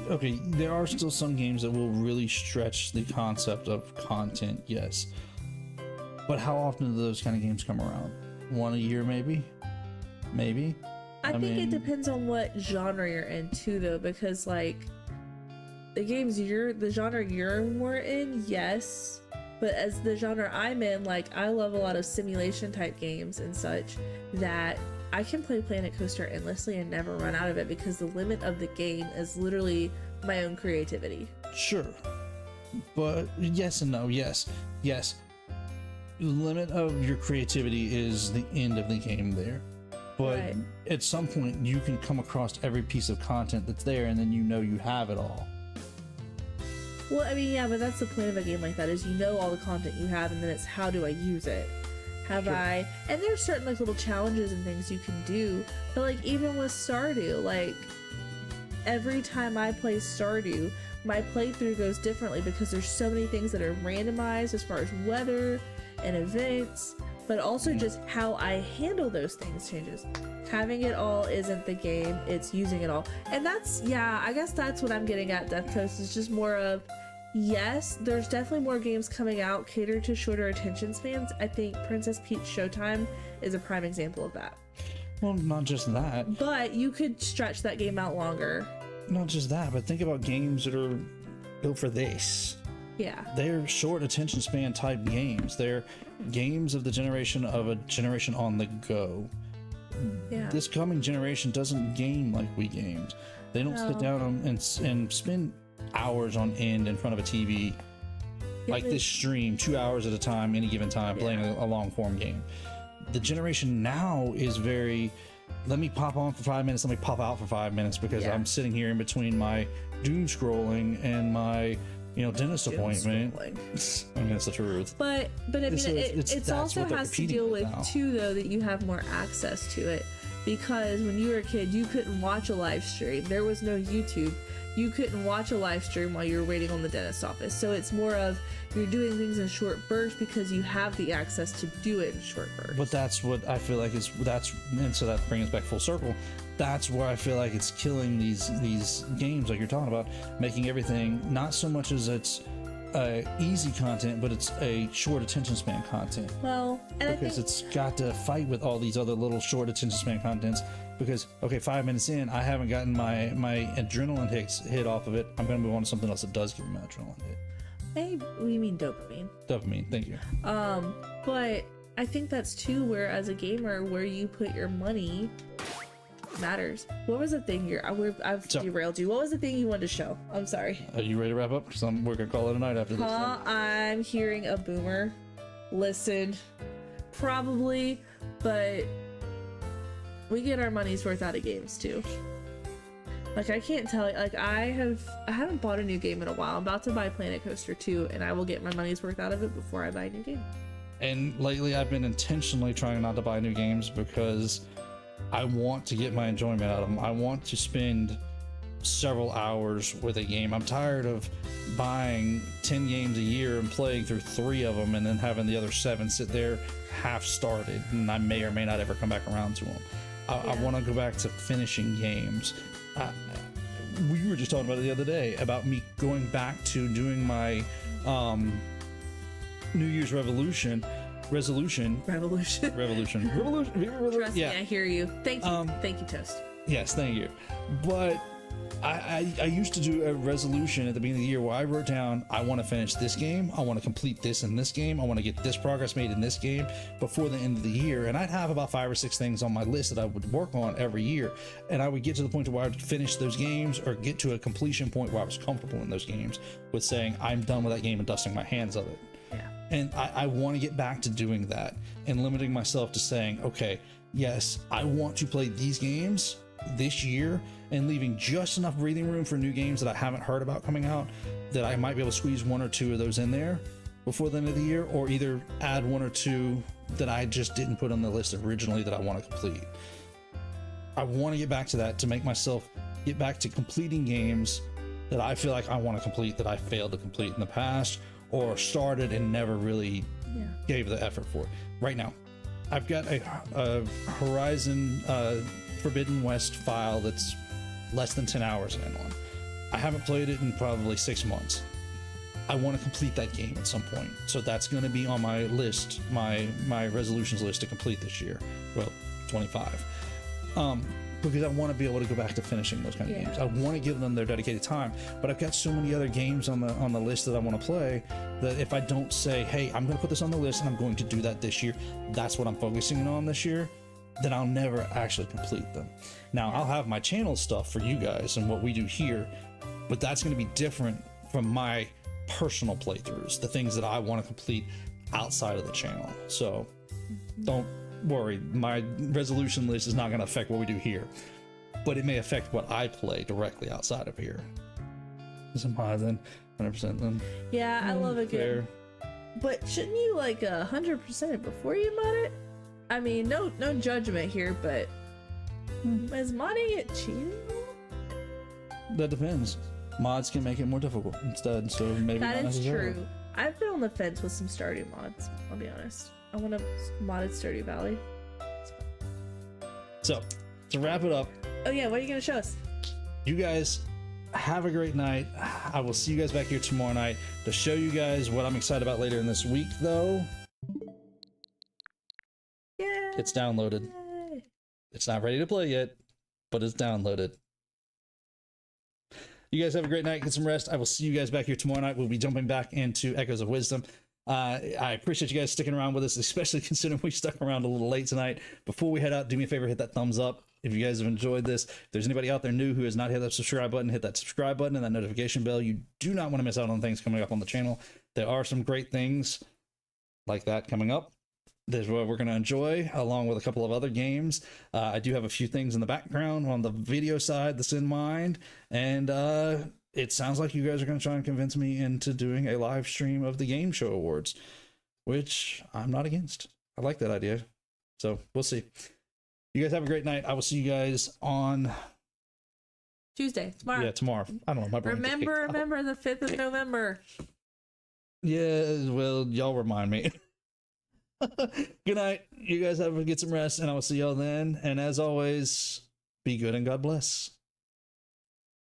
Okay, there are still some games that will really stretch the concept of content, yes. But how often do those kind of games come around? One a year, maybe? Maybe? I think it depends on what genre you're into, though, because, like, the genre you're more in, yes. But as the genre I'm in, like, I love a lot of simulation type games and such that I can play Planet Coaster endlessly and never run out of it because the limit of the game is literally my own creativity. Sure. But yes and no, yes. The limit of your creativity is the end of the game there. But at some point you can come across every piece of content that's there and then you know you have it all. Well, I mean, yeah, but that's the point of a game like that, is you know all the content you have, and then it's how do I use it? And there's certain like little challenges and things you can do, but like even with Stardew, like every time I play Stardew, my playthrough goes differently because there's so many things that are randomized as far as weather and events, but also just how I handle those things changes. Having it all isn't the game, it's using it all. And that's, yeah, I guess that's what I'm getting at, Death Toast, is just more of, yes, there's definitely more games coming out catered to shorter attention spans. I think Princess Peach Showtime is a prime example of that. Well, not just that. But you could stretch that game out longer. Not just that, but think about games that are built for this. Yeah. They're short attention span type games. They're games of a generation on the go. Yeah. This coming generation doesn't game like we gamed. They don't sit down and spend hours on end in front of a TV like this stream 2 hours at a time, any given time, playing a long form game. The generation now is very, let me pop on for 5 minutes, let me pop out for 5 minutes because I'm sitting here in between my doom scrolling and my dentist appointment. I mean, that's the truth. But I mean, it also has to deal with too, though, that you have more access to it. because when you were a kid, you couldn't watch a live stream. There was no YouTube. You couldn't watch a live stream while you were waiting on the dentist's office. So it's more of you're doing things in short bursts because you have the access to do it in short bursts. But that's what I feel like and so that brings us back full circle. That's where I feel like it's killing these games like you're talking about, making everything not so much as it's easy content, but it's a short attention span content. Well, and because it's got to fight with all these other little short attention span contents. Because okay, 5 minutes in, I haven't gotten my adrenaline hit off of it. I'm going to move on to something else that does give me my adrenaline hit. Maybe we mean dopamine. Dopamine, thank you. But I think that's too where as a gamer, where you put your money matters. What was the thing I've derailed you. What was the thing you wanted to show? I'm sorry. Are you ready to wrap up? Because we're gonna call it a night after this. I'm hearing a boomer. Listen, probably, but we get our money's worth out of games too. Like I can't tell you, like I haven't bought a new game in a while. I'm about to buy Planet Coaster 2 and I will get my money's worth out of it before I buy a new game. And lately I've been intentionally trying not to buy new games because I want to get my enjoyment out of them. I want to spend several hours with a game. I'm tired of buying 10 games a year and playing through 3 of them and then having the other 7 sit there half started and I may or may not ever come back around to them. I want to go back to finishing games. We were just talking about it the other day about me going back to doing my New Year's resolution. Trust me, I hear you. Thank you, Toast. Yes, thank you. But I used to do a resolution at the beginning of the year where I wrote down, I want to finish this game, I want to complete this in this game, I want to get this progress made in this game before the end of the year. And I'd have about 5 or 6 things on my list that I would work on every year. And I would get to the point where I would finish those games or get to a completion point where I was comfortable in those games with saying, I'm done with that game and dusting my hands of it. Yeah. And I want to get back to doing that and limiting myself to saying, okay, yes, I want to play these games this year and leaving just enough breathing room for new games that I haven't heard about coming out that I might be able to squeeze 1 or 2 of those in there before the end of the year, or either add 1 or 2 that I just didn't put on the list originally that I want to complete. I want to get back to that to make myself get back to completing games that I feel like I want to complete that I failed to complete in the past or started and never really gave the effort for. Right now, I've got a Horizon Forbidden West file that's less than 10 hours in on. I haven't played it in probably 6 months. I want to complete that game at some point, so that's going to be on my list, my resolutions list to complete this year. Well, 25. Because I want to be able to go back to finishing those kind of games. I want to give them their dedicated time, but I've got so many other games on the list that I want to play that if I don't say, hey, I'm going to put this on the list and I'm going to do that this year, that's what I'm focusing on this year, then I'll never actually complete them. Now, I'll have my channel stuff for you guys and what we do here, but that's going to be different from my personal playthroughs, the things that I want to complete outside of the channel. So don't worry, my resolution list is not going to affect what we do here, but it may affect what I play directly outside of here. Is it my then 100% then? Yeah, I love a good. But shouldn't you like 100% it before you mod it? I mean, no judgment here, but is modding it cheating? That depends. Mods can make it more difficult instead, so maybe that is true. I've been on the fence with some Stardew mods, I'll be honest. I want a modded Stardew Valley. So, to wrap it up. Oh yeah, what are you going to show us? You guys have a great night. I will see you guys back here tomorrow night to show you guys what I'm excited about later in this week, though. Yeah. It's downloaded. It's not ready to play yet, but it's downloaded. You guys have a great night. Get some rest. I will see you guys back here tomorrow night. We'll be jumping back into Echoes of Wisdom. I appreciate you guys sticking around with us, especially considering we stuck around a little late tonight. Before we head out, do me a favor, hit that thumbs up if you guys have enjoyed this. If there's anybody out there new who has not hit that subscribe button, hit that subscribe button and that notification bell. You do not want to miss out on things coming up on the channel. There are some great things like that coming up. There's what we're going to enjoy, along with a couple of other games. I do have a few things in the background on the video side that's in mind, and it sounds like you guys are going to try and convince me into doing a live stream of the Game Show Awards, which I'm not against. I like that idea. So we'll see. You guys have a great night. I will see you guys on Tuesday, tomorrow. Yeah, tomorrow. I don't know. My brain gets kicked out. Remember the 5th of November. Yeah, well, y'all remind me. Good night. You guys have a get some rest, and I will see y'all then. And as always, be good and God bless.